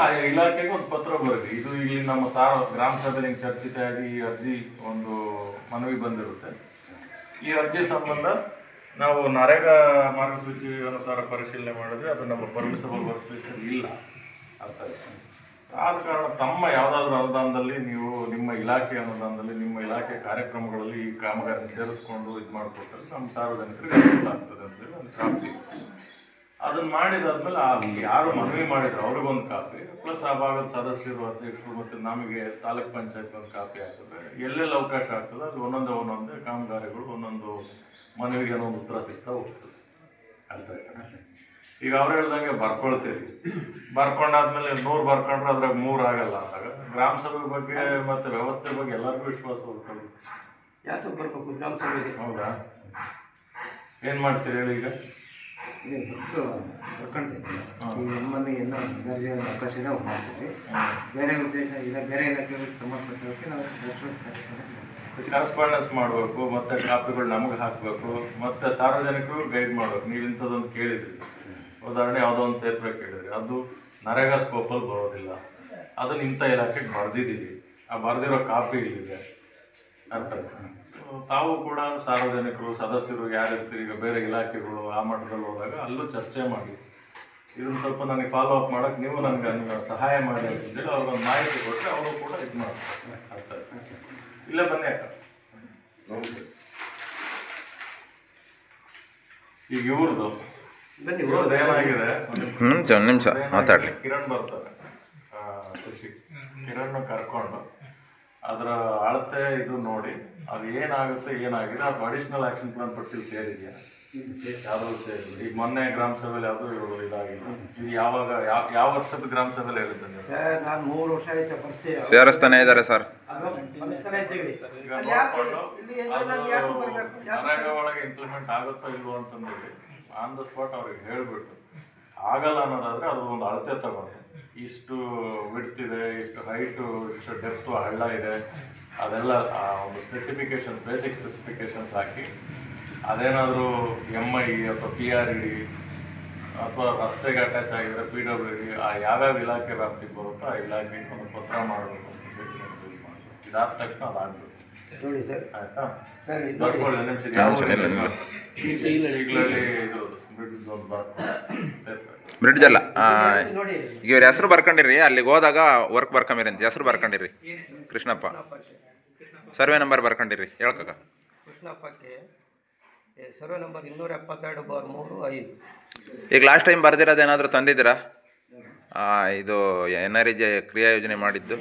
ಆ ಇಲಾಖೆಗೆ ಒಂದು ಪತ್ರ ಬರೆದಿ, ಇದು ಇಲ್ಲಿ ನಮ್ಮ ಗ್ರಾಮ ಸಭೆಯಲ್ಲಿ ಚರ್ಚಿತಾಗಿ ಈ ಅರ್ಜಿ ಒಂದು ಮನವಿ ಬಂದಿರುತ್ತೆ. ಈ ಅರ್ಜಿ ಸಂಬಂಧ ನಾವು ನರೇಗಾ ಮಾರ್ಗಸೂಚಿ ಅನುಸಾರ ಪರಿಶೀಲನೆ ಮಾಡಿದ್ರೆ ಅದು ನಮ್ಮ ಪರ್ಮಿಸಬಲ್ ವರ್ಕ್ಸ್ ಲಿಸ್ಟಲ್ಲಿ ಇಲ್ಲ ಅರ್ಥ. ಆದ ಕಾರಣ ತಮ್ಮ ಯಾವುದಾದ್ರೂ ಅನುದಾನದಲ್ಲಿ ನೀವು ನಿಮ್ಮ ಇಲಾಖೆ ಅನುದಾನದಲ್ಲಿ ನಿಮ್ಮ ಇಲಾಖೆ ಕಾರ್ಯಕ್ರಮಗಳಲ್ಲಿ ಈ ಕಾಮಗಾರಿ ಸೇರಿಸ್ಕೊಂಡು ಇದು ಮಾಡಿಕೊಟ್ಟರೆ ನಮ್ಮ ಸಾರ್ವಜನಿಕರಿಗೆ ಅನುಕೂಲ ಆಗ್ತದೆ ಅಂತೇಳಿ ಒಂದು ಕಾಪಿ ಅದನ್ನು ಮಾಡಿದಾದ್ಮೇಲೆ ಯಾರು ಮನವಿ ಮಾಡಿದ್ರು ಅವ್ರಿಗೊಂದು ಕಾಪಿ, ಪ್ಲಸ್ ಆ ಭಾಗದ ಸದಸ್ಯರು ಅಧ್ಯಕ್ಷರು ಮತ್ತು ನಮಗೆ ತಾಲೂಕ್ ಪಂಚಾಯತ್ ಒಂದು ಕಾಪಿ ಆಗ್ತದೆ. ಎಲ್ಲೆಲ್ಲಿ ಅವಕಾಶ ಆಗ್ತದೆ ಅದು ಒಂದೊಂದೇ ಕಾಮಗಾರಿಗಳು ಒಂದೊಂದು ಮನವಿಗೆ ಒಂದು ಉತ್ತರ ಸಿಗ್ತಾ ಹೋಗ್ತದೆ. ಅರ್ಥ ಆಯ್ತಾ? ಈಗ ಅವ್ರು ಹೇಳ್ದಂಗೆ ಬರ್ಕೊಳ್ತೀವಿ, ಬರ್ಕೊಂಡಾದ್ಮೇಲೆ 100 ಬರ್ಕೊಂಡ್ರೆ ಅದ್ರಾಗ 3 ಆಗಲ್ಲ ಅಂದಾಗ ಗ್ರಾಮ ಸಭೆ ಬಗ್ಗೆ ಮತ್ತು ವ್ಯವಸ್ಥೆ ಬಗ್ಗೆ ಎಲ್ಲರಿಗೂ ವಿಶ್ವಾಸ ಹೋಗ್ತದೆ. ಹೌದಾ? ಏನು ಮಾಡ್ತೀರಿ ಹೇಳಿ? ಈಗ ನಮ್ಮನ್ನು ಅವಕಾಶ ಮಾಡ್ತೀವಿ. ಬೇರೆ ಉದ್ದೇಶ ಇಲ್ಲ, ಬೇರೆ ಇಲಾಖೆಗಳಿಗೆ ಸಂಬಂಧಪಟ್ಟಕ್ಕೆ ನಾವು ಕರೆಸ್ಪಾಂಡೆನ್ಸ್ ಮಾಡಬೇಕು, ಮತ್ತು ಕಾಪಿಗಳು ನಮಗೆ ಹಾಕಬೇಕು, ಮತ್ತು ಸಾರ್ವಜನಿಕರು ಗೈಡ್ ಮಾಡಬೇಕು. ನೀವು ಇಂಥದ್ದೊಂದು ಕೇಳಿದ್ರಿ, ಉದಾಹರಣೆ ಯಾವುದೋ ಒಂದು ಸೇತುವೆ ಕೇಳಿದ್ರಿ, ಅದು ನರೇಗಾ ಸ್ಕೋಪಲ್ಲಿ ಬರೋದಿಲ್ಲ, ಅದನ್ನು ಇಂಥ ಇಲಾಖೆಗೆ ಬರೆದಿದ್ದೀವಿ, ಆ ಬರೆದಿರೋ ಕಾಪಿ ಇಲ್ಲಿದೆ. ಅರ್ಥ ತಾವು ಕೂಡ ಸಾರ್ವಜನಿಕರು ಸದಸ್ಯರು ಯಾರಿರ್ತೀರಿ, ಈಗ ಬೇರೆ ಇಲಾಖೆಗಳು ಆ ಮಟ್ಟದಲ್ಲಿ ಹೋದಾಗ ಅಲ್ಲೂ ಚರ್ಚೆ ಮಾಡಿ ಇದನ್ನು ಸ್ವಲ್ಪ ನನಗೆ ಫಾಲೋ ಅಪ್ ಮಾಡೋಕ್ಕೆ ನೀವು ನನಗೆ ಸಹಾಯ ಮಾಡಿ ಅಂತೇಳಿ ಅವ್ರಿಗೊಂದು ಮಾಹಿತಿ ಕೊಟ್ಟರೆ ಅವರು ಕೂಡ ಇದು ಮಾಡ್ತಾರೆ. ಅರ್ಥ ಇಲ್ಲ ಬನ್ನಿ ಅಕ್ಕ. ಈಗ ಇವ್ರದ್ದು ಏನಾಗಿದೆ, ನಿಮಿಷ ಮಾತಾಡಲಿ. ಕಿರಣ್ ಬರ್ತಾರೆ, ಖುಷಿ ಕಿರಣ್ ಕರ್ಕೊಂಡು ಅದರ ಅಳತೆ ಇದು ನೋಡಿ ಅದು ಏನಾಗುತ್ತೆ ಏನಾಗಿದೆ ಅದು ಅಡಿಷ್ನಲ್ ಆ್ಯಕ್ಷನ್ ಪ್ಲಾನ್ ಪಟ್ಟಿಲಿ ಸೇರಿದೆಯಾ? ಯಾವ್ದು ಸೇರಿಲ್ಲ. ಈಗ ಮೊನ್ನೆ ಗ್ರಾಮ ಸಭೆಯಲ್ಲಿ ಯಾವುದೂ ಇದಾಗಿಲ್ಲ. ಇದು ಯಾವಾಗ ಯಾವ ವರ್ಷದ ಗ್ರಾಮ ಸಭೆಯಲ್ಲಿ ಹೇಳಿದ್ದೆ? ನಾನು 3 ವರ್ಷ ಆಯ್ತು ಸೇರಿಸ್ತಾನೆ ಇದ್ದಾರೆ ಸರ್. ಈಗ ನೋಡ್ಕೊಂಡು ನರೇಗಾ ಒಳಗೆ ಇಂಪ್ಲಿಮೆಂಟ್ ಆಗುತ್ತೋ ಇಲ್ವೋ ಅಂತಂದೇಳಿ ಆನ್ ದ ಸ್ಪಾಟ್ ಅವ್ರಿಗೆ ಹೇಳ್ಬಿಟ್ಟು, ಆಗಲ್ಲ ಅನ್ನೋದಾದ್ರೆ ಅದು ಒಂದು ಅಳತೆ ತಗೊಂಡು ಇಷ್ಟು ವಿಡ್ತ್ ಇದೆ, ಇಷ್ಟು ಹೈಟು, ಇಷ್ಟು ಡೆಪ್ತು ಹಳ್ಳ ಇದೆ, ಅದೆಲ್ಲ ಒಂದು ಸ್ಪೆಸಿಫಿಕೇಶನ್, ಬೇಸಿಕ್ ಸ್ಪೆಸಿಫಿಕೇಶನ್ಸ್ ಹಾಕಿ ಅದೇನಾದರೂ MI ಅಥವಾ PRED ಅಥವಾ ರಸ್ತೆಗೆ ಅಟ್ಯಾಚ್ ಆಗಿದ್ರೆ PWD ಆ ಯಾವ್ಯಾವ ಇಲಾಖೆ ವ್ಯಾಪ್ತಿಗೆ ಬರುತ್ತೋ ಆ ಇಲಾಖೆಗೆ ಒಂದು ಪತ್ರ ಮಾಡಬೇಕು ಅಂತ ಹೇಳಿ ಮಾಡಬೇಕು. ಇದಾದ ತಕ್ಷಣ ಅದಾಗಬೇಕು. ನೋಡಿ ಸರ್, ಆಯಿತಾ? ಬರ್ಕೊಳ್ಳಿ ನಿಮಿಷ. ಈಗಲೇ ಇದು ಬ್ರಿಡ್ಜ್ ಬ್ರಿಡ್ಜ್ ಅಲ್ಲ, ಈಗ ಇವ್ರ ಹೆಸರು ಬರ್ಕೊಂಡಿರಿ, ಅಲ್ಲಿಗೆ ಹೋದಾಗ ವರ್ಕ್ ಬರ್ಕೊಂಬಿರಿ ಅಂತ ಹೆಸರು ಬರ್ಕೊಂಡಿರಿ. ಕೃಷ್ಣಪ್ಪ ಸರ್ವೆ ನಂಬರ್ ಬರ್ಕೊಂಡಿರಿ. ಹೇಳ್ಕಕ್ಕ. ಕೃಷ್ಣಪ್ಪಕ್ಕೆ ಸರ್ವೆ ನಂಬರ್ 272/3-5. ಈಗ ಲಾಸ್ಟ್ ಟೈಮ್ ಬರ್ದಿರೋದು ಏನಾದರೂ ತಂದಿದ್ದೀರಾ? ಇದು NREJ ಕ್ರಿಯಾ ಯೋಜನೆ ಮಾಡಿದ್ದು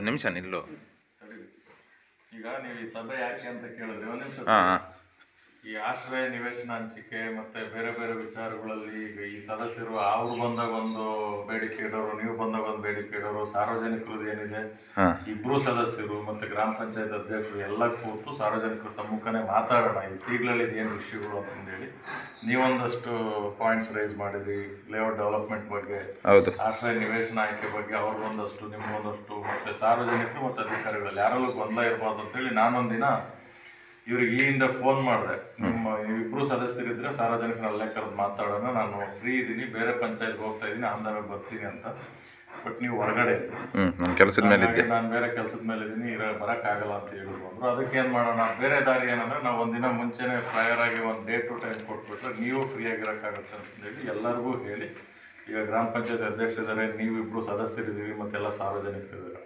ನಿಮಿಷ ನಿಲ್ಲು. ಈಗ ನೀವು ಈ ಸಭೆ ಯಾಕೆ ಅಂತ ಕೇಳಿದ್ರೆ ಒಂದು ನಿಮಿಷ. ಹಾಂ, ಈ ಆಶ್ರಯ ನಿವೇಶನ ಹಂಚಿಕೆ ಮತ್ತೆ ಬೇರೆ ಬೇರೆ ವಿಚಾರಗಳಲ್ಲಿ ಈಗ ಈ ಸದಸ್ಯರು ಅವ್ರು ಬಂದಾಗ ಒಂದು ಬೇಡಿಕೆ ಇಡೋರು, ನೀವು ಬಂದಾಗ ಒಂದು ಬೇಡಿಕೆ ಇಡೋರು, ಸಾರ್ವಜನಿಕರದ್ದು ಏನಿದೆ ಇಬ್ರು ಸದಸ್ಯರು ಮತ್ತೆ ಗ್ರಾಮ ಪಂಚಾಯತ್ ಅಧ್ಯಕ್ಷರು ಎಲ್ಲ ಕೂತು ಸಾರ್ವಜನಿಕರ ಸಮ್ಮುಖನೇ ಮಾತಾಡೋಣ ಈ ಸೀಗ್ಲಲ್ಲಿ ಏನು ವಿಷಯಗಳು ಅಂತಂದೇಳಿ ನೀವೊಂದಷ್ಟು ಪಾಯಿಂಟ್ಸ್ ರೈಸ್ ಮಾಡಿದ್ರಿ. ಲೇಔಟ್ ಡೆವಲಪ್ಮೆಂಟ್ ಬಗ್ಗೆ, ಆಶ್ರಯ ನಿವೇಶನ ಆಯ್ಕೆ ಬಗ್ಗೆ ಅವ್ರಿಗೊಂದಷ್ಟು, ನಿಮ್ಗೊಂದಷ್ಟು, ಮತ್ತೆ ಸಾರ್ವಜನಿಕರು ಮತ್ತು ಅಧಿಕಾರಿಗಳಲ್ಲಿ ಯಾರಲ್ಲೂ ಗೊಂದಲ ಇರ್ಬಾರ್ದು ಅಂತೇಳಿ ನಾನೊಂದಿನ ಇವ್ರಿಗೆ ಈ ಹಿಂದೆ ಫೋನ್ ಮಾಡಿದೆ. ನಿಮ್ಮ ಇಬ್ರು ಸದಸ್ಯರಿದ್ರೆ ಸಾರ್ವಜನಿಕರ ಅಲ್ಲೇ ಕರೆದು ಮಾತಾಡೋಣ, ನಾನು ಫ್ರೀ ಇದ್ದೀನಿ, ಬೇರೆ ಪಂಚಾಯತ್ಗೆ ಹೋಗ್ತಾ ಇದ್ದೀನಿ, ಆಂಧ್ರ ಬರ್ತೀನಿ ಅಂತ. ಬಟ್ ನೀವು ಹೊರಗಡೆ ಕೆಲಸದ ಮೇಲೆ ಇದ್ದೆ, ನಾನು ಬೇರೆ ಕೆಲಸದ ಮೇಲೆ ಇದ್ದೀನಿ, ಬರೋಕ್ಕಾಗಲ್ಲ ಅಂತ ಹೇಳಿದ್ರು. ಅದಕ್ಕೆ ಏನು ಮಾಡೋಣ, ಬೇರೆ ದಾರಿ ಏನಂದರೆ ನಾವು ಒಂದಿನ ಮುಂಚೆನೇ ಪ್ರಯರ್ ಆಗಿ ಒಂದು ಡೇಟ್ ಟು ಟೈಮ್ ಕೊಟ್ಬಿಟ್ರೆ ನೀವು ಫ್ರೀ ಆಗಿರೋಕ್ಕಾಗುತ್ತೆ ಅಂತಂದೇಳಿ ಎಲ್ಲರಿಗೂ ಹೇಳಿ, ಈಗ ಗ್ರಾಮ ಪಂಚಾಯತ್ ಅಧ್ಯಕ್ಷರಿದ್ದಾರೆ, ನೀವಿಬ್ಬರು ಸದಸ್ಯರಿದ್ದೀವಿ, ಮತ್ತೆಲ್ಲ ಸಾರ್ವಜನಿಕರಿದ್ದಾರೆ.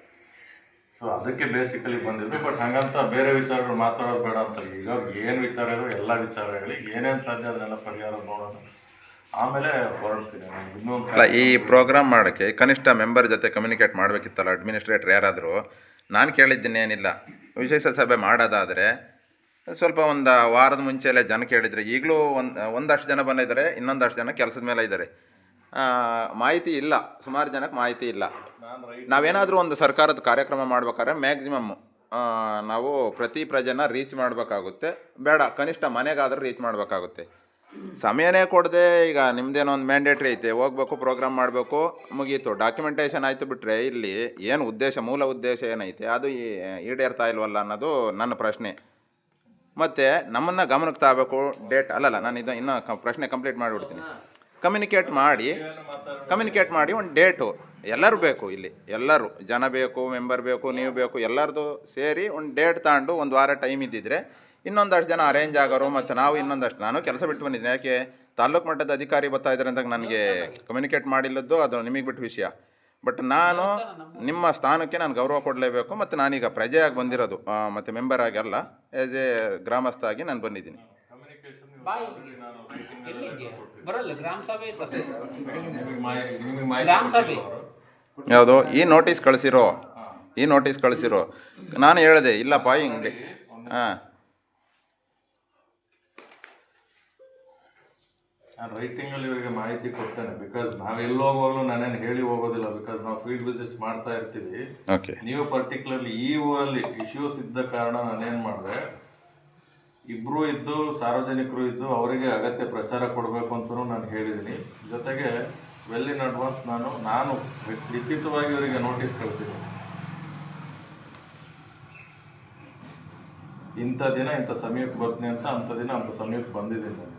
ಸೊ ಅದಕ್ಕೆ ಬೇಸಿಕಲಿ ಬಂದಿದ್ದು. ಬಟ್ ಹಂಗಂತ ಬೇರೆ ವಿಚಾರಗಳು ಮಾತಾಡೋದು ಬೇಡ ಅಂತ. ಈಗ ಏನು ವಿಚಾರ ಇರೋ ಎಲ್ಲ ವಿಚಾರ ಹೇಳಿ, ಏನೇನು ಸಾಧ್ಯ ಅದನ್ನೆಲ್ಲ ಪರಿಹಾರ ನೋಡೋಣ, ಆಮೇಲೆ ಹೊರಡ್ತೀನಿ. ಅಲ್ಲ, ಈ ಪ್ರೋಗ್ರಾಮ್ ಮಾಡೋಕ್ಕೆ ಕನಿಷ್ಠ ಮೆಂಬರ್ ಜೊತೆ ಕಮ್ಯುನಿಕೇಟ್ ಮಾಡಬೇಕಿತ್ತಲ್ಲ, ಅಡ್ಮಿನಿಸ್ಟ್ರೇಟರ್ ಯಾರಾದರೂ. ನಾನು ಕೇಳಿದ್ದೀನಿ ಏನಿಲ್ಲ, ವಿಶೇಷ ಸಭೆ ಮಾಡೋದಾದರೆ ಸ್ವಲ್ಪ ಒಂದು ವಾರದ ಮುಂಚೆಯಲ್ಲೇ ಜನ ಕೇಳಿದರೆ, ಈಗಲೂ ಒಂದಷ್ಟು ಜನ ಬಂದಿದ್ದಾರೆ, ಇನ್ನೊಂದಷ್ಟು ಜನ ಕೆಲಸದ ಮೇಲೆ ಇದ್ದಾರೆ. ಮಾಹಿತಿ ಇಲ್ಲ, ಸುಮಾರು ಜನಕ್ಕೆ ಮಾಹಿತಿ ಇಲ್ಲ. ನಾವೇನಾದರೂ ಒಂದು ಸರ್ಕಾರದ ಕಾರ್ಯಕ್ರಮ ಮಾಡ್ಬೇಕಾದ್ರೆ ಮ್ಯಾಕ್ಸಿಮಮ್ ನಾವು ಪ್ರತಿ ಪ್ರಜೆನ ರೀಚ್ ಮಾಡಬೇಕಾಗುತ್ತೆ. ಬೇಡ ಕನಿಷ್ಠ ಮನೆಗಾದರೂ ರೀಚ್ ಮಾಡಬೇಕಾಗುತ್ತೆ. ಸಮಯನೇ ಕೊಡದೆ ಈಗ ನಿಮ್ಮದೇನೋ ಒಂದು ಮ್ಯಾಂಡೇಟ್ರಿ ಐತೆ, ಹೋಗ್ಬೇಕು, ಪ್ರೋಗ್ರಾಮ್ ಮಾಡಬೇಕು, ಮುಗೀತು, ಡಾಕ್ಯುಮೆಂಟೇಷನ್ ಆಯಿತು ಬಿಟ್ಟರೆ ಇಲ್ಲಿ ಏನು ಉದ್ದೇಶ, ಮೂಲ ಉದ್ದೇಶ ಏನೈತೆ ಅದು ಈಡೇರ್ತಾ ಇಲ್ವಲ್ಲ ಅನ್ನೋದು ನನ್ನ ಪ್ರಶ್ನೆ. ಮತ್ತು ನಮ್ಮನ್ನು ಗಮನಕ್ಕೆ ತಗೋಬೇಕು. ಡೇಟ್ ಅಲ್ಲಲ್ಲ, ನಾನು ಇನ್ನೂ ಪ್ರಶ್ನೆ ಕಂಪ್ಲೀಟ್ ಮಾಡಿಬಿಡ್ತೀನಿ. ಕಮ್ಯುನಿಕೇಟ್ ಮಾಡಿ ಒಂದು ಡೇಟು ಎಲ್ಲರೂ ಬೇಕು, ಇಲ್ಲಿ ಎಲ್ಲರೂ ಜನ ಬೇಕು, ಮೆಂಬರ್ ಬೇಕು, ನೀವು ಬೇಕು, ಎಲ್ಲರದು ಸೇರಿ ಒಂದು ಡೇಟ್ ತಗೊಂಡು ಒಂದು ವಾರ ಟೈಮ್ ಇದ್ದಿದ್ರೆ ಇನ್ನೊಂದಷ್ಟು ಜನ ಅರೇಂಜ್ ಆಗೋರು. ಮತ್ತು ನಾವು ಇನ್ನೊಂದಷ್ಟು, ನಾನು ಕೆಲಸ ಬಿಟ್ಟು ಬಂದಿದ್ದೀನಿ, ಯಾಕೆ ತಾಲ್ಲೂಕು ಮಟ್ಟದ ಅಧಿಕಾರಿ ಬರ್ತಾ ಇದ್ದಾರೆ ಅಂತ ನನಗೆ ಕಮ್ಯುನಿಕೇಟ್ ಮಾಡಿಲ್ಲದ್ದು ಅದು ನಿಮಗೆ ಬಿಟ್ಟು ವಿಷಯ. ಬಟ್ ನಾನು ನಿಮ್ಮ ಸ್ಥಾನಕ್ಕೆ ನಾನು ಗೌರವ ಕೊಡಲೇಬೇಕು. ಮತ್ತು ನಾನೀಗ ಪ್ರಜೆಯಾಗಿ ಬಂದಿರೋದು, ಮತ್ತು ಮೆಂಬರ್ ಆಗಿ ಅಲ್ಲ, ಆ್ಯಸ್ ಎ ಗ್ರಾಮಸ್ಥ ಆಗಿ ನಾನು ಬಂದಿದ್ದೀನಿ. ಯಾವುದು ಈ ನೋಟಿಸ್ ಕಳಿಸಿರೋ ನಾನು ಹೇಳಿದೆ ಇಲ್ಲಪ್ಪ ಹಿಂಗೆ. ಹಾಂ, ನಾನು ರೈಟಿಂಗಲ್ಲಿ ಇವರಿಗೆ ಮಾಹಿತಿ ಕೊಡ್ತೇನೆ. ಬಿಕಾಸ್ ನಾವು ಎಲ್ಲಿ ಹೋಗುವಾಗಲೂ ನಾನೇನು ಹೇಳಿ ಹೋಗೋದಿಲ್ಲ, ಬಿಕಾಸ್ ನಾವು ಫೀಲ್ಡ್ ವಿಸಿಟ್ಸ್ ಮಾಡ್ತಾ ಇರ್ತೀವಿ. ಓಕೆ, ನೀವು ಪರ್ಟಿಕ್ಯುಲರ್ಲಿ ಈ ಊರಲ್ಲಿ ಇಶ್ಯೂಸ್ ಇದ್ದ ಕಾರಣ ನಾನೇನು ಮಾಡಿದೆ, ಇಬ್ಬರು ಇದ್ದು ಸಾರ್ವಜನಿಕರು ಇದ್ದು ಅವರಿಗೆ ಅಗತ್ಯ ಪ್ರಚಾರ ಕೊಡಬೇಕು ಅಂತಲೂ ನಾನು ಹೇಳಿದ್ದೀನಿ. ಜೊತೆಗೆ ವೆಲ್ ಇನ್ ಅಡ್ವಾನ್ಸ್ ನಾನು ಲಿಖಿತವಾಗಿ ಇವರಿಗೆ ನೋಟಿಸ್ ಕಳಿಸಿದ್ದೀನಿ. ಇಂಥ ದಿನ ಇಂಥ ಸಮಯಕ್ಕೆ ಬರ್ತೀನಿ ಅಂತ, ಅಂಥ ದಿನ ಅಂಥ ಸಮಯಕ್ಕೆ ಬಂದಿದ್ದೀನಿ ನಾನು.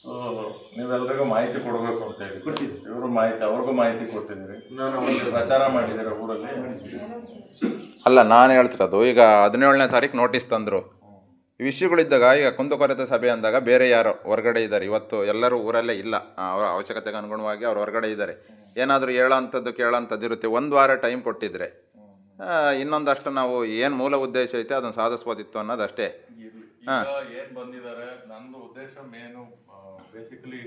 ಸೊ ನೀವೆಲ್ಲರಿಗೂ ಮಾಹಿತಿ ಕೊಡಬೇಕು ಅಂತ ಹೇಳಿ ಇವರು ಅವ್ರಿಗೂ ಮಾಹಿತಿ ಕೊಟ್ಟಿದ್ದೀರಿ, ಪ್ರಚಾರ ಮಾಡಿದ್ದೀರಾ ಊರಲ್ಲಿ. ಅಲ್ಲ ನಾನು ಹೇಳ್ತಿರೋದು, ಈಗ 17ನೇ ತಾರೀಕು ನೋಟಿಸ್ ತಂದರು. ಈ ವಿಷಯಗಳಿದ್ದಾಗ ಈಗ ಕುಂದುಕೊರತೆ ಸಭೆ ಅಂದಾಗ ಬೇರೆ ಯಾರೋ ಹೊರಗಡೆ ಇದ್ದಾರೆ. ಇವತ್ತು ಎಲ್ಲರೂ ಊರಲ್ಲೇ ಇಲ್ಲ, ಅವರ ಅವಶ್ಯಕತೆಗೆ ಅನುಗುಣವಾಗಿ ಅವ್ರು ಹೊರಗಡೆ ಇದ್ದಾರೆ. ಏನಾದರೂ ಕೇಳೋಂಥದ್ದು ಇರುತ್ತೆ. ಒಂದು ವಾರ ಟೈಮ್ ಕೊಟ್ಟಿದ್ರೆ ಇನ್ನೊಂದಷ್ಟು ನಾವು ಏನು ಮೂಲ ಉದ್ದೇಶ ಐತೆ ಅದನ್ನು ಸಾಧಿಸ್ಬೋದಿತ್ತು ಅನ್ನೋದಷ್ಟೇ. ಏನು ಬಂದಿದ್ದಾರೆ, ನಂದು ಉದ್ದೇಶ ಮೇನು ಬೇಸಿಕಲಿ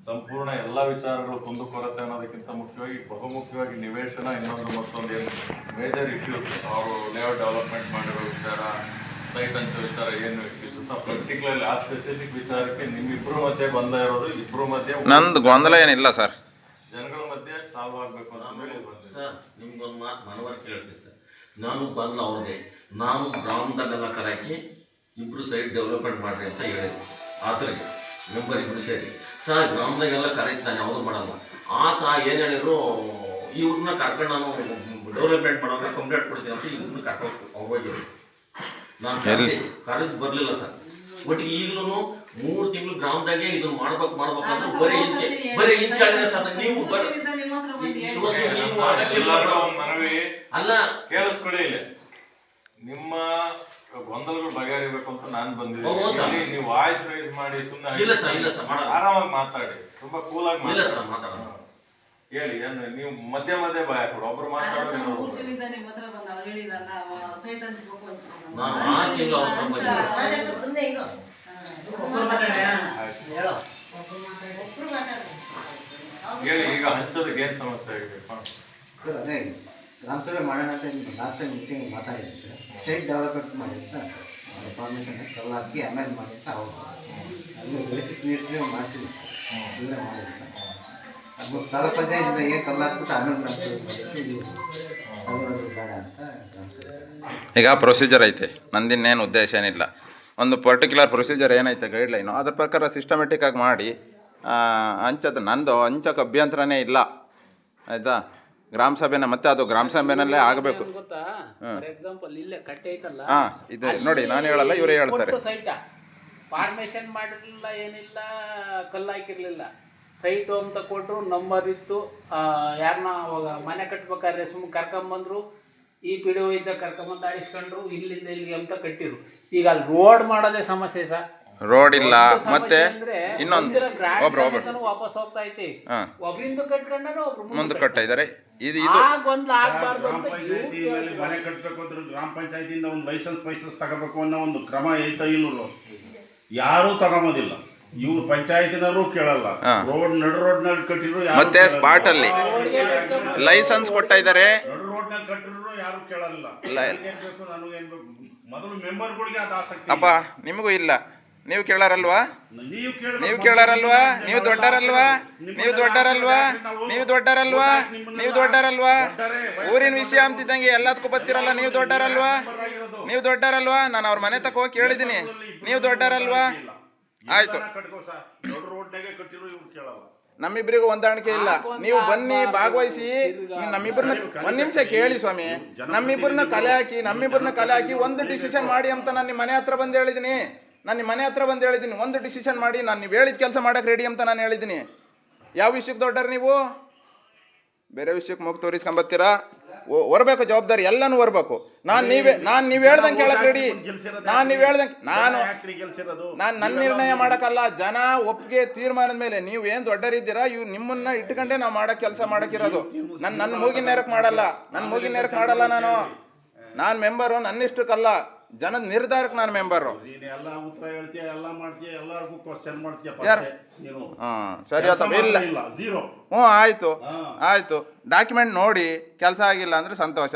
ಸಂಪೂರ್ಣ ಎಲ್ಲ ವಿಚಾರಗಳು ಕುಂದುಕೊರತೆ ಅನ್ನೋದಕ್ಕಿಂತ ಮುಖ್ಯವಾಗಿ ಬಹುಮುಖ್ಯವಾಗಿ ನಿವೇಶನ, ಇನ್ನೊಂದು ಮತ್ತೊಂದು ಏನು ಮೇಜರ್ ಇಶ್ಯೂಸ್, ಅವರು ಲೇಔಟ್ ಡೆವಲಪ್ಮೆಂಟ್ ಮಾಡಿರೋ ವಿಚಾರ, ಸೈಟ್ ಹಂಚೋ ವಿಚಾರ, ಏನು ಇಶ್ಯೂಸ್ ಪರ್ಟಿಕ್ಯುಲರ್ಲಿ ಆ ಸ್ಪೆಸಿಫಿಕ್ ವಿಚಾರಕ್ಕೆ ನಿಮ್ಮಿಬ್ಬರ ಮಧ್ಯೆ ಬಂದ ಇರೋದು, ಇಬ್ಬರ ಮಧ್ಯೆ ನಂದು ಗೊಂದಲ ಏನಿಲ್ಲ ಸರ್, ಜನಗಳ ಮಧ್ಯೆ ಸಾಲ್ವ್ ಆಗಬೇಕು ಅಂತ ಹೇಳಿ ಸರ್. ನಿಮ್ಗೊಂದು ಮಾತು ಮನವರಿಕೆ ಹೇಳ್ತೀನಿ ಸರ್. ನಾನು ಬಂದು ಅವ್ರಿಗೆ ನಾನು ಗ್ರಾಮದಲ್ಲೆಲ್ಲ ಕರೆಯಾಕಿ ಇಬ್ಬರು ಸೈಡ್ ಡೆವಲಪ್ಮೆಂಟ್ ಮಾಡಿರಿ ಅಂತ ಹೇಳಿದೆ. ಆತರಿಗೆ ಮೆಂಬರ್ ಇಬ್ಬರು ಸೇರಿ ಸರ್ ಗ್ರಾಮದಾಗೆಲ್ಲ ಕರೆಕ್ಟ್ ನಾನು ಯಾವುದೂ ಮಾಡಲ್ಲ. ಆತ ಏನು ಹೇಳಿದ್ರು, ಇವ್ರನ್ನ ಕರ್ಕೊಂಡು ನಾನು ಡೆವಲಪ್ಮೆಂಟ್ ಮಾಡೋಕೆ ಕಂಪ್ಲೇಂಟ್ ಕೊಡ್ತೀನಿ ಅಂತ ಇವ್ರನ್ನ ಕರ್ಕೊಂಡು ಹೋಗಿದ್ರು. ನಾನು ಕರೆದು ಬರಲಿಲ್ಲ ಸರ್. ಒಟ್ಟಿಗೆ ಈಗಲೂ 3 ತಿಂಗಳು ಗ್ರಾಮದಾಗೆ ಇದನ್ನು ಮಾಡ್ಬೇಕಂದ್ರೆ ಬರೀ ಇಂತ ಹೇಳಿದ್ರೆ ಸರ್. ನೀವು ಮನವಿ ಅಲ್ಲ ಕೇಳಿಸ್ಕೊಳ್ಳಿ, ಇಲ್ಲ ನಿಮ್ಮ ಗೊಂದಲಗಳು ಬಗೆಹರಿಬೇಕು ಅಂತ ನಾನು ಬಂದಿದ್ದೀನಿ. ನೀವು ವಾಯ್ಸ್ ರೈಸ್ ಮಾಡಿ ಸುಮ್ಮನೆ ಆರಾಮಾಗಿ ಮಾತಾಡಿ, ತುಂಬಾ ಕೂಲಾಗಿ ಮಾತಾಡಿ. ಹೇಳಿ, ಏನು ನೀವು ಮಧ್ಯ ಭಯ ಕೊಡು, ಒಬ್ರು ಮಾತಾಡೋದು. ಹೇಳಿ, ಈಗ ಹಂಚೋದಕ್ಕೆ ಏನು ಸಮಸ್ಯೆ ಆಗಿದೆ ಸರ್? ಅದೇ ಗ್ರಾಮಸಭೆ ಮಾಡೋಣ ಅಂತ ಲಾಸ್ಟ್ ಟೈಮ್ ಮೀಟಿಂಗ್ ಮಾತಾಡಿದ್ದೆ ಸರ್. ಸೈಟ್ ಡೆವಲಪ್ಮೆಂಟ್ ಮಾಡಿ ಅಂತ ಫಾರ್ಮೇಷನ್ ಎಲ್ಲ ಹಾಕಿ ಆಮೇಲೆ ಮಾಡಿ ಅಂತ ಅವರು ಅದು ಬೇಸಿಕ್ ನೀಡ್ಸ್ಗೆ ಮಾಡಿಸಿಲ್ಲ ಸರ್. ಇಲ್ಲೇ ಮಾಡಿಲ್ಲ ಅದು ತಾಲೂಕು ಪಂಚಾಯತಿಂದ ಏನು ಕಲ್ಲ ಹಾಕ್ಬಿಟ್ಟು ಆಮೇಲೆ ಮಾಡಿಸಿ ಬೇಡ ಅಂತ ಗ್ರಾಮಸಭೆ. ಈಗ ಪ್ರೊಸೀಜರ್ ಐತೆ, ನಂದಿನ್ನೇನು ಉದ್ದೇಶ ಏನಿಲ್ಲ. ಒಂದು ಪರ್ಟಿಕ್ಯುಲರ್ ಪ್ರೊಸೀಜರ್ ಏನೈತೆ ಗೈಡ್ಲೈನು, ಅದ್ರ ಪ್ರಕಾರ ಸಿಸ್ಟಮೆಟಿಕ್ಕಾಗಿ ಮಾಡಿ ಹಂಚೋದು. ನಂದು ಹಂಚೋಕೆ ಅಭ್ಯಂತರನೇ ಇಲ್ಲ, ಆಯಿತಾ? ಗ್ರಾಮ ಸಭೆನ ಮತ್ತೆ ಅದು ಗ್ರಾಮ ಸಭೆನಲ್ಲೇ ಆಗಬೇಕು. ಫಾರ್ ಎಕ್ಸಾಂಪಲ್ ಇಲ್ಲೇ ಕಟ್ಟೆ ಐತಲ್ಲ, ಹಾಂ ಇದೆ ನೋಡಿ, ನಾನು ಹೇಳಲ್ಲ, ಇವರೇ ಹೇಳ್ತಾರೆ. ಸೈಟ ಫಾರ್ಮೇಶನ್ ಮಾಡಿರಲಿಲ್ಲ, ಏನಿಲ್ಲ, ಕಲ್ಲು ಹಾಕಿರ್ಲಿಲ್ಲ. ಸೈಟು ಅಂತ ಕೊಟ್ಟರು, ನಂಬರ್ ಇತ್ತು. ಯಾರನ್ನ ಅವಾಗ ಮನೆ ಕಟ್ಬೇಕಾದ್ರೆ ಸುಮ್ಮನೆ ಕರ್ಕೊಂಬಂದ್ರು, ಈ ಪಿ ಡಿ ಒ ಇದ್ದ ಕರ್ಕೊಂಬಂದು ಆಡಿಸ್ಕೊಂಡ್ರು, ಇಲ್ಲಿಂದ ಇಲ್ಲಿಗೆ ಅಂತ ಕಟ್ಟಿರು. ಈಗ ಅಲ್ಲಿ ರೋಡ್ ಮಾಡೋದೇ ಸಮಸ್ಯೆ ಸರ್. ರೋಡ್ ಇಲ್ಲ, ಮತ್ತೆ ಇನ್ನೊಂದು ಒಬ್ರು ವಾಪಸ್ ಹೋಗ್ತಾ ಐತಿ, ಒಬ್ರಿಂದ ಕಟ್ಕೊಂಡ್ರೆ ಒಬ್ರು ಮುಂದೆ ಕಟ್ತಾ ಇದ್ದಾರೆ. ಇದು ಗೊಂದಲ ಆಗ್ಬಾರ್ದು ಅಂತ ಮನೆ ಕಟ್ಟಬೇಕು ಅಂದ್ರೆ ಗ್ರಾಮ ಪಂಚಾಯತಿಯಿಂದ ಒಂದು ಲೈಸೆನ್ಸ್ ತಗೋಬೇಕು ಅನ್ನೋ ಒಂದು ಕ್ರಮ ಐತ ಇಲ್ಲೂ ಯಾರೂ ತಗೊಂಬೋದಿಲ್ಲ. ಇವ್ರು ಪಂಚಾಯತಿನವರು ಕೇಳಲ್ಲ. ರೋಡ್ ನಲ್ಲಿ ಕಟ್ಟಿದ್ರು ಮತ್ತೆ ಸ್ಪಾಟ್ ಅಲ್ಲಿ ಲೈಸೆನ್ಸ್ ಕೊಡ್ತಾ ಇದ್ದಾರೆ. ನಡು ರೋಡ್ ನಲ್ಲಿ ಕಟ್ಟಿದ್ರು ಯಾರು ಕೇಳಲ್ಲ. ನನಗೇನ್ ಬೇಕು, ಮೊದಲು ಮೆಂಬರ್ಗಳಿಗೆ ಅದು ಆಸಕ್ತಿ. ಅಪ್ಪ ನಿಮಗೂ ಇಲ್ಲ, ನೀವು ಕೇಳಾರಲ್ವಾ? ನೀವು ಕೇಳಾರಲ್ವಾ? ನೀವು ದೊಡ್ಡರಲ್ವಾ? ನೀವು ದೊಡ್ಡರಲ್ವಾ? ನೀವು ದೊಡ್ಡರಲ್ವಾ? ನೀವು ದೊಡ್ಡರಲ್ವಾ? ಊರಿನ ವಿಷಯ ಅಂತಿದ್ದಂಗೆ ಎಲ್ಲದಕ್ಕೂ ಬರ್ತಿರಲ್ಲ. ನೀವು ದೊಡ್ಡರಲ್ವಾ? ನೀವು ದೊಡ್ಡರಲ್ವಾ? ನಾನು ಅವ್ರ ಮನೆ ತಕ ಹೋಗಿ ಕೇಳಿದ್ದೀನಿ. ನೀವು ದೊಡ್ಡರಲ್ವಾ? ಆಯ್ತು, ಕಟ್ಕೋ ಸರ್, ದೊಡ್ಡ ರೋಡ್ನಾಗೆ ಕಟ್ಟಿರೋ ಇವ್ರು ಕೇಳಲ್ಲ. ನಮ್ಮಿಬ್ಬರಿಗೂ ಹೊಂದಾಣಿಕೆ ಇಲ್ಲ. ನೀವು ಬನ್ನಿ, ಭಾಗವಹಿಸಿ. ನಮ್ಮಿಬ್ಬರನ್ನ ಒಂದ್ ನಿಮಿಷ ಕೇಳಿ ಸ್ವಾಮಿ. ನಮ್ಮಿಬ್ಬರನ್ನ ಕಲೆ ಹಾಕಿ ಒಂದು ಡಿಸಿಷನ್ ಮಾಡಿ ಅಂತ ನಾನು ನಿಮ್ಮ ಮನೆ ಹತ್ರ ಬಂದು ಹೇಳಿದ್ದೀನಿ. ಒಂದು ಡಿಸಿಷನ್ ಮಾಡಿ, ನಾನು ನೀವು ಹೇಳಿದ ಕೆಲಸ ಮಾಡಕ್ಕೆ ರೆಡಿ ಅಂತ ನಾನು ಹೇಳಿದ್ದೀನಿ. ಯಾವ ವಿಷಯಕ್ಕೆ ದೊಡ್ಡರು ನೀವು? ಬೇರೆ ವಿಷಯಕ್ಕೆ ಮುಖ ತೋರಿಸ್ಕೊಂಬತ್ತೀರಾ? ಹೊರಬೇಕು, ಜವಾಬ್ದಾರಿ ಎಲ್ಲನೂ ಹೊರಬೇಕು. ನಾನು ನೀವು ಹೇಳ್ದಂಗೆ ಕೇಳಕ್ಕೆ ರೆಡಿ. ನಾನು ನನ್ನ ನಿರ್ಣಯ ಮಾಡೋಕ್ಕಲ್ಲ, ಜನ ಒಪ್ಪಿಗೆ ತೀರ್ಮಾನದ ಮೇಲೆ. ನೀವು ಏನು ದೊಡ್ಡರಿದ್ದೀರಾ, ಇವು ನಿಮ್ಮನ್ನ ಇಟ್ಕೊಂಡೆ ನಾವು ಮಾಡಕ್ಕೆ ಕೆಲಸ ಮಾಡೋಕ್ಕಿರೋದು. ನನ್ನ ಮೂಗಿನ ನೇರಕ್ಕೆ ಮಾಡಲ್ಲ. ನಾನು ಮೆಂಬರು, ನನ್ನಿಷ್ಟಕ್ಕಲ್ಲ, ಜನದ ನಿರ್ಧಾರಕ್ಕೆ ನಾನು ಮೆಂಬರು. ನೀನು ಎಲ್ಲ ಉತ್ತರ ಹೇಳ್ತೀಯ, ಎಲ್ಲ ಮಾಡ್ತೀಯ, ಎಲ್ಲರಿಗೂ ಕ್ವಶನ್ ಮಾಡ್ತೀಯ. ಯಾರು? ನೀನು ಸರಿ ಅಥವಾ ಇಲ್ಲ? ಝೀರೋ. ಆಯ್ತು. ಡಾಕ್ಯುಮೆಂಟ್ ನೋಡಿ ಕೆಲಸ ಆಗಿಲ್ಲ ಅಂದ್ರೆ ಸಂತೋಷ.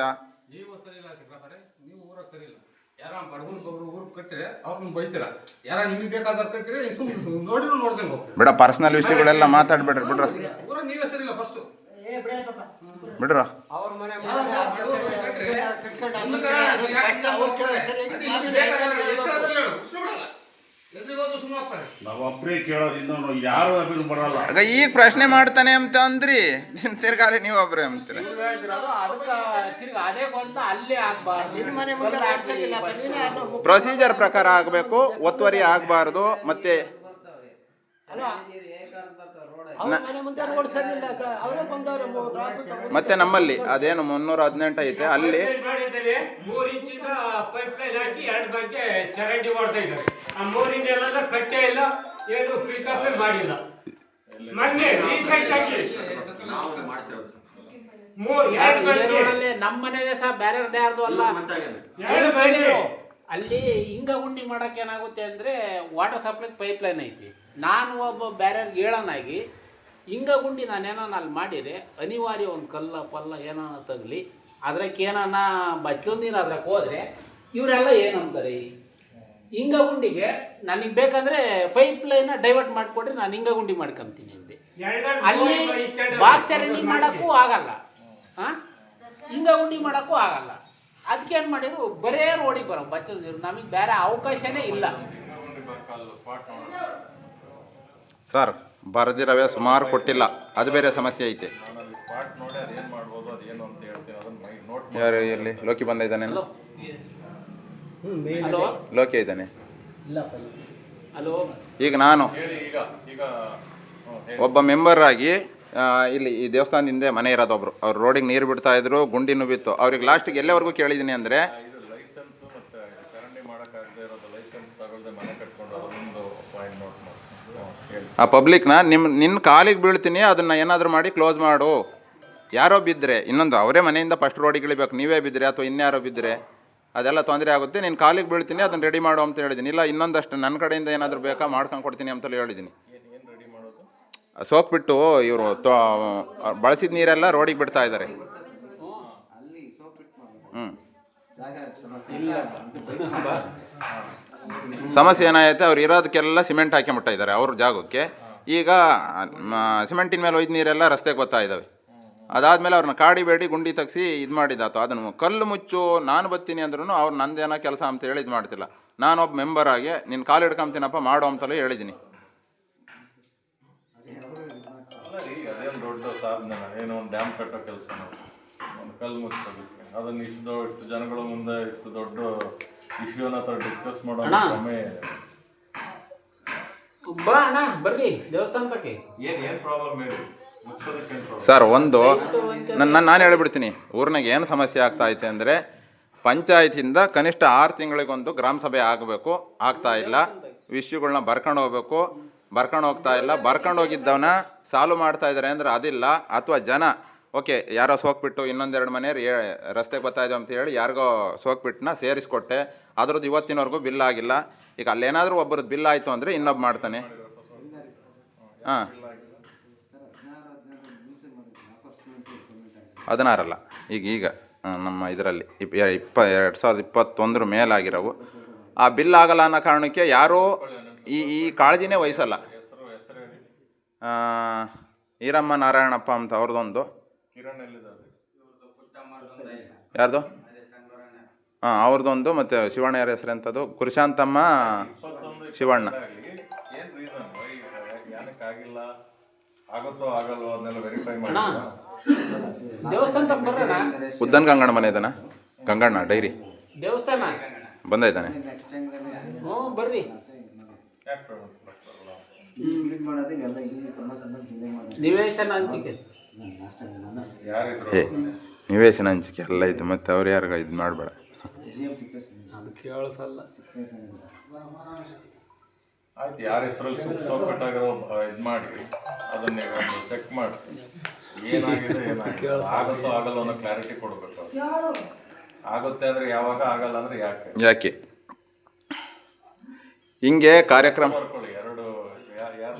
ನೀವು ಸರಿ ಇಲ್ಲ ಶಂಕರಪ್ಪರೇ, ನೀವು ಊರಾಗ ಸರಿ ಇಲ್ಲ. ಯಾರ ಬಡಗನ ಊರಿಗೆ ಕಟ್ಟಿದ್ರೆ ಅವ್ರನ್ನ ಬೈತೀರ. ಯಾರ ನಿಮಗೆ ಬೇಕಾದವ್ರು ಕಟ್ಟಿದ್ರೆ ಸುಮ್ಮನೆ ನೋಡಿದ್ರು ನೋಡ್ದಂಗೆ ಹೋಗ್ತೀವಿ. ಬಿಡ, ಪರ್ಸನಲ್ ವಿಷಯಗಳೆಲ್ಲ ಮಾತಾಡ್ಬೇಡ್ರಿ. ಬಿಡ್ರ ಊರಾಗ ನೀವೇ ಸರಿ ಇಲ್ಲ ಫಸ್ಟು. ಬಿಡ್ರ ಅವ್ರ ಮನೆ ನಾವು ಒಬ್ಬರೇ ಕೇಳೋದು, ಇನ್ನೊಂದು ಯಾರು ಅಭಿರು ಬರಲ್ಲ. ಆಗ ಈಗ ಪ್ರಶ್ನೆ ಮಾಡ್ತಾನೆ ಅಂತ ಅಂದ್ರಿ, ತಿರ್ಗಾಲಿ ನೀವು ಒಬ್ರೆ ಅಂತೀರ. ಪ್ರೊಸೀಜರ್ ಪ್ರಕಾರ ಆಗಬೇಕು, ಒತ್ತುವರಿ ಆಗಬಾರ್ದು. ಮತ್ತೆ ನಮ್ಮಲ್ಲಿ ಅದೇನು 318 ಐತೆ, ಅಲ್ಲಿ 3 ಇಂಚಿಂದ ಪೈಪ್ ಲೈನ್ ಹಾಕಿ 2 ಬಗ್ಗೆ ಚರಂಡಿ ಮಾಡ್ತಾ ಇದ್ದಾರೆ. ಆ 3 ಇಂಚೆಲ್ಲ ಕಟ್ಟೆ ಇಲ್ಲ, ಏನು ಪಿಕಪ್ ಮಾಡಿಲ್ಲ. ಮೊನ್ನೆ ರೀಸೆಂಟ್ ಆಗಿ ನಮ್ಮ ಮನೆಗೆ ಸಹ ಬೇರೆ ಯಾರ್ದು ಅಲ್ಲ. ಅಲ್ಲಿ ಹಿಂಗ ಗುಂಡಿ ಮಾಡಕ್ಕೆ ಏನಾಗುತ್ತೆ ಅಂದ್ರೆ ವಾಟರ್ ಸಪ್ಲೈ ಪೈಪ್ ಲೈನ್ ಐತಿ. ನಾನು ಒಬ್ಬ ಬೇರೆಯವ್ರಿಗೆ ಹೇಳೋನಾಗಿ ಹಿಂಗ ಗುಂಡಿ ನಾನೇನ ಅಲ್ಲಿ ಮಾಡಿದ್ರೆ ಅನಿವಾರ್ಯ ಒಂದು ಕಲ್ಲ ಪಲ್ಲ ಏನಾನ ತಗಲಿ, ಅದ್ರಕ್ಕೆ ಏನಾನ ಬಚ್ಚಲು ನೀರು ಅದ್ರಕ್ಕೆ ಹೋದ್ರೆ ಇವರೆಲ್ಲ ಏನಂತಾರೆ, ಹಿಂಗ ಗುಂಡಿಗೆ ನನಗೆ ಬೇಕಂದ್ರೆ ಪೈಪ್ ಲೈನ್ ಡೈವರ್ಟ್ ಮಾಡಿಕೊಡ್ರಿ, ನಾನು ಹಿಂಗ ಗುಂಡಿ ಮಾಡ್ಕೊಂತೀನಿ ಅಂತೆ. ಅಲ್ಲಿ ಬಾಕ್ಸ್ ಚರಂಡಿ ಮಾಡೋಕ್ಕೂ ಆಗಲ್ಲ, ಹಿಂಗ ಗುಂಡಿ ಮಾಡೋಕ್ಕೂ ಆಗಲ್ಲ. ಅದಕ್ಕೆ ಏನು ಮಾಡಿದ್ರು, ಬರೇ ರೋಡಿಗೆ ಬರೋ ಬಚ್ಚಲು ನೀರು, ನಮಗೆ ಬೇರೆ ಅವಕಾಶನೇ ಇಲ್ಲ. ಸರ್ ಬರೆದಿರವೇ ಸುಮಾರು ಕೊಟ್ಟಿಲ್ಲ, ಅದು ಬೇರೆ ಸಮಸ್ಯೆ ಐತೆ. ಯಾರು ಎಲ್ಲಿ ಲೋಕಿ ಬಂದ ಇದ್ದಾನೆ? ಲೋಕಿ ಇದ್ದಾನೆ. ಈಗ ನಾನು ಒಬ್ಬ ಮೆಂಬರ್ ಆಗಿ ಇಲ್ಲಿ ಈ ದೇವಸ್ಥಾನದಿಂದ ಮನೆ ಇರೋದೊಬ್ರು, ಅವ್ರು ರೋಡಿಗೆ ನೀರು ಬಿಡ್ತಾ ಇದ್ರು, ಗುಂಡಿನೂ ಬಿತ್ತು. ಅವ್ರಿಗೆ ಲಾಸ್ಟಿಗೆ ಎಲ್ಲವರೆಗೂ ಕೇಳಿದ್ದೀನಿ ಅಂದರೆ ಆ ಪಬ್ಲಿಕ್ನ ನಿನ್ನ ಕಾಲಿಗೆ ಬೀಳ್ತೀನಿ, ಅದನ್ನು ಏನಾದರೂ ಮಾಡಿ ಕ್ಲೋಸ್ ಮಾಡು. ಯಾರೋ ಬಿದ್ದರೆ ಇನ್ನೊಂದು ಅವರೇ ಮನೆಯಿಂದ ಫಸ್ಟ್ ರೋಡಿಗೆ ಇಳಿಬೇಕು, ನೀವೇ ಬಿದ್ದರೆ ಅಥವಾ ಇನ್ಯಾರೋ ಬಿದ್ದರೆ ಅದೆಲ್ಲ ತೊಂದರೆ ಆಗುತ್ತೆ. ನಿನ್ನ ಕಾಲಿಗೆ ಬೀಳ್ತೀನಿ, ಅದನ್ನು ರೆಡಿ ಮಾಡು ಅಂತ ಹೇಳಿದ್ದೀನಿ. ಇಲ್ಲ ಇನ್ನೊಂದಷ್ಟು ನನ್ನ ಕಡೆಯಿಂದ ಏನಾದರೂ ಬೇಕಾ ಮಾಡ್ಕೊಂಡು ಕೊಡ್ತೀನಿ ಅಂತಲೂ ಹೇಳಿದ್ದೀನಿ. ಸೋಕ್ಬಿಟ್ಟು ಇವರು ಬಳಸಿದ ನೀರೆಲ್ಲ ರೋಡಿಗೆ ಬಿಡ್ತಾ ಇದ್ದಾರೆ. ಸಮಸ್ಯೆ ಏನಾಯ್ತು, ಅವ್ರು ಇರೋದಕ್ಕೆಲ್ಲ ಸಿಮೆಂಟ್ ಹಾಕಿಬಿಟ್ಟ ಇದ್ದಾರೆ ಅವ್ರ ಜಾಗಕ್ಕೆ. ಈಗ ಸಿಮೆಂಟಿನ ಮೇಲೆ ಒಯ್ದ ನೀರೆಲ್ಲ ರಸ್ತೆಗೆ ಬರ್ತಾ ಇದ್ದಾವೆ. ಅದಾದಮೇಲೆ ಅವ್ರನ್ನ ಕಾಡಿಬೇಡಿ ಗುಂಡಿ ತೆಗ್ಸಿ ಇದು ಮಾಡಿದ್ದಾತು. ಅದನ್ನು ಕಲ್ಲು ಮುಚ್ಚು ನಾನು ಬರ್ತೀನಿ ಅಂದ್ರೂ ಅವ್ರು ನಂದೇನೋ ಕೆಲಸ ಅಂತ ಹೇಳಿ ಇದು ಮಾಡ್ತಿಲ್ಲ. ನಾನೊಬ್ಬ ಮೆಂಬರ್ ಆಗಿ ನಿನ್ನ ಕಾಲು ಹಿಡ್ಕೊಂತೀನಪ್ಪ ಮಾಡು ಅಂತಲೇ ಹೇಳಿದ್ದೀನಿ. ಅದೇನು ದೊಡ್ಡ ಸಾಧನೆ, ಏನೋ ಒಂದು ಡ್ಯಾಮ್ ಕಟ್ಟೋ ಕೆಲಸ, ಒಂದು ಕಲ್ಲು ಮುಚ್ಚೋದಕ್ಕೆ. ಅದನ್ನು ಇಷ್ಟು ಜನಗಳ ಮುಂದೆ ಇಷ್ಟು ದೊಡ್ಡ ಇಶ್ಯೂನ ಡಿಸ್ಕಸ್ ಮಾಡೋ ಸಮಯ ಬಾ ಅಣ್ಣ, ಬರ್ರಿ ದೇವಸ್ಥಾನಕ್ಕೆ. ಏನು ಪ್ರಾಬ್ಲಮ್ ಹೇಳಿ, ಮುಚ್ಚೋದಕ್ಕೆ ಸರ್ ಒಂದು ನಾನು ಹೇಳ್ಬಿಡ್ತೀನಿ. ಊರಿನಾಗ ಏನು ಸಮಸ್ಯೆ ಆಗ್ತಾ ಐತೆ ಅಂದರೆ ಪಂಚಾಯತಿಂದ ಕನಿಷ್ಠ 6 ತಿಂಗಳಿಗೊಂದು ಗ್ರಾಮ ಸಭೆ ಆಗಬೇಕು, ಆಗ್ತಾ ಇಲ್ಲ. ವಿಷಯಗಳನ್ನ ಬರ್ಕೊಂಡು ಹೋಗ್ಬೇಕು, ಬರ್ಕೊಂಡು ಹೋಗ್ತಾ ಇಲ್ಲ. ಬರ್ಕೊಂಡು ಹೋಗಿದ್ದವನ್ನ ಸಾಲ್ವ್ ಮಾಡ್ತಾ ಇದ್ದಾರೆ ಅಂದರೆ ಅದಿಲ್ಲ. ಅಥವಾ ಜನ ಓಕೆ ಯಾರೋ ಸೋಕ್ಬಿಟ್ಟು ಇನ್ನೊಂದೆರಡು ಮನೆಯವ್ರು ರಸ್ತೆಗೆ ಬರ್ತಾ ಇದ್ದಾವೆ ಅಂತ ಹೇಳಿ ಯಾರಿಗೋ ಸೋಕ್ಬಿಟ್ಟನ್ನ ಸೇರಿಸ್ಕೊಟ್ಟೆ, ಅದ್ರದ್ದು ಇವತ್ತಿನವರೆಗೂ ಬಿಲ್ ಆಗಿಲ್ಲ. ಈಗ ಅಲ್ಲೇನಾದರೂ ಒಬ್ಬರದ್ದು ಬಿಲ್ ಆಯಿತು ಅಂದರೆ ಇನ್ನೊಬ್ಬ ಮಾಡ್ತಾನೆ. ಹಾಂ 16 ಈಗ ನಮ್ಮ ಇದರಲ್ಲಿ 2021 ಮೇಲಾಗಿರೋವು. ಆ ಬಿಲ್ ಆಗಲ್ಲ ಅನ್ನೋ ಕಾರಣಕ್ಕೆ ಯಾರೂ ಈ ಕಾಳಜಿನೇ ವಹಿಸಲ್ಲ. ಈರಮ್ಮ ನಾರಾಯಣಪ್ಪ ಅಂತ ಅವ್ರದ್ದೊಂದು, ಯಾರ್ದು ಹಾಂ ಅವ್ರದ್ದೊಂದು ಮತ್ತು ಶಿವಣ್ಣ ಯಾರ ಹೆಸರು ಎಂಥದ್ದು ಕುರುಶಾಂತಮ್ಮ ಶಿವಣ್ಣ. ಏನು ರೀಸನ್ ಏನಕ್ಕೆ ಆಗಿಲ್ಲ, ಆಗುತ್ತೋ ಆಗಲ್ವೋ ಅದನ್ನೆಲ್ಲ ವೆರಿಫೈ ಮಾಡಿ. ದೇವಸ್ಥಾನ ತನಕ ಬರೋಣ. ಉದ್ದನ್ ಗಂಗಣ್ಣ ಮನೆ ಇದ್ದಾನ, ಗಂಗಣ್ಣ ಡೈರಿ ದೇವಸ್ಥಾನ ಬಂದೈತಾನೆ. ನೆಕ್ಸ್ಟ್ ಟೈಮ್ದಲ್ಲಿ ಹ್ಞೂ ಬರ್ರಿ. ಯಾಕೆ ಪೇಮೆಂಟ್ ಮಾಡ್ತಾರಲ್ಲ ಇದು ಮಾಡೋದು ಎಲ್ಲ ಇಲ್ಲಿ ಸಣ್ಣ ಸಣ್ಣ ಜಿಲ್ಲೆ ಮಾಡೋದು. ನಿವೇಶನ ಹಂಚಿಕೆ ಲಾಸ್ಟ್ ಟೈಮ್ ನಾನು ಯಾರಿದ್ರು ಏ ನಿವೇಶನ ಹಂಚಿಕೆ ಎಲ್ಲ ಇತ್ತು, ಮತ್ತು ಅವ್ರು ಯಾರಿಗ ಇದು ಮಾಡಬೇಡ. ಅದು ಕೇಳಿಸಲ್ಲ. ಆಯ್ತು, ಯಾರ ಹೆಸರಲ್ಲಿ ಸೋಪಿಟ್ಟಾಗಿರೋ ಇದು ಮಾಡಿ ಅದನ್ನ ಒಂದು ಚೆಕ್ ಮಾಡಿಸಿ ಏನಾಗಿದೆ ಏನಾಗಿದೆ, ಆಗುತ್ತೋ ಆಗಲ್ಲ ಅನ್ನೋ ಕ್ಲಾರಿಟಿ ಕೊಡಬೇಕು. ಆಗುತ್ತೆ ಅಂದರೆ ಯಾವಾಗ, ಆಗಲ್ಲ ಅಂದರೆ ಯಾಕೆ ಹಿಂಗೆ ಕಾರ್ಯಕ್ರಮ ಬರ್ಕೊಳ್ಳಿ. ಎರಡು ಯಾರು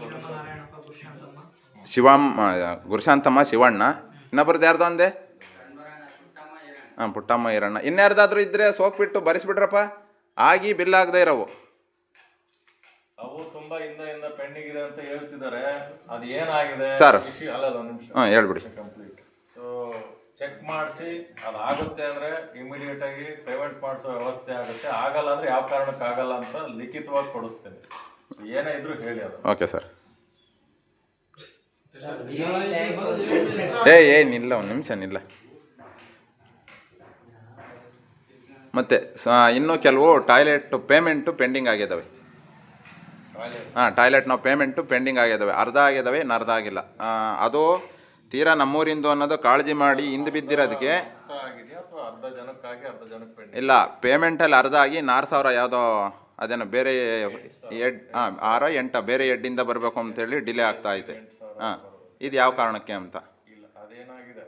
ಗುರುಶಾಂತಮ್ಮ ಶಿವಣ್ಣ, ಇನ್ನೊಬ್ರದ್ದು ಯಾರ್ದು ಅಂದೆ? ಹಾಂ ಪುಟ್ಟಮ್ಮ ಈರಣ್ಣ. ಇನ್ಯಾರ್ದಾದ್ರೂ ಇದ್ದರೆ ಸೋಕ್ಬಿಟ್ಟು ಬರೆಸ್ಬಿಟ್ರಪ್ಪ, ಆಗಿ ಬಿಲ್ ಆಗದೆ ಇರೋವು. ಅವು ತುಂಬಾ ಹಿಂದೆ ಪೆಂಡಿಂಗ್ ಇದೆ ಅಂತ ಹೇಳ್ತಿದ್ದಾರೆ. ಅದು ಏನಾಗಿದೆ ಸರ್ ಅಲ್ಲ ಒಂದು ನಿಮಿಷ ಹಾಂ ಹೇಳ್ಬಿಡಿ. ಕಂಪ್ಲೀಟ್. ಸೊ ಚೆಕ್ ಮಾಡಿಸಿ ಅದಾಗುತ್ತೆ ಅಂದರೆ ಇಮಿಡಿಯೇಟ್ ಆಗಿ ಪೇಮೆಂಟ್ ಮಾಡಿಸೋ ವ್ಯವಸ್ಥೆ ಆಗುತ್ತೆ. ಆಗಲ್ಲ ಅಂದರೆ ಯಾವ ಕಾರಣಕ್ಕೆ ಆಗಲ್ಲ ಅಂತ ಲಿಖಿತವಾಗಿ ಕೊಡಿಸ್ತೇನೆ. ಸೊ ಏನೇ ಇದ್ರು ಹೇಳಿ ಅದು. Okay sir. ನಿಲ್ಲ ಒಂದು ನಿಮಿಷ ನಿಲ್ಲ. ಮತ್ತು ಇನ್ನೂ ಕೆಲವು ಟಾಯ್ಲೆಟ್ ಪೇಮೆಂಟು ಪೆಂಡಿಂಗ್ ಆಗಿದ್ದಾವೆ. ಹಾಂ ಟಾಯ್ಲೆಟ್ ನಾವು ಪೇಮೆಂಟು ಪೆಂಡಿಂಗ್ ಆಗಿದ್ದಾವೆ, ಅರ್ಧ ಆಗಿದ್ದಾವೆ, ಇನ್ನು ಅರ್ಧ ಆಗಿಲ್ಲ. ಅದು ತೀರಾ ನಮ್ಮೂರಿಂದು ಅನ್ನೋದು ಕಾಳಜಿ ಮಾಡಿ ಹಿಂದೆ ಬಿದ್ದಿರೋದಕ್ಕೆ ಆಗಿದೆಯಾ ಅಥವಾ ಅರ್ಧ ಜನಕ್ಕಾಗಿ ಅರ್ಧ ಜನಕ್ಕೆ ಪೆಂಡಿಂಗ್? ಇಲ್ಲ, ಪೇಮೆಂಟಲ್ಲಿ ಅರ್ಧ ಆಗಿ 4,000 ಯಾವುದೋ ಅದೇನೋ ಬೇರೆ ಎಡ್ 6 8 ಬೇರೆ ಎಡ್ಡಿಂದ ಬರಬೇಕು ಅಂತೇಳಿ ಡಿಲೇ ಆಗ್ತಾ ಐತೆ. ಹಾಂ ಇದು ಯಾವ ಕಾರಣಕ್ಕೆ ಅಂತ? ಇಲ್ಲ, ಅದೇನಾಗಿದೆ,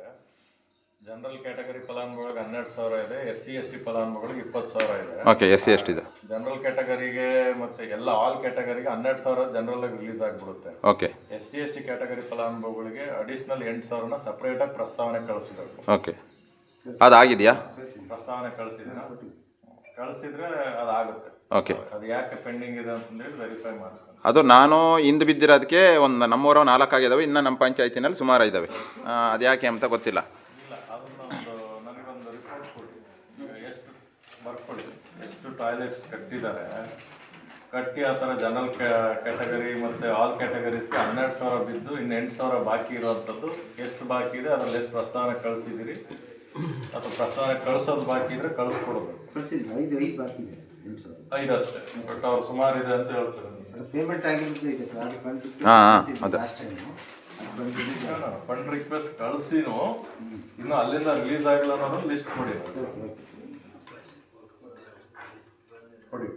ಜನರಲ್ ಕ್ಯಾಟಗರಿ ಫಲಾನುಭವಿಗಳಿಗೆ 12,000 ಇದೆ, SC ST ಫಲಾನುಭವಿಗಳಿಗೆ 20,000 ಇದೆ. ಓಕೆ, SC ST ಇದೆ. ಜನರಲ್ ಕ್ಯಾಟಗರಿಗೆ ಮತ್ತು ಎಲ್ಲ ಆಲ್ ಕ್ಯಾಟಗರಿಗೆ 12,000 ಜನರಲ್ ಆಗಿ ರಿಲೀಸ್ ಆಗಿಬಿಡುತ್ತೆ. ಓಕೆ. SC ST ಕ್ಯಾಟಗರಿ ಫಲಾನುಭವಿಗಳಿಗೆ ಅಡಿಷ್ನಲ್ 8,000ನ ಸಪ್ರೇಟಾಗಿ ಪ್ರಸ್ತಾವನೆ ಕಳಿಸ್ಬೇಕು. ಓಕೆ, ಅದಾಗಿದೆಯಾ? ಪ್ರಸ್ತಾವನೆ ಕಳಿಸಿದ್ರೆ ಅದಾಗುತ್ತೆ. ಓಕೆ. ಅದು ಯಾಕೆ ಪೆಂಡಿಂಗ್ ಇದೆ ಅಂತಂದೇಳಿ ವೆರಿಫೈ ಮಾಡಿಸ್ತಾನೆ. ಅದು ನಾನು ಹಿಂದೆ ಬಿದ್ದಿರೋದಕ್ಕೆ ಒಂದು ನಮ್ಮೂರ 4 ಆಗಿದ್ದಾವೆ, ಇನ್ನು ನಮ್ಮ ಪಂಚಾಯತಿನಲ್ಲಿ ಸುಮಾರು ಇದ್ದಾವೆ. ಅದು ಯಾಕೆ ಅಂತ ಗೊತ್ತಿಲ್ಲ. ಇಲ್ಲ, ಅದನ್ನೊಂದು ನನಗೊಂದು ರಿಪೋರ್ಟ್ ಕೊಡಿ. ಈಗ ಎಷ್ಟು ಬರ್ಕೊಳ್ಳಿ, ಎಷ್ಟು ಟಾಯ್ಲೆಟ್ಸ್ ಕಟ್ಟಿದ್ದಾರೆ, ಕಟ್ಟಿ ಆ ಥರ ಜನರಲ್ ಕ್ಯಾಟಗರಿ ಮತ್ತು ಆಲ್ ಕ್ಯಾಟಗರೀಸ್ಗೆ 12,000 ಬಿದ್ದು ಇನ್ನು 8,000 ಬಾಕಿ ಇರೋವಂಥದ್ದು ಎಷ್ಟು ಬಾಕಿ ಇದೆ, ಅದರಲ್ಲಿ ಎಷ್ಟು ಪ್ರಸ್ತಾವನೆ ಕಳಿಸಿದಿರಿ ಅಥವಾ ಪ್ರಸ್ತಾವನೆ ಕಳಿಸೋದು ಬಾಕಿ ಇದ್ರೆ ಕಳಿಸ್ಕೊಡ್ಬೇಕು. ಕಳಿಸಿದ್ರು 5 ಬಾಕಿ ಇದೆ ಸರ್, 8,000 5 ಅಷ್ಟೇ. ಬಟ್ ಅವ್ರು ಸುಮಾರು ಇದೆ ಅಂತ ಹೇಳ್ತಾರೆ. ಅದು ಪೇಮೆಂಟ್ ಆಗಿರೋದು ಇದೆ ಸರ್, ಅದು ಲಾಸ್ಟ್ ಟೈಮು ಫಂಡ್ ರಿಕ್ವೆಸ್ಟ್ ಕಳಿಸಿನೂ ಇನ್ನು ಅಲ್ಲಿಂದ ರಿಲೀಸ್ ಆಗಿಲ್ಲ ಅನ್ನೋದು ಲಿಸ್ಟ್ ಕೊಡಿ. ಕೊಡಿ.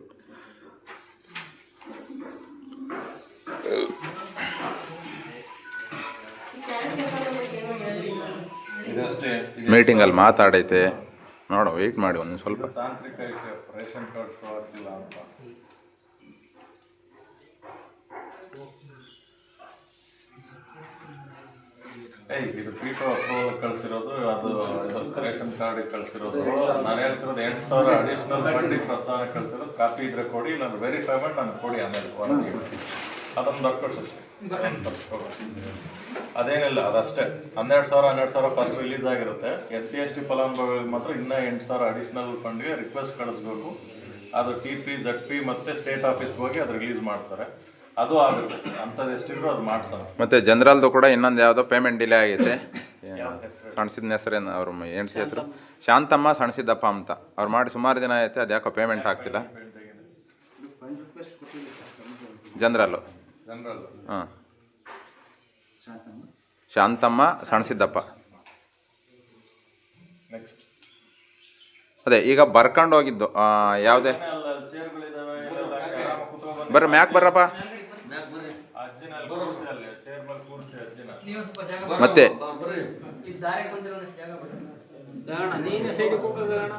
ಇದಷ್ಟೇ. ಮೀಟಿಂಗಲ್ಲಿ ಮಾತಾಡೈತೆ ನೋಡೋ, ವೆಯ್ಟ್ ಮಾಡಿ ಒಂದು ಸ್ವಲ್ಪ. ತಾಂತ್ರಿಕ ವಿಷಯ, ರೇಷನ್ ಕಾರ್ಡ್ ಶೋ ಆಗ್ತಿಲ್ಲ ಅಂತ. ಇದು ಪೀಟೋ ಅಪ್ರೂವಲ್ ಕಳಿಸಿರೋದು, ಅದು ರೇಷನ್ ಕಾರ್ಡ್ ಕಳಿಸಿರೋದು. ನಾನು ಹೇಳ್ತಿರೋದು 8,000 ಅಡಿಷನಲ್ ಫಂಡಿಗೆ ಪ್ರಸ್ತಾವನೆ ಕಳಿಸಿರೋದು. ಕಾಪಿ ಇದ್ರೆ ಕೊಡಿ, ನಾನು ವೆರಿಫೈ ಮಾಡಿ ನಾನು ಕೊಡಿ. ಆಮೇಲೆ ಅದನ್ನು ಬರ್ಕೊಡ್ಸಷ್ಟೇ, ಅದೇನಿಲ್ಲ, ಅದಷ್ಟೇ. 12,000 ಫಸ್ಟ್ ರಿಲೀಸ್ ಆಗಿರುತ್ತೆ. SC ST ಫಲಾನುಭವಿಗಳಿಗೆ ಮಾತ್ರ ಇನ್ನೂ 8,000 ಅಡಿಷನಲ್ ಫಂಡ್ಗೆ ರಿಕ್ವೆಸ್ಟ್ ಕಳಿಸ್ಬೇಕು. ಅದು TP ZP ಮತ್ತು ಸ್ಟೇಟ್ ಆಫೀಸ್ಗೆ ಹೋಗಿ ಅದು ರಿಲೀಸ್ ಮಾಡ್ತಾರೆ. ಅದು ಆಗುತ್ತೆ. ಅಂಥದ್ದು ಎಷ್ಟಿದ್ರು ಅದು ಮಾಡ್ಸೋಣ. ಮತ್ತು ಜನರಲ್ದು ಕೂಡ ಇನ್ನೊಂದು ಯಾವುದೋ ಪೇಮೆಂಟ್ ಡಿಲೇ ಆಗೈತೆ. ಸಣ್ಸಿದ್ನ ಹೆಸರೇನು ಅವ್ರ ಹೆಂಡ್ತಿ ಹೆಸರು? ಶಾಂತಮ್ಮ ಸಣ್ಸಿದ್ದಪ್ಪ ಅಂತ. ಅವ್ರು ಮಾಡಿ ಸುಮಾರು ದಿನ ಆಯ್ತು, ಅದು ಯಾಕೋ ಪೇಮೆಂಟ್ ಆಗ್ತಿಲ್ಲ. ಜನರಲ್ಲು ಹಾಂ, ಶಾಂತಮ್ಮ ಸಣ್ಸಿದ್ದಪ್ಪ. ನೆಕ್ಸ್ಟ್ ಅದೇ ಈಗ ಬರ್ಕೊಂಡು ಹೋಗಿದ್ದು ಯಾವುದೇ ಬರ್ರಿ ಮ್ಯಾಕ್ ಬರ್ರಪ್ಪ. ಮತ್ತೆ ನೀನೇ ಸೈಡಿಗೆ ಹೋಗೋಣ.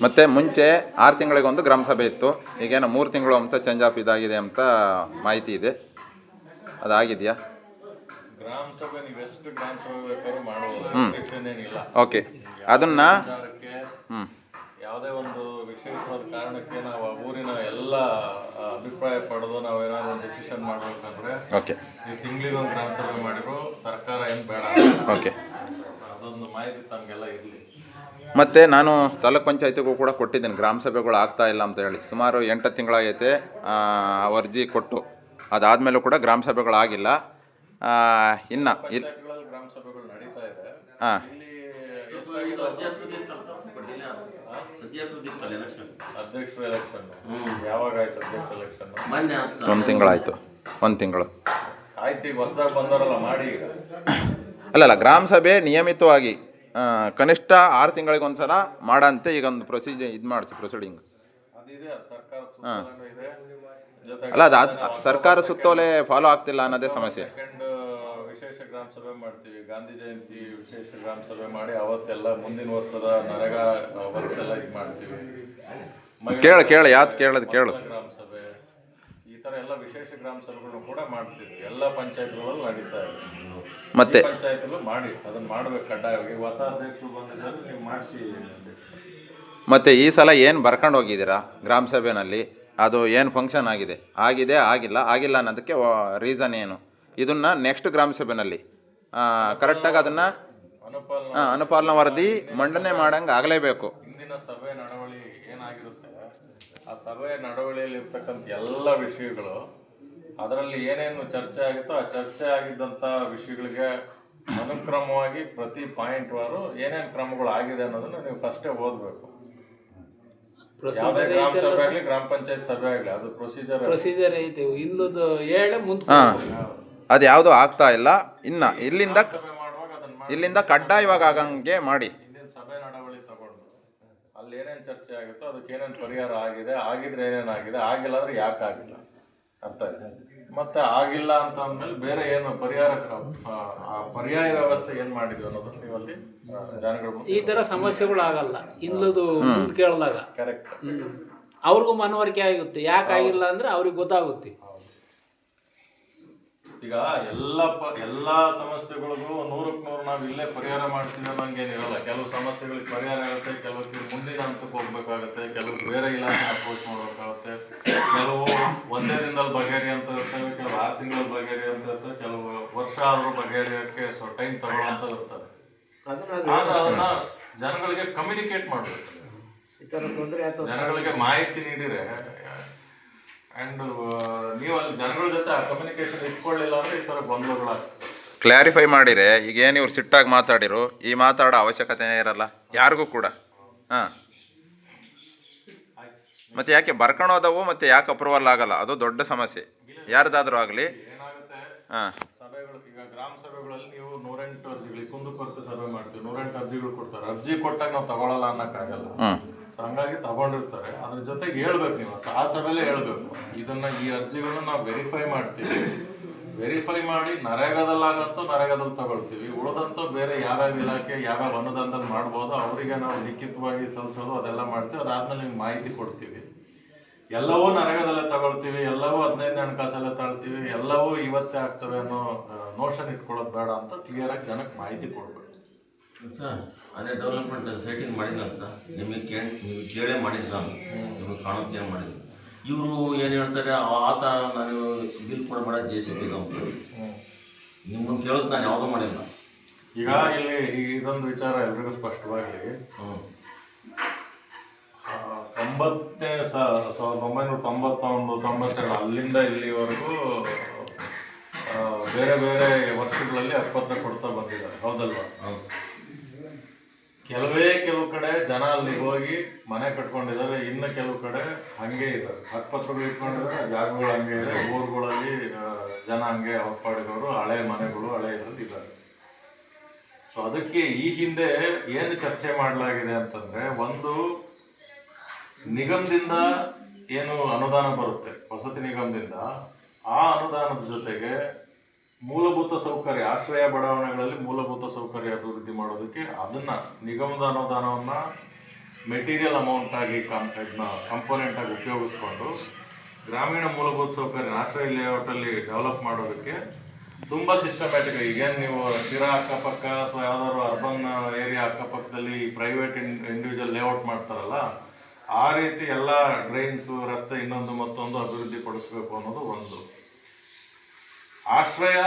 ಮತ್ತು ಮುಂಚೆ 6 ತಿಂಗಳಿಗೊಂದು ಗ್ರಾಮ ಸಭೆ ಇತ್ತು. ಈಗೇನೋ 3 ತಿಂಗಳು ಅಂತ ಚೇಂಜ್ ಆಫ್ ಇದಾಗಿದೆ ಅಂತ ಮಾಹಿತಿ ಇದೆ. ಅದಾಗಿದೆಯಾ? ಗ್ರಾಮ ಸಭೆ ನೀವು ಎಷ್ಟು ಗ್ರಾಮ ಸಭೆ ಬೇಕಾದ್ರೂ ಮಾಡ್ಬೋದು, ರೆಸ್ಟ್ರಿಕ್ಷನ್ ಏನಿಲ್ಲ. ಓಕೆ, ಅದನ್ನು ವಿಚಾರಕ್ಕೆ ಯಾವುದೇ ಒಂದು ವಿಶೇಷವಾದ ಕಾರಣಕ್ಕೆ ನಾವು ಆ ಊರಿನ ಎಲ್ಲ ಅಭಿಪ್ರಾಯ ಪಡೆದು ನಾವೇನಾದ್ರು ಒಂದು ಡಿಸಿಷನ್ ಮಾಡ್ಬೇಕಂದ್ರೆ ಓಕೆ ನೀವು ತಿಂಗಳಿಗೊಂದು ಗ್ರಾಮ ಸಭೆ ಮಾಡಿದ್ರು ಸರ್ಕಾರ ಏನು ಬೇಡ. ಓಕೆ, ಅದೊಂದು ಮಾಹಿತಿ ತಮಗೆಲ್ಲ ಇರಲಿ. ಮತ್ತು ನಾನು ತಾಲೂಕ್ ಪಂಚಾಯತಿಗೂ ಕೂಡ ಕೊಟ್ಟಿದ್ದೀನಿ, ಗ್ರಾಮ ಸಭೆಗಳು ಆಗ್ತಾ ಇಲ್ಲ ಅಂತ ಹೇಳಿ. ಸುಮಾರು 8 ತಿಂಗಳಾಗೈತೆ ಅರ್ಜಿ ಕೊಟ್ಟು. ಅದಾದಮೇಲೂ ಕೂಡ ಗ್ರಾಮ ಸಭೆಗಳಾಗಿಲ್ಲ. ಇನ್ನು ಪಂಚಾಯತ್ಗಳಲ್ಲಿ ಗ್ರಾಮ ಸಭೆಗಳು ನಡೀತಾ ಇದೆ. ಹಾಂ, ಇದು ಅಧ್ಯಕ್ಷರು ಎಲೆಕ್ಷನ್ ಯಾವಾಗ ಆಯ್ತು? ಅಧ್ಯಕ್ಷ ಎಲೆಕ್ಷನ್ ಮೊನ್ನೆ 1 ತಿಂಗಳಾಯಿತು. 1 ತಿಂಗಳು ಆಯ್ತು. ಈಗ ಹೊಸದಾಗಿ ಬಂದವರಲ್ಲ ಮಾಡಿ. ಈಗ ಅಲ್ಲಲ್ಲ, ಗ್ರಾಮ ಸಭೆ ನಿಯಮಿತವಾಗಿ ಕನಿಷ್ಠ 6 ತಿಂಗಳಿಗೆ ಒಂದು ಸಲ ಮಾಡಂತೆ ಈಗ ಒಂದು ಪ್ರೊಸೀಜರ್ ಇದು ಮಾಡಿಸಿ, ಪ್ರೊಸೀಡಿಂಗ್ ಅದಿದೆ, ಅದು ಸರ್ಕಾರದ ಸುತ್ತೋಲೆನೂ ಇದೆ. ಜೊತೆಗೆ ಅಲ್ಲ, ಅದು ಸರ್ಕಾರ ಸುತ್ತೋಲೆ ಫಾಲೋ ಆಗ್ತಿಲ್ಲ ಅನ್ನೋದೇ ಸಮಸ್ಯೆ. ಸೆಕೆಂಡ್ ವಿಶೇಷ ಗ್ರಾಮ ಸಭೆ ಮಾಡ್ತೀವಿ, ಗಾಂಧಿ ಜಯಂತಿ ವಿಶೇಷ ಗ್ರಾಮ ಸಭೆ ಮಾಡಿ ಅವತ್ತೆಲ್ಲ ಮುಂದಿನ ವರ್ಷದ ನರೇಗಾ ವರ್ಕ್ಸ್ ಎಲ್ಲ ಇದು ಮಾಡ್ತೀವಿ. ಕೇಳು ಯಾವ್ದು ಕೇಳೋದು ಕೇಳು. ಗ್ರಾಮ ಸಭೆ ಈ ಥರ ಎಲ್ಲ ವಿಶೇಷ ಗ್ರಾಮ ಸಭೆಗಳನ್ನು ಕೂಡ ಮಾಡ್ತೀವಿ. ಎಲ್ಲ ಪಂಚಾಯತ್ಗಳಲ್ಲೂ ನಡೀತಾ ಇದೆ. ಮತ್ತೆ ಪಂಚಾಯತ್ಗಳು ಮಾಡಿ ಅದನ್ನ ಮಾಡ್ಬೇಕು ಕಡ್ಡಾಯವಾಗಿ. ಹೊಸ ಅಧ್ಯಕ್ಷರು ಬಂದಿದ್ದಾರೆ, ನೀವು ಮಾಡಿಸಿ. ಮತ್ತು ಈ ಸಲ ಏನು ಬರ್ಕೊಂಡು ಹೋಗಿದ್ದೀರಾ ಗ್ರಾಮ ಸಭೆಯಲ್ಲಿ? ಅದು ಏನು ಫಂಕ್ಷನ್ ಆಗಿದೆ ಆಗಿಲ್ಲ ಅನ್ನೋದಕ್ಕೆ ರೀಸನ್ ಏನು? ಇದನ್ನು ನೆಕ್ಸ್ಟ್ ಗ್ರಾಮ ಸಭೆಯಲ್ಲಿ ಕರೆಕ್ಟಾಗಿ ಅದನ್ನು ಅನುಪಾಲನಾ ವರದಿ ಮಂಡನೆ ಮಾಡಂಗೆ ಆಗಲೇಬೇಕು. ಹಿಂದಿನ ಸಭೆ ನಡವಳಿ ಏನಾಗಿರುತ್ತೆ, ಆ ಸಭೆ ನಡವಳಿಯಲ್ಲಿ ಇರ್ತಕ್ಕಂಥ ಎಲ್ಲ ವಿಷಯಗಳು, ಅದರಲ್ಲಿ ಏನೇನು ಚರ್ಚೆ ಆಗುತ್ತೋ ಆ ಚರ್ಚೆ ಆಗಿದ್ದಂಥ ವಿಷಯಗಳಿಗೆ ಅನುಕ್ರಮವಾಗಿ ಪ್ರತಿ ಪಾಯಿಂಟ್ ವಾರು ಏನೇನು ಕ್ರಮಗಳು ಆಗಿದೆ ಅನ್ನೋದನ್ನ ನೀವು ಫಸ್ಟೇ ಓದಬೇಕು. ಯಾವುದೇ ಗ್ರಾಮ ಸಭೆ ಆಗಲಿ ಗ್ರಾಮ ಪಂಚಾಯತ್ ಸಭೆ ಆಗಲಿ ಅದು ಪ್ರೊಸೀಜರ್ ಐತೆ. ಇಲ್ಲದು ಹೇಳಿ ಮುಂದೆ ಅದು ಯಾವುದೂ ಆಗ್ತಾ ಇಲ್ಲ. ಇನ್ನು ಇಲ್ಲಿಂದ ಸಭೆ ಮಾಡುವಾಗ ಅದನ್ನ ಇಲ್ಲಿಂದ ಕಡ್ಡಾಯವಾಗಿ ಆಗಂಗೆ ಮಾಡಿ. ಹಿಂದಿನ ಸಭೆ ನಡವಳಿ ತಗೊಂಡು ಅಲ್ಲಿ ಏನೇನು ಚರ್ಚೆ ಆಗುತ್ತೋ ಅದಕ್ಕೆ ಏನೇನು ಪರಿಹಾರ ಆಗಿದ್ರೆ ಏನೇನಾಗಿದೆ, ಆಗಿಲ್ಲ ಅಂದ್ರೆ ಯಾಕೆ ಆಗಿಲ್ಲ, ಅರ್ಥ ಇದೆ. ಮತ್ತೆ ಆಗಿಲ್ಲ ಅಂತ ಅಂದ್ಮೇಲೆ ಬೇರೆ ಏನು ಪರ್ಯಾಯ ವ್ಯವಸ್ಥೆ ಏನ್ ಮಾಡಿದ್ವಿ ಅನ್ನೋದನ್ನ ನೀವಲ್ಲಿ ಜನಗಳು ಈ ತರ ಸಮಸ್ಯೆಗಳು ಆಗಲ್ಲ. ಇಲ್ಲದು ಮುಂದೆ ಕೇಳಿದಾಗ ಕರೆಕ್ಟ್ ಅವ್ರಿಗೂ ಮನವರಿಕೆ ಆಗುತ್ತೆ. ಯಾಕೆ ಆಗಿಲ್ಲ ಅಂದ್ರೆ ಅವ್ರಿಗೆ ಗೊತ್ತಾಗುತ್ತೆ. ಈಗ ಎಲ್ಲ ಸಮಸ್ಯೆಗಳಿಗೂ 100ಕ್ಕೆ 100 ನಾವು ಇಲ್ಲೇ ಪರಿಹಾರ ಮಾಡ್ತೀವಿ ಅನ್ನೋಂಗೇನಿರಲ್ಲ. ಕೆಲವು ಸಮಸ್ಯೆಗಳಿಗೆ ಪರಿಹಾರ ಆಗುತ್ತೆ, ಕೆಲವಕ್ಕೆ ಮುಂದಿನ ಹಂತಕ್ಕೆ ಹೋಗ್ಬೇಕಾಗುತ್ತೆ, ಕೆಲವು ಬೇರೆ ಇಲಾಖೆ ಅಪ್ರೋಚ್ ಮಾಡ್ಬೇಕಾಗುತ್ತೆ, ಕೆಲವು ಒಂದೇ ದಿನದಲ್ಲಿ ಬಗೆಹರಿ ಅಂತ ಇರ್ತವೆ, ಕೆಲವು 6 ತಿಂಗಳಲ್ಲಿ ಬಗೆಹರಿ ಅಂತ ಇರ್ತವೆ, ಕೆಲವು ವರ್ಷ ಆದ್ರೂ ಬಗೆಹರಿಯೋಕ್ಕೆ ಟೈಮ್ ತಗೊಳ್ಳೋಂತ ಇರ್ತವೆ. ಆದ್ರೆ ಅದನ್ನ ಜನಗಳಿಗೆ ಕಮ್ಯುನಿಕೇಟ್ ಮಾಡ್ಬೇಕು. ಜನಗಳಿಗೆ ಮಾಹಿತಿ ನೀಡಿದ್ರೆ ಅಂಡ್ ನೀವು ಅಲ್ಲಿ ಜನಗಳ ಜೊತೆ ಆ ಕಮ್ಯುನಿಕೇಶನ್ ಇಟ್ಕೊಳ್ಳಿಲ್ಲ ಅಂದ್ರೆ ಈ ತರ ಗೊಂದಲಗಳಾಗ್ತದೆ. ಕ್ಲಾರಿಫೈ ಮಾಡಿರೆ ಈಗ ಏನು ಇವ್ರು ಸಿಟ್ಟಾಗಿ ಮಾತಾಡಿರು, ಈ ಮಾತಾಡೋ ಅವಶ್ಯಕತೆನೇ ಇರಲ್ಲ ಯಾರಿಗೂ ಕೂಡ. ಹಾಂ, ಮತ್ತು ಯಾಕೆ ಬರ್ಕೊಳೋದವು ಮತ್ತು ಯಾಕೆ ಅಪ್ರೂವಲ್ ಆಗಲ್ಲ, ಅದು ದೊಡ್ಡ ಸಮಸ್ಯೆ ಯಾರ್ದಾದ್ರೂ ಆಗಲಿ. ಏನಾಗುತ್ತೆ, ಹಾಂ, ಸಭೆಗಳು ಈಗ ಗ್ರಾಮ ಸಭೆಗಳಲ್ಲಿ ನೀವು 108 ಅರ್ಜಿಗಳಿಗೆ ಕುಂದುಕೊರತೆ ಸಭೆ ಮಾಡ್ತೀವಿ, 108 ಅರ್ಜಿಗಳು ಕೊಡ್ತಾರೆ. ಅರ್ಜಿ ಕೊಟ್ಟಾಗ ನಾವು ತಗೊಳ್ಳಲ್ಲ ಅನ್ನಕ್ಕಾಗಲ್ಲ. ಸೊ ಹಂಗಾಗಿ ತಗೊಂಡಿರ್ತಾರೆ. ಅದ್ರ ಜೊತೆಗೆ ಹೇಳ್ಬೇಕು, ನೀವು ಆ ಸಭೆಯಲ್ಲೇ ಹೇಳ್ಬೇಕು, ಈ ಅರ್ಜಿಗಳನ್ನ ನಾವು ವೆರಿಫೈ ಮಾಡ್ತೀವಿ, ವೆರಿಫೈ ಮಾಡಿ ನರೇಗಾದಲ್ಲಾಗಂತೂ ನರೇಗಾದಲ್ಲಿ ತಗೊಳ್ತೀವಿ, ಉಳಿದಂತೂ ಬೇರೆ ಯಾವ್ಯಾವ ಇಲಾಖೆ ಯಾವ್ಯಾವ ಅನುದಾನದಲ್ಲಿ ಮಾಡ್ಬೋದು ಅವರಿಗೆ ನಾವು ಲಿಖಿತವಾಗಿ ಸಲ್ಲಿಸೋದು ಅದೆಲ್ಲ ಮಾಡ್ತೀವಿ. ಅದಾದ್ಮೇಲೆ ನಿಮ್ಗೆ ಮಾಹಿತಿ ಕೊಡ್ತೀವಿ. ಎಲ್ಲವೂ ನರೇಗಾದಲ್ಲೇ ತಗೊಳ್ತೀವಿ, ಎಲ್ಲವೂ 15 ಹಣಕಾಸಲ್ಲೇ ತಗೊಳ್ತೀವಿ, ಎಲ್ಲವೂ ಇವತ್ತೇ ಆಗ್ತವೆ ಅನ್ನೋ ನೋಷನ್ ಇಟ್ಕೊಳ್ಳೋದು ಬೇಡ ಅಂತ ಕ್ಲಿಯರಾಗಿ ಜನಕ್ಕೆ ಮಾಹಿತಿ ಕೊಡ್ಬೇಕು. ಸರ್ ಅದೇ ಡೆವಲಪ್ಮೆಂಟ್ ಸೈಟಿಂಗ್ ಮಾಡಿದ್ನಲ್ಲ ಸರ್, ನಿಮಗೆ ಕೇಳೇ ಮಾಡಿದ್ದು ನಾನು, ನಿಮಗೆ ಕಾಣುತ್ತೆ ಮಾಡಿದ್ದು. ಇವರು ಏನು ಹೇಳ್ತಾರೆ, ಆತ ನಾನು ಬಿಲ್ ಕೊಡಬೇಡ JCB ಅಂತ ನಿಮ್ಮನ್ನು ಕೇಳೋದು ನಾನು ಯಾವುದೂ ಮಾಡಿಲ್ಲ. ಈಗ ಇಲ್ಲಿ ಇದೊಂದು ವಿಚಾರ ಎಲ್ರಿಗೂ ಸ್ಪಷ್ಟವಾಗಿ 1991-92 ಅಲ್ಲಿಂದ ಇಲ್ಲಿವರೆಗೂ ಬೇರೆ ಬೇರೆ ವರ್ಷಗಳಲ್ಲಿ ಹಕ್ಕುಪತ್ರ ಕೊಡ್ತಾ ಬಂದಿದ್ದಾರೆ, ಹೌದಲ್ವಾ? ಕೆಲವು ಕಡೆ ಜನ ಅಲ್ಲಿ ಹೋಗಿ ಮನೆ ಕಟ್ಕೊಂಡಿದ್ದಾರೆ, ಇನ್ನು ಕೆಲವು ಕಡೆ ಹಂಗೆ ಇದ್ದಾರೆ, ಹಕ್ಕುಪತ್ರಗಳು ಇಟ್ಕೊಂಡಿದ್ದಾರೆ, ಜಾಗಗಳು ಹಂಗೆ ಇದೆ, ಊರುಗಳಲ್ಲಿ ಜನ ಹಂಗೆ ಹೊರಪಾಡಿದವರು ಹಳೆ ಮನೆಗಳು ಹಳೆ ಇರೋದು ಇದ್ದಾರೆ. ಸೊ ಅದಕ್ಕೆ ಈ ಹಿಂದೆ ಏನು ಚರ್ಚೆ ಮಾಡಲಾಗಿದೆ ಅಂತಂದ್ರೆ, ಒಂದು ನಿಗಮದಿಂದ ಏನು ಅನುದಾನ ಬರುತ್ತೆ ವಸತಿ ನಿಗಮದಿಂದ, ಆ ಅನುದಾನದ ಜೊತೆಗೆ ಮೂಲಭೂತ ಸೌಕರ್ಯ, ಆಶ್ರಯ ಬಡಾವಣೆಗಳಲ್ಲಿ ಮೂಲಭೂತ ಸೌಕರ್ಯ ಅಭಿವೃದ್ಧಿ ಮಾಡೋದಕ್ಕೆ ಅದನ್ನ ನಿಗಮದ ಅನುದಾನವನ್ನ ಮೆಟೀರಿಯಲ್ ಅಮೌಂಟ್ ಆಗಿ ಕಂಪೋನೆಂಟ್ ಆಗಿ ಉಪಯೋಗಿಸ್ಕೊಂಡು ಗ್ರಾಮೀಣ ಮೂಲಭೂತ ಸೌಕರ್ಯ ಆಶ್ರಯ ಲೇಔಟಲ್ಲಿ ಡೆವಲಪ್ ಮಾಡೋದಕ್ಕೆ ತುಂಬ ಸಿಸ್ಟಮ್ಯಾಟಿಕ್. ಈಗೇನು ನೀವು ಶಿರಾ ಅಕ್ಕಪಕ್ಕ ಅಥವಾ ಯಾವ್ದಾದ್ರು ಅರ್ಬನ್ ಏರಿಯಾ ಅಕ್ಕಪಕ್ಕದಲ್ಲಿ ಪ್ರೈವೇಟ್ ಇಂಡಿವಿಜುವಲ್ ಲೇಔಟ್ ಮಾಡ್ತಾರಲ್ಲ, ಆ ರೀತಿ ಎಲ್ಲ ಡ್ರೈನ್ಸು, ರಸ್ತೆ, ಇನ್ನೊಂದು ಮತ್ತೊಂದು ಅಭಿವೃದ್ಧಿ ಪಡಿಸ್ಬೇಕು ಅನ್ನೋದು ಒಂದು. ಆಶ್ರಯ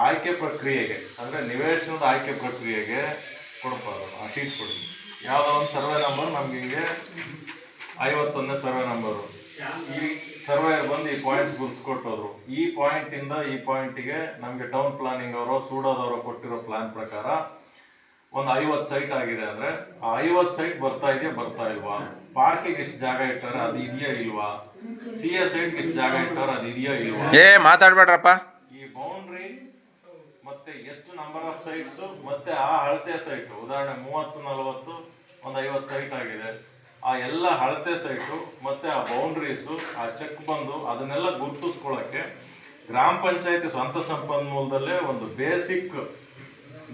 ಆಯ್ಕೆ ಪ್ರಕ್ರಿಯೆಗೆ ಅಂದರೆ ನಿವೇಶನದ ಆಯ್ಕೆ ಪ್ರಕ್ರಿಯೆಗೆ ಕೊಡ್ಬಾರ್ದು. ಆ ಶೀಟ್ ಕೊಡಿ. ಯಾವುದೋ ಒಂದು ಸರ್ವೆ ನಂಬರ್ ನಮ್ಗೆ ಹಿಂಗೆ 51ನೇ ಸರ್ವೆ ನಂಬರು, ಈ ಸರ್ವೇಯರ್ ಬಂದು ಈ ಪಾಯಿಂಟ್ಸ್ ಗುರ್ಸ್ಕೊಟ್ಟೋದ್ರು. ಈ ಪಾಯಿಂಟಿಂದ ಈ ಪಾಯಿಂಟಿಗೆ ನಮಗೆ ಟೌನ್ ಪ್ಲಾನಿಂಗ್ ಅವರು ಸೂಡೋದವರು ಕೊಟ್ಟಿರೋ ಪ್ಲಾನ್ ಪ್ರಕಾರ ಒಂದು 50 ಸೈಟ್ ಆಗಿದೆ ಅಂದರೆ ಆ 50 ಸೈಟ್ ಬರ್ತಾ ಇಲ್ವಾ, ಪಾರ್ಕಿಗೆ ಇಷ್ಟು ಜಾಗ ಇಟ್ಟಾರೆ ಅದು ಇದೆಯಾ ಇಲ್ವಾ, CS ಸೈಟ್ಗೆ ಇಷ್ಟು ಜಾಗ ಇಟ್ಟಾರೆ ಅದು ಇದೆಯಾ ಇಲ್ವಾ, ಮಾತಾಡ್ಬೇಡ್ರಪ್ಪ. ಈ ಬೌಂಡ್ರಿ ಮತ್ತೆ ಎಷ್ಟು ನಂಬರ್ ಆಫ್ ಸೈಟ್ಸ್, ಮತ್ತೆ ಆ ಅಳತೆ ಸೈಟ್, ಉದಾಹರಣೆ 30-40 ಒಂದು 50 ಸೈಟ್ ಆಗಿದೆ, ಆ ಎಲ್ಲ ಅಳತೆ ಸೈಟು ಮತ್ತೆ ಆ ಬೌಂಡ್ರೀಸು, ಆ ಚೆಕ್ ಬಂದು ಅದನ್ನೆಲ್ಲ ಗುರುತಿಸ್ಕೊಳ್ಳೋಕ್ಕೆ ಗ್ರಾಮ ಪಂಚಾಯತಿ ಸ್ವಂತ ಸಂಪನ್ಮೂಲದಲ್ಲೇ ಒಂದು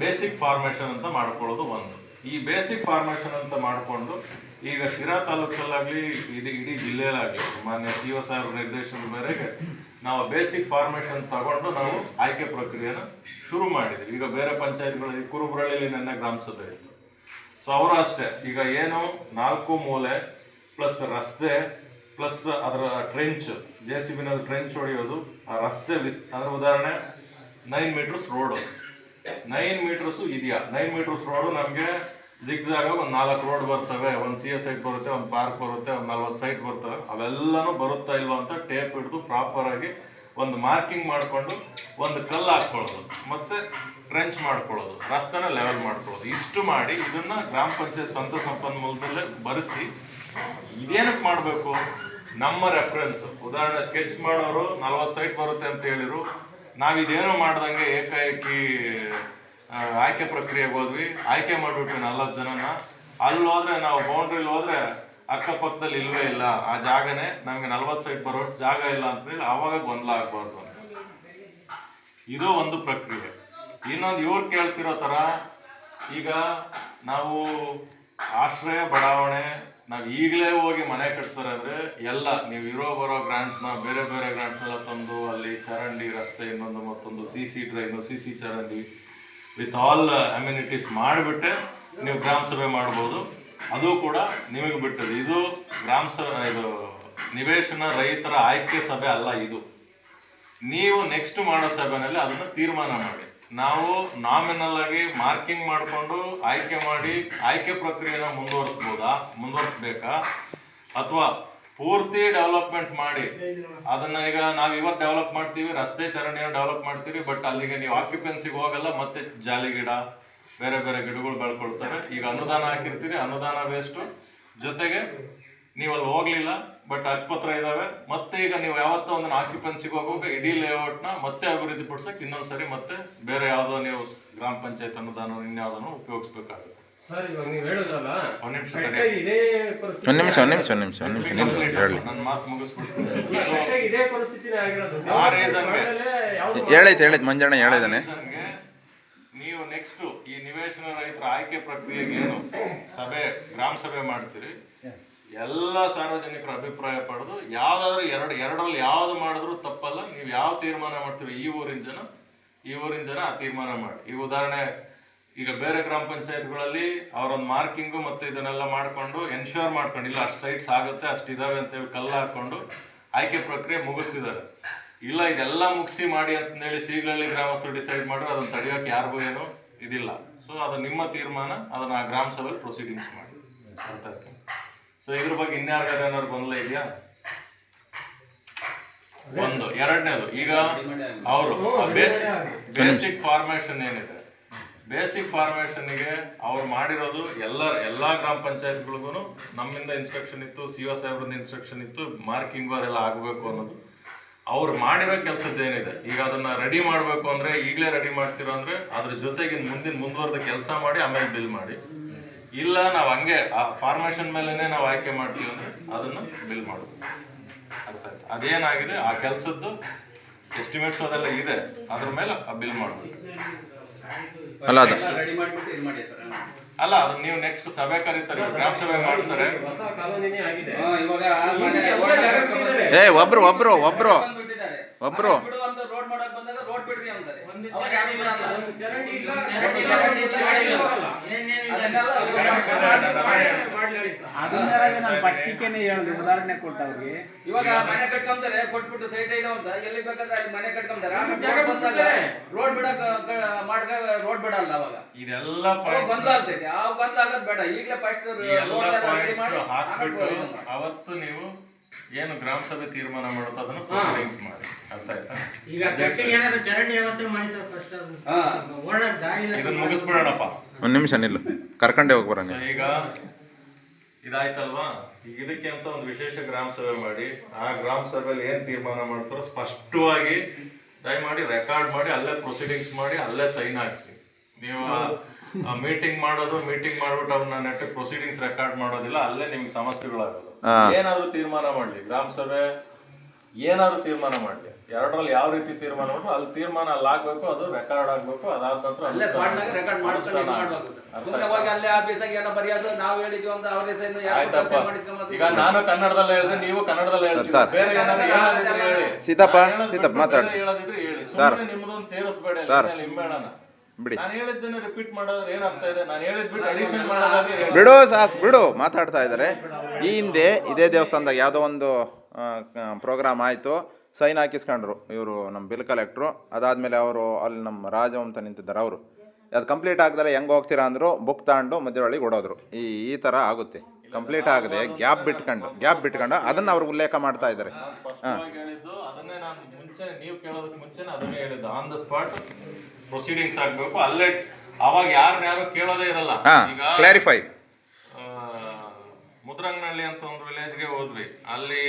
ಬೇಸಿಕ್ ಫಾರ್ಮೇಷನ್ ಅಂತ ಮಾಡ್ಕೊಳ್ಳೋದು ಒಂದು. ಈ ಬೇಸಿಕ್ ಫಾರ್ಮೇಷನ್ ಅಂತ ಮಾಡಿಕೊಂಡು ಈಗ ಶಿರಾ ತಾಲೂಕಲ್ಲಾಗಲಿ ಇಡೀ ಜಿಲ್ಲೆಯಲ್ಲಾಗಲಿ ಮಾನ್ಯ CO ಸಾಹೇಬ್ರ ನಿರ್ದೇಶನದ ಮೇರೆಗೆ ನಾವು ಬೇಸಿಕ್ ಫಾರ್ಮೇಷನ್ ತಗೊಂಡು ನಾವು ಆಯ್ಕೆ ಪ್ರಕ್ರಿಯೆನ ಶುರು ಮಾಡಿದ್ವಿ. ಈಗ ಬೇರೆ ಪಂಚಾಯತ್ಗಳಲ್ಲಿ ಕುರುಬ್ರಳ್ಳಿಲಿ ನನ್ನ ಗ್ರಾಮ ಸಭೆ ಇತ್ತು. ಸೊ ಅವರು ಅಷ್ಟೇ, ಈಗ ಏನು 4 ಮೂಲೆ ಪ್ಲಸ್ ರಸ್ತೆ ಪ್ಲಸ್ ಅದರ ಟ್ರೆಂಚ್, JCB ಟ್ರೆಂಚ್ ಹೊಡೆಯೋದು, ಆ ರಸ್ತೆ ಅದರ ಉದಾಹರಣೆ 9 ಮೀಟರ್ಸ್ ರೋಡು, 9 ಮೀಟರ್ಸು ಇದೆಯಾ, 9 ಮೀಟರ್ಸ್ ರೋಡು ನಮಗೆ ಜಿಗ್ಜಾಗ ಒಂದು 4 ರೋಡ್ ಬರ್ತವೆ, ಒಂದು CS ಸೈಟ್ ಬರುತ್ತೆ, ಒಂದು ಪಾರ್ಕ್ ಬರುತ್ತೆ, ಒಂದು 40 ಸೈಟ್ ಬರ್ತವೆ, ಅವೆಲ್ಲನೂ ಬರುತ್ತಾ ಇಲ್ವಾ ಅಂತ ಟೇಪ್ ಹಿಡಿದು ಪ್ರಾಪರಾಗಿ ಒಂದು ಮಾರ್ಕಿಂಗ್ ಮಾಡಿಕೊಂಡು ಒಂದು ಕಲ್ಲು ಹಾಕ್ಕೊಳ್ಳೋದು, ಮತ್ತೆ ಟ್ರೆಂಚ್ ಮಾಡ್ಕೊಳ್ಳೋದು, ರಸ್ತೆನ ಲೆವೆಲ್ ಮಾಡ್ಕೊಳ್ಳೋದು, ಇಷ್ಟು ಮಾಡಿ ಇದನ್ನ ಗ್ರಾಮ ಪಂಚಾಯತ್ ಸ್ವಂತ ಸಂಪನ್ಮೂಲದಲ್ಲೇ ಬರೆಸಿ ಇದೇನಕ್ಕೆ ಮಾಡಬೇಕು, ನಮ್ಮ ರೆಫರೆನ್ಸ್. ಉದಾಹರಣೆ ಸ್ಕೆಚ್ ಮಾಡೋರು 40 ಸೈಟ್ ಬರುತ್ತೆ ಅಂತ ಹೇಳಿರು, ನಾವಿದೇನೋ ಮಾಡ್ದಂಗೆ ಏಕಾಏಕಿ ಆಯ್ಕೆ ಪ್ರಕ್ರಿಯೆಗೆ ಹೋದ್ವಿ, ಆಯ್ಕೆ ಮಾಡಿಬಿಟ್ವಿ 40 ಜನನ. ಅಲ್ಲಿ ಹೋದ್ರೆ ನಾವು ಬೌಂಡ್ರಿಲಿ ಹೋದ್ರೆ ಅಕ್ಕಪಕ್ಕದಲ್ಲಿ ಇಲ್ವೇ ಇಲ್ಲ, ಆ ಜಾಗನೇ ನಮಗೆ 40 ಸೈಟ್ ಬರೋಷ್ಟು ಜಾಗ ಇಲ್ಲ ಅಂತೇಳಿ ಆವಾಗ ಗೊಂದಲ ಆಗ್ಬಾರ್ದು ಅಂತ. ಇದು ಒಂದು ಪ್ರಕ್ರಿಯೆ. ಇನ್ನೊಂದು ಇವ್ರು ಕೇಳ್ತಿರೋ ಥರ, ಈಗ ನಾವು ಆಶ್ರಯ ಬಡಾವಣೆ ನಾವು ಈಗಲೇ ಹೋಗಿ ಮನೆ ಕಟ್ತಾರೆ ಅಂದರೆ ಎಲ್ಲ ನೀವು ಬರೋ ಗ್ರಾಂಟ್ಸ್ನ ಬೇರೆ ಗ್ರಾಂಟ್ಸ್ನೆಲ್ಲ ತಂದು ಅಲ್ಲಿ ಚರಂಡಿ, ರಸ್ತೆ, ಇನ್ನೊಂದು ಮತ್ತೊಂದು CC ಡ್ರೈನು, CC ಚರಂಡಿ ವಿತ್ ಆಲ್ ಅಮ್ಯುನಿಟೀಸ್ ಮಾಡಿಬಿಟ್ಟೆ ನೀವು ಗ್ರಾಮ ಸಭೆ ಮಾಡ್ಬೋದು. ಅದು ಕೂಡ ನಿಮಗೆ ಬಿಟ್ಟದ್ದು. ಇದು ಇದು ನಿವೇಶನ ರೈತರ ಆಯ್ಕೆ ಸಭೆ ಅಲ್ಲ. ಇದು ನೀವು ನೆಕ್ಸ್ಟ್ ಮಾಡೋ ಸಭೆಯಲ್ಲಿ ಅದನ್ನು ತೀರ್ಮಾನ ಮಾಡಿ. ನಾವು ನಾಮಿನಲ್ ಆಗಿ ಮಾರ್ಕಿಂಗ್ ಮಾಡಿಕೊಂಡು ಆಯ್ಕೆ ಪ್ರಕ್ರಿಯೆನ ಮುಂದುವರಿಸ್ಬೇಕಾ ಅಥವಾ ಪೂರ್ತಿ ಡೆವಲಪ್ಮೆಂಟ್ ಮಾಡಿ ಅದನ್ನ ಈಗ ನಾವು ಇವತ್ತು ಡೆವಲಪ್ ಮಾಡ್ತೀವಿ, ರಸ್ತೆ ಚರಂಡಿನ ಡೆವಲಪ್ ಮಾಡ್ತೀವಿ, ಬಟ್ ಅಲ್ಲಿಗೆ ನೀವು ಆಕ್ಯುಪೆನ್ಸಿಗೆ ಹೋಗಲ್ಲ, ಮತ್ತೆ ಜಾಲಿ ಗಿಡ ಬೇರೆ ಗಿಡಗಳು ಬೆಳ್ಕೊಳ್ತಾರೆ. ಈಗ ಅನುದಾನ ಹಾಕಿರ್ತೀರಿ, ಅನುದಾನ ವೇಸ್ಟು, ಜೊತೆಗೆ ನೀವು ಅಲ್ಲಿ ಹೋಗ್ಲಿಲ್ಲ ಬಟ್ ಹಕ್ಕುಪತ್ರ ಇದಾವೆ, ಮತ್ತೆ ಈಗ ನೀವು ಯಾವತ್ತೋ ಒಂದು ಆಕ್ಯುಪೆನ್ಸಿಗೆ ಹೋಗುವಾಗ ಇಡೀ ಲೇಔಟ್ನ ಮತ್ತೆ ಅಭಿವೃದ್ಧಿ ಪಡಿಸಕ್ಕೆ ಇನ್ನೊಂದ್ಸರಿ ಮತ್ತೆ ಬೇರೆ ಯಾವುದೋ ನೀವು ಗ್ರಾಮ ಪಂಚಾಯತ್ ಅನುದಾನ ಇನ್ಯಾವುದನ್ನು ಉಪಯೋಗಿಸ್ಬೇಕಾಗುತ್ತೆ. ಒಂದು ನಿಮಿಷ ಹೇಳಿ. ನನ್ನ ಮಾತು ಮುಗಿಸ್ಬಿಟ್ಟು ಹೇಳಿದ್ ಮಂಜಣ್ಣ ಹೇಳಿದಾನೆ. ನೀವು ನೆಕ್ಸ್ಟ್ ಈ ನಿವೇಶನ ರೈತರ ಆಯ್ಕೆ ಪ್ರಕ್ರಿಯೆಗೆ ಏನು ಗ್ರಾಮ ಸಭೆ ಮಾಡ್ತೀರಿ, ಎಲ್ಲ ಸಾರ್ವಜನಿಕರ ಅಭಿಪ್ರಾಯ ಪಡೆದು ಯಾವ್ದಾದ್ರು ಎರಡರಲ್ಲಿ ಯಾವ್ದು ಮಾಡಿದ್ರು ತಪ್ಪಲ್ಲ. ನೀವು ಯಾವ ತೀರ್ಮಾನ ಮಾಡ್ತೀರಿ, ಈ ಊರಿನ ಜನ ಆ ತೀರ್ಮಾನ ಮಾಡಿ. ಈ ಉದಾಹರಣೆ ಈಗ ಬೇರೆ ಗ್ರಾಮ ಪಂಚಾಯತ್ಗಳಲ್ಲಿ ಅವರೊಂದು ಮಾರ್ಕಿಂಗು ಮತ್ತೆ ಇದನ್ನೆಲ್ಲ ಮಾಡ್ಕೊಂಡು ಎನ್ಶೋರ್ ಮಾಡ್ಕೊಂಡು ಇಲ್ಲ ಅಷ್ಟು ಸೈಟ್ಸ್ ಆಗುತ್ತೆ, ಅಷ್ಟು ಇದಾವೆ ಅಂತೇಳಿ ಕಲ್ಲು ಹಾಕೊಂಡು ಆಯ್ಕೆ ಪ್ರಕ್ರಿಯೆ ಮುಗಿಸ್ತಿದ್ದಾರೆ. ಇಲ್ಲ ಇದೆಲ್ಲ ಮುಗಿಸಿ ಮಾಡಿ ಅಂತಂದೇಳಿ ಶೀಘ್ರದಲ್ಲಿ ಗ್ರಾಮಸ್ಥರು ಡಿಸೈಡ್ ಮಾಡಿದ್ರೆ ಅದನ್ನು ತಡೆಯೋಕೆ ಯಾರಿಗೂ ಏನು ಇದಿಲ್ಲ. ಸೊ ಅದು ನಿಮ್ಮ ತೀರ್ಮಾನ, ಅದನ್ನು ಆ ಗ್ರಾಮ ಸಭೆಯಲ್ಲಿ ಪ್ರೊಸೀಡಿಂಗ್ಸ್ ಮಾಡಿ. ಅರ್ಥ ಆಯ್ತು? ಸೊ ಇದ್ರ ಬಗ್ಗೆ ಇನ್ಯಾರಿಗಾರ ಏನಾದ್ರು ಗೊಂದಲ ಇದೆಯಾ? ಒಂದು. ಎರಡನೇದು, ಈಗ ಅವರು ಬೇಸಿಕ್ ಫಾರ್ಮೇಶನ್ ಏನಿದೆ, ಬೇಸಿಕ್ ಫಾರ್ಮೇಶನ್ಗೆ ಅವ್ರು ಮಾಡಿರೋದು ಎಲ್ಲ ಗ್ರಾಮ ಪಂಚಾಯತ್ಗಳಿಗೂ ನಮ್ಮಿಂದ ಇನ್ಸ್ಟ್ರಕ್ಷನ್ ಇತ್ತು, CO ಸಾಹೇಬ್ರಿಂದ ಇನ್ಸ್ಟ್ರಕ್ಷನ್ ಇತ್ತು, ಮಾರ್ಕಿಂಗು ಅದೆಲ್ಲ ಆಗಬೇಕು ಅನ್ನೋದು. ಅವ್ರು ಮಾಡಿರೋ ಕೆಲಸದ್ದು ಏನಿದೆ, ಈಗ ಅದನ್ನ ರೆಡಿ ಮಾಡಬೇಕು ಅಂದರೆ ಈಗಲೇ ರೆಡಿ ಮಾಡ್ತಿರೋ ಅಂದರೆ ಅದ್ರ ಜೊತೆಗೆ ಮುಂದುವರೆದ ಕೆಲಸ ಮಾಡಿ ಆಮೇಲೆ ಬಿಲ್ ಮಾಡಿ. ಇಲ್ಲ ನಾವು ಹಂಗೆ ಆ ಫಾರ್ಮೇಶನ್ ಮೇಲೇ ನಾವು ಆಯ್ಕೆ ಮಾಡ್ತೀವಿ ಅಂದರೆ ಅದನ್ನು ಬಿಲ್ ಮಾಡೋದು. ಅರ್ಥ ಆಯ್ತು? ಅದೇನಾಗಿದೆ ಆ ಕೆಲಸದ್ದು ಎಸ್ಟಿಮೇಟ್ಸ್ ಅದೆಲ್ಲ ಇದೆ, ಅದ್ರ ಮೇಲೆ ಬಿಲ್ ಮಾಡಬೇಕು. ಅಲ್ಲ ಅದನ್ನ ನೀವು ನೆಕ್ಸ್ಟ್ ಸಭೆ ಕರೀತಾರೆ, ಗ್ರಾಮ ಸಭೆ ಮಾಡ್ತಾರೆ. ಒಬ್ರು ರೋಡ್ ಮಾಡಕ್ ಬಂದಾಗ ರೋಡ್ ಅವಾಗ ಯಾರು ಬಿಡಲ್ಲ. ಚರಂಡಿ ಇಲ್ಲ, ಚರಂಡಿ ಇಲ್ಲ, ರೋಡ್ ಇಲ್ಲ, ಗಾಡಿ ಇಲ್ಲ. ಅದನ್ನೆಲ್ಲ ಅದನ್ನೆಲ್ಲ ನಾನು ಫಸ್ಟಿಗೆನೇ ಹೇಳಿದೆ, ಉದಾಹರಣೆ ಕೊಟ್ಟವ್ರಿಗೆ. ಇವಾಗ ಮನೆ ಕಟ್ಕೊಂತಾರೆ, ಕೊಟ್ಬಿಟ್ಟು ಸೈಟ್ ಇದೆ ಅಂತ ಎಲ್ಲಿ ಬೇಕಾದ್ರೆ ಅಲ್ಲಿ ಮನೆ ಕಟ್ಕೊಂತಾರೆ. ಆಮೇಲೆ ರೋಡ್ ಬಂದಾಗ ರೋಡ್ ಬಿಡಕ್ ಮಾಡ್ಕ ರೋಡ್ ಬಿಡಲ್ಲ. ಅವಾಗ ಇದೆಲ್ಲ ಅವಾಗ ಗೊಂದಲ ಆಗ್ತೈತಿ. ಆ ಗೊಂದಲ ಆಗೋದ್ ಬೇಡ. ಈಗಲೇ ಫಸ್ಟ್ ರೋಡ್ ರೆಡಿ ಮಾಡಿ ಹಾಕ್ಬಿಟ್ಟು ಅವತ್ತು ನೀವು ಏನು ಗ್ರಾಮ ಸಭೆ ತೀರ್ಮಾನ ಮಾಡುತ್ತೋ ಅದನ್ನು ಪ್ರೊಸೀಡಿಂಗ್ಸ್ ಮಾಡಿ. ಅರ್ಥ ಆಯ್ತಾ? ಈಗ ಕಟ್ಟಿಗೆ ಏನಾದ್ರು ಚರಂಡಿ ವ್ಯವಸ್ಥೆ ಮಾಡಿ ಸರ್ ಫಸ್ಟ್ ಓಡಾಡಕ್ ದಾರಿ ಇಲ್ಲ. ಇದನ್ನ ಮುಗಿಸ್ಬಿಡೋಣಪ್ಪ. ಒಂದು ನಿಮಿಷ ನಿಲ್ಲು, ಕರ್ಕೊಂಡೇ ಹೋಗಿ ಬರೋಣ. So, ಈಗ ಇದಾಯ್ತಲ್ವಾ? ಈಗ ಇದಕ್ಕೆ ಅಂತ ಒಂದು ವಿಶೇಷ ಗ್ರಾಮ ಸಭೆ ಮಾಡಿ ಆ ಗ್ರಾಮ ಸಭೆಯಲ್ಲಿ ಏನ್ ತೀರ್ಮಾನ ಮಾಡ್ತಾರೋ ಸ್ಪಷ್ಟವಾಗಿ ದಯಮಾಡಿ ರೆಕಾರ್ಡ್ ಮಾಡಿ ಅಲ್ಲೇ ಪ್ರೊಸೀಡಿಂಗ್ಸ್ ಮಾಡಿ ಅಲ್ಲೇ ಸೈನ್ ಹಾಕ್ಸಿ. ನೀವು ಮೀಟಿಂಗ್ ಮಾಡ್ಬಿಟ್ಟು ಅವನ್ನ ನೆಟ್ ಪ್ರೊಸೀಡಿಂಗ್ಸ್ ರೆಕಾರ್ಡ್ ಮಾಡೋದಿಲ್ಲ, ಅಲ್ಲೇ ನಿಮ್ಗೆ ಸಮಸ್ಯೆಗಳಾಗಲ್ಲ. ಏನಾದ್ರು ತೀರ್ಮಾನ ಮಾಡ್ಲಿ, ಗ್ರಾಮ ಸಭೆ ಏನಾದ್ರು ತೀರ್ಮಾನ ಮಾಡ್ಲಿ, ಎರಡರಲ್ಲಿ ಯಾವ ರೀತಿ ತೀರ್ಮಾನ ಮಾಡ್ರು ಅಲ್ಲಿ ತೀರ್ಮಾನ ಅಲ್ಲಿ ಆಗ್ಬೇಕು, ಅದು ರೆಕಾರ್ಡ್ ಆಗ್ಬೇಕು. ಅದಾದ ನಂತರ ಅಲ್ಲೇ ಸ್ಪಾಟ್ನಾಗ ರೆಕಾರ್ಡ್ ಮಾಡ್ಕೊಂಡು ಇದು ಮಾಡ್ಬೇಕು. ಸುಮ್ಮನೆ ಹೋಗಿ ಅಲ್ಲೇ ಆಫೀಸಾಗ ಏನೋ ಬರೆಯೋದು, ನಾವು ಹೇಳಿದ್ವಿ ಅಂತ ಅವ್ರ ಹೆಸರು ಆಯ್ತಪ್ಪ. ಈಗ ನಾನು ಕನ್ನಡದಲ್ಲೇ ಹೇಳಿದ್ರೆ ನೀವು ಕನ್ನಡದಲ್ಲೇ ಹೇಳ್ತೀರಿ. ಸರ್. ಬೇರೆ ಏನಾದ್ರು ಹೇಳೋದಿದ್ರೆ ಹೇಳಿ. ಸೀತಪ್ಪ ಮಾತಾಡಿ ಹೇಳೋದಿದ್ರೆ ಹೇಳಿ. ಸರ್. ಸುಮ್ಮನೆ ನಿಮ್ಮದೊಂದು ಸೇರಿಸ್ಬೇಡ ಹಿಂಬೇಡಣ. ಬಿಡಿ, ನಾನು ಹೇಳಿದ್ದನ್ನು ರಿಪೀಟ್ ಮಾಡೋದ್ರೆ ಏನ್ ಅರ್ಥ ಇದೆ? ನಾನು ಹೇಳಿದ್ಬಿಟ್ಟು ಅಡಿಷನ್ ಮಾಡೋದಾದ್ರೆ ಹೇಳಿ. ಬಿಡು ಸಾಕು, ಬಿಡು. ಮಾತಾಡ್ತಾ ಇದ್ದಾರೆ. ಈ ಹಿಂದೆ ಇದೇ ದೇವಸ್ಥಾನದಾಗ ಯಾವುದೋ ಒಂದು ಪ್ರೋಗ್ರಾಮ್ ಆಯಿತು, ಸೈನ್ ಹಾಕಿಸ್ಕೊಂಡ್ರು ಇವರು ನಮ್ಮ ಬಿಲ್ ಕಲೆಕ್ಟ್ರು. ಅದಾದಮೇಲೆ ಅವರು ಅಲ್ಲಿ ನಮ್ಮ ರಾಜು ಅಂತ ನಿಂತಿದ್ದಾರೆ, ಅವರು ಅದು ಕಂಪ್ಲೀಟ್ ಆಗದಲ್ಲ ಹೆಂಗೆ ಹೋಗ್ತೀರಾ ಅಂದರು, ಬುಕ್ ತಗೊಂಡು ಮಧ್ಯೊಳಗೆ ಓಡೋದ್ರು. ಈ ಥರ ಆಗುತ್ತೆ. ಕಂಪ್ಲೀಟ್ ಆಗದೆ ಗ್ಯಾಪ್ ಬಿಟ್ಕೊಂಡು ಅದನ್ನು ಅವ್ರು ಉಲ್ಲೇಖ ಮಾಡ್ತಾ ಇದ್ದಾರೆ. ಸ್ಪಷ್ಟವಾಗಿ ಹೇಳಿದ್ದು ಅದನ್ನೇ ನಾನು ಮುಂಚೆ ನೀವು ಕೇಳೋದಕ್ಕೆ ಮುಂಚೆನೇ ಅದನ್ನೇ ಹೇಳಿದ್ದು. ಆನ್ ದ ಸ್ಪಾಟ್ ಪ್ರೊಸೀಡಿಂಗ್ಸ್ ಆಗಬೇಕು. ಅಲ್ಲೇ ಅವಾಗ ಯಾರು ಕೇಳೋದೇ ಇರಲ್ಲ. ಈಗ ಕ್ಲಾರಿಫೈ. ಮುದ್ರಂಗನಹಳ್ಳಿ ಅಂತ ಒಂದು ವಿಲೇಜ್ಗೆ ಹೋದ್ವಿ. ಅಲ್ಲಿ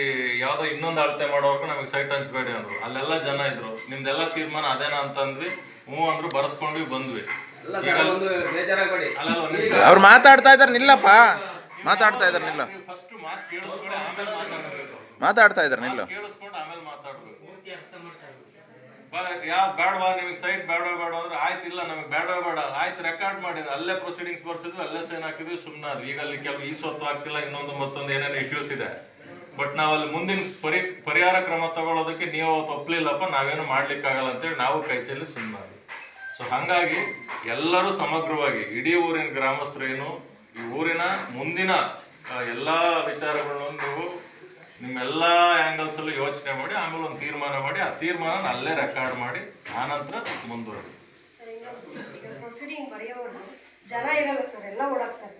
ಯಾವ್ದೋ ಇನ್ನೊಂದು ಅಳತೆ ಮಾಡೋರ್ಗು ನಮಗೆ ಸೈಟ್ ಹಂಚ್ಬೇಡಿ ಅಂದ್ರು. ಅಲ್ಲೆಲ್ಲ ಜನ ಇದ್ರು. ನಿಮ್ದೆಲ್ಲ ತೀರ್ಮಾನ ಅದೇನಾ ಅಂತಂದ್ವಿ. ಅಂದ್ರು ಬರ್ಸ್ಕೊಂಡ್ವಿ, ಬಂದ್ವಿ. ಬೇಜಾರಾಗಬೇಡಿ. ಅವ್ರು ಮಾತಾಡ್ತಾ ಇದ್ದಾರೆ, ನಿಲ್ಲಪ್ಪ. ಮಾತಾಡ್ತಾ ಇದ್ದಾರೆ, ನಿಲ್ಲ. ಫಸ್ಟ್ ಮಾತು ಕೇಳಿಸ್ಕೊಳ್ಳಿ, ಆಮೇಲೆ ಮಾತಾಡಬೇಕು. ಮಾತಾಡ್ತಾ ಇದ್ದಾರೆ, ನಿಲ್ಲ. ಕೇಳಿಸ್ಕೊಂಡು ಆಮೇಲೆ ಮಾತಾಡ್ಬೇಕು. ಯಾವ್ದು ಬೇಡವಾ ನಿಮಗೆ ಸೈಟ್ ಬೇಡ ಅಂದ್ರೆ ಆಯ್ತು, ಇಲ್ಲ ನಮಗೆ ಬೇಡ ಆಯ್ತು, ರೆಕಾರ್ಡ್ ಮಾಡಿದ್ರೆ ಅಲ್ಲೇ ಪ್ರೊಸೀಡಿಂಗ್ಸ್ ಬರ್ಸಿದ್ವಿ, ಅಲ್ಲೇ ಸೈನ್ ಹಾಕಿದ್ವಿ, ಸುಮ್ಮನೆ. ಈಗ ಅಲ್ಲಿ ಕೆಲವು ಈ ಸ್ವತ್ತು ಆಗ್ತಿಲ್ಲ, ಇನ್ನೊಂದು ಮತ್ತೊಂದು ಏನೇನು ಇಶ್ಯೂಸ್ ಇದೆ. ಬಟ್ ನಾವು ಅಲ್ಲಿ ಮುಂದಿನ ಪರಿಹಾರ ಕ್ರಮ ತಗೊಳ್ಳೋದಕ್ಕೆ ನೀವು ಅವತ್ತು ಒಪ್ಲಿಲ್ಲಪ್ಪ, ನಾವೇನು ಮಾಡ್ಲಿಕ್ಕಾಗಲ್ಲ ಅಂತೇಳಿ ನಾವು ಕೈ ಚೆಲ್ಲಿ ಸುಮ್ಮನೆ. ಸೊ ಹಾಗಾಗಿ ಎಲ್ಲರೂ ಸಮಗ್ರವಾಗಿ ಇಡೀ ಊರಿನ ಗ್ರಾಮಸ್ಥರೇನು ಈ ಊರಿನ ಮುಂದಿನ ಎಲ್ಲ ವಿಚಾರಗಳನ್ನು ನೀವು ನಿಮ್ಮೆಲ್ಲ ಆ್ಯಂಗಲ್ಸಲ್ಲೂ ಯೋಚನೆ ಮಾಡಿ ಆಮೇಲೆ ಒಂದು ತೀರ್ಮಾನ ಮಾಡಿ ಆ ತೀರ್ಮಾನ ಅಲ್ಲೇ ರೆಕಾರ್ಡ್ ಮಾಡಿ ಆನಂತರ ಮುಂದುವರೆದು. ಪ್ರೊಸೀಡಿಂಗ್ ಬರೆಯೋರು ಜನ ಇರಲ್ಲ ಸರ್, ಎಲ್ಲ ಓಡಾಡ್ತಾರೆ.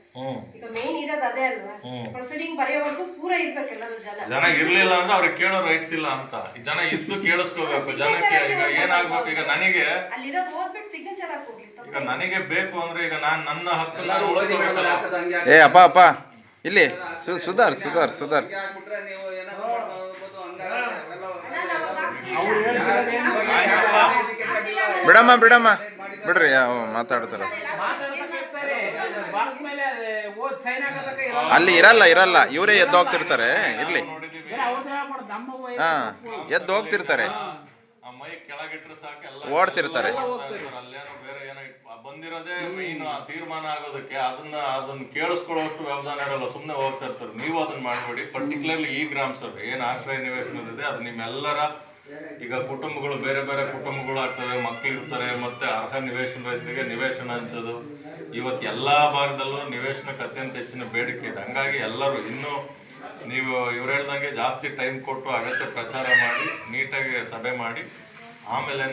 ಈಗ ಮೇನ್ ಇರೋದು ಅದೇ ಅಲ್ವಾ? ಪ್ರೊಸೀಡಿಂಗ್ ಬರೆಯೋವರೆಗೂ ಪೂರ ಇರ್ಬೇಕು ಎಲ್ಲರೂ ಜನ ಇರ್ಲಿಲ್ಲ ಅಂದ್ರೆ ಅವ್ರಿಗೆ ಕೇಳೋ ರೈಟ್ಸ್ ಇಲ್ಲ ಅಂತ. ಜನ ಇದ್ದು ಕೇಳಿಸ್ಕೋಬೇಕು. ಜನಕ್ಕೆ ಈಗ ಏನಾಗ್ಬೇಕು, ಈಗ ನನಗೆ ಅಲ್ಲಿರೋದು ಓದ್ಬಿಟ್ಟು ಸಿಗ್ನೇಚರ್ ಹಾಕೋಗ್ಲಿ. ಈಗ ನನಗೆ ಬೇಕು ಅಂದ್ರೆ ಈಗ ನಾನು ನನ್ನ ಹಕ್ಕು ಅಪ್ಪ ಇಲ್ಲಿ ಸುಧಾರ್ಸ್ ಬಿಡಮ್ಮ ಬಿಡ್ರಿ, ಮಾತಾಡ್ತಾರ. ಅಲ್ಲಿ ಇರಲ್ಲ, ಇವರೇ ಎದ್ದು ಹೋಗ್ತಿರ್ತಾರೆ. ಇರ್ಲಿ, ಎದ್ದು ಹೋಗ್ತಿರ್ತಾರೆ, ಓಡ್ತಿರ್ತಾರೆ. ಅಲ್ಲೇನೋ ಬೇರೆ ಏನೋ ಬಂದಿರೋದೇ ಮೈನ್ ಆ ತೀರ್ಮಾನ ಆಗೋದಕ್ಕೆ. ಅದನ್ನ ಕೇಳಿಸ್ಕೊಳ್ಳೋಷ್ಟು ವ್ಯವಧಾನ ಇರಲ್ಲ, ಸುಮ್ಮನೆ ಹೋಗ್ತಾ ಇರ್ತಾರೆ. ನೀವು ಅದನ್ನ ಮಾಡಬೇಡಿ. ಪರ್ಟಿಕ್ಯುಲರ್ಲಿ ಈ ಗ್ರಾಮ ಸಭೆ ಏನು ಆಶ್ರಯ ನಿವೇಶನದಿದೆ ಅದು ನಿಮ್ಮೆಲ್ಲರ, ಈಗ ಕುಟುಂಬಗಳು ಬೇರೆ ಬೇರೆ ಕುಟುಂಬಗಳು ಆಗ್ತವೆ, ಮಕ್ಕಳು ಇರ್ತಾರೆ, ಮತ್ತೆ ಅರ್ಹ ನಿವೇಶನ ರೈತರಿಗೆ ನಿವೇಶನ ಹಂಚೋದು. ಇವತ್ತು ಎಲ್ಲಾ ಭಾಗದಲ್ಲೂ ನಿವೇಶನಕ್ಕೆ ಅತ್ಯಂತ ಹೆಚ್ಚಿನ ಬೇಡಿಕೆ ಇದೆ. ಹಂಗಾಗಿ ಎಲ್ಲರೂ ಇನ್ನೂ ನೀವು ಇವ್ರು ಹೇಳ್ದಂಗೆ ಜಾಸ್ತಿ ಟೈಮ್ ಕೊಟ್ಟು ಅಗತ್ಯ ಪ್ರಚಾರ ಮಾಡಿ ನೀಟಾಗಿ ಸಭೆ ಮಾಡಿ ಆಮೇಲೆ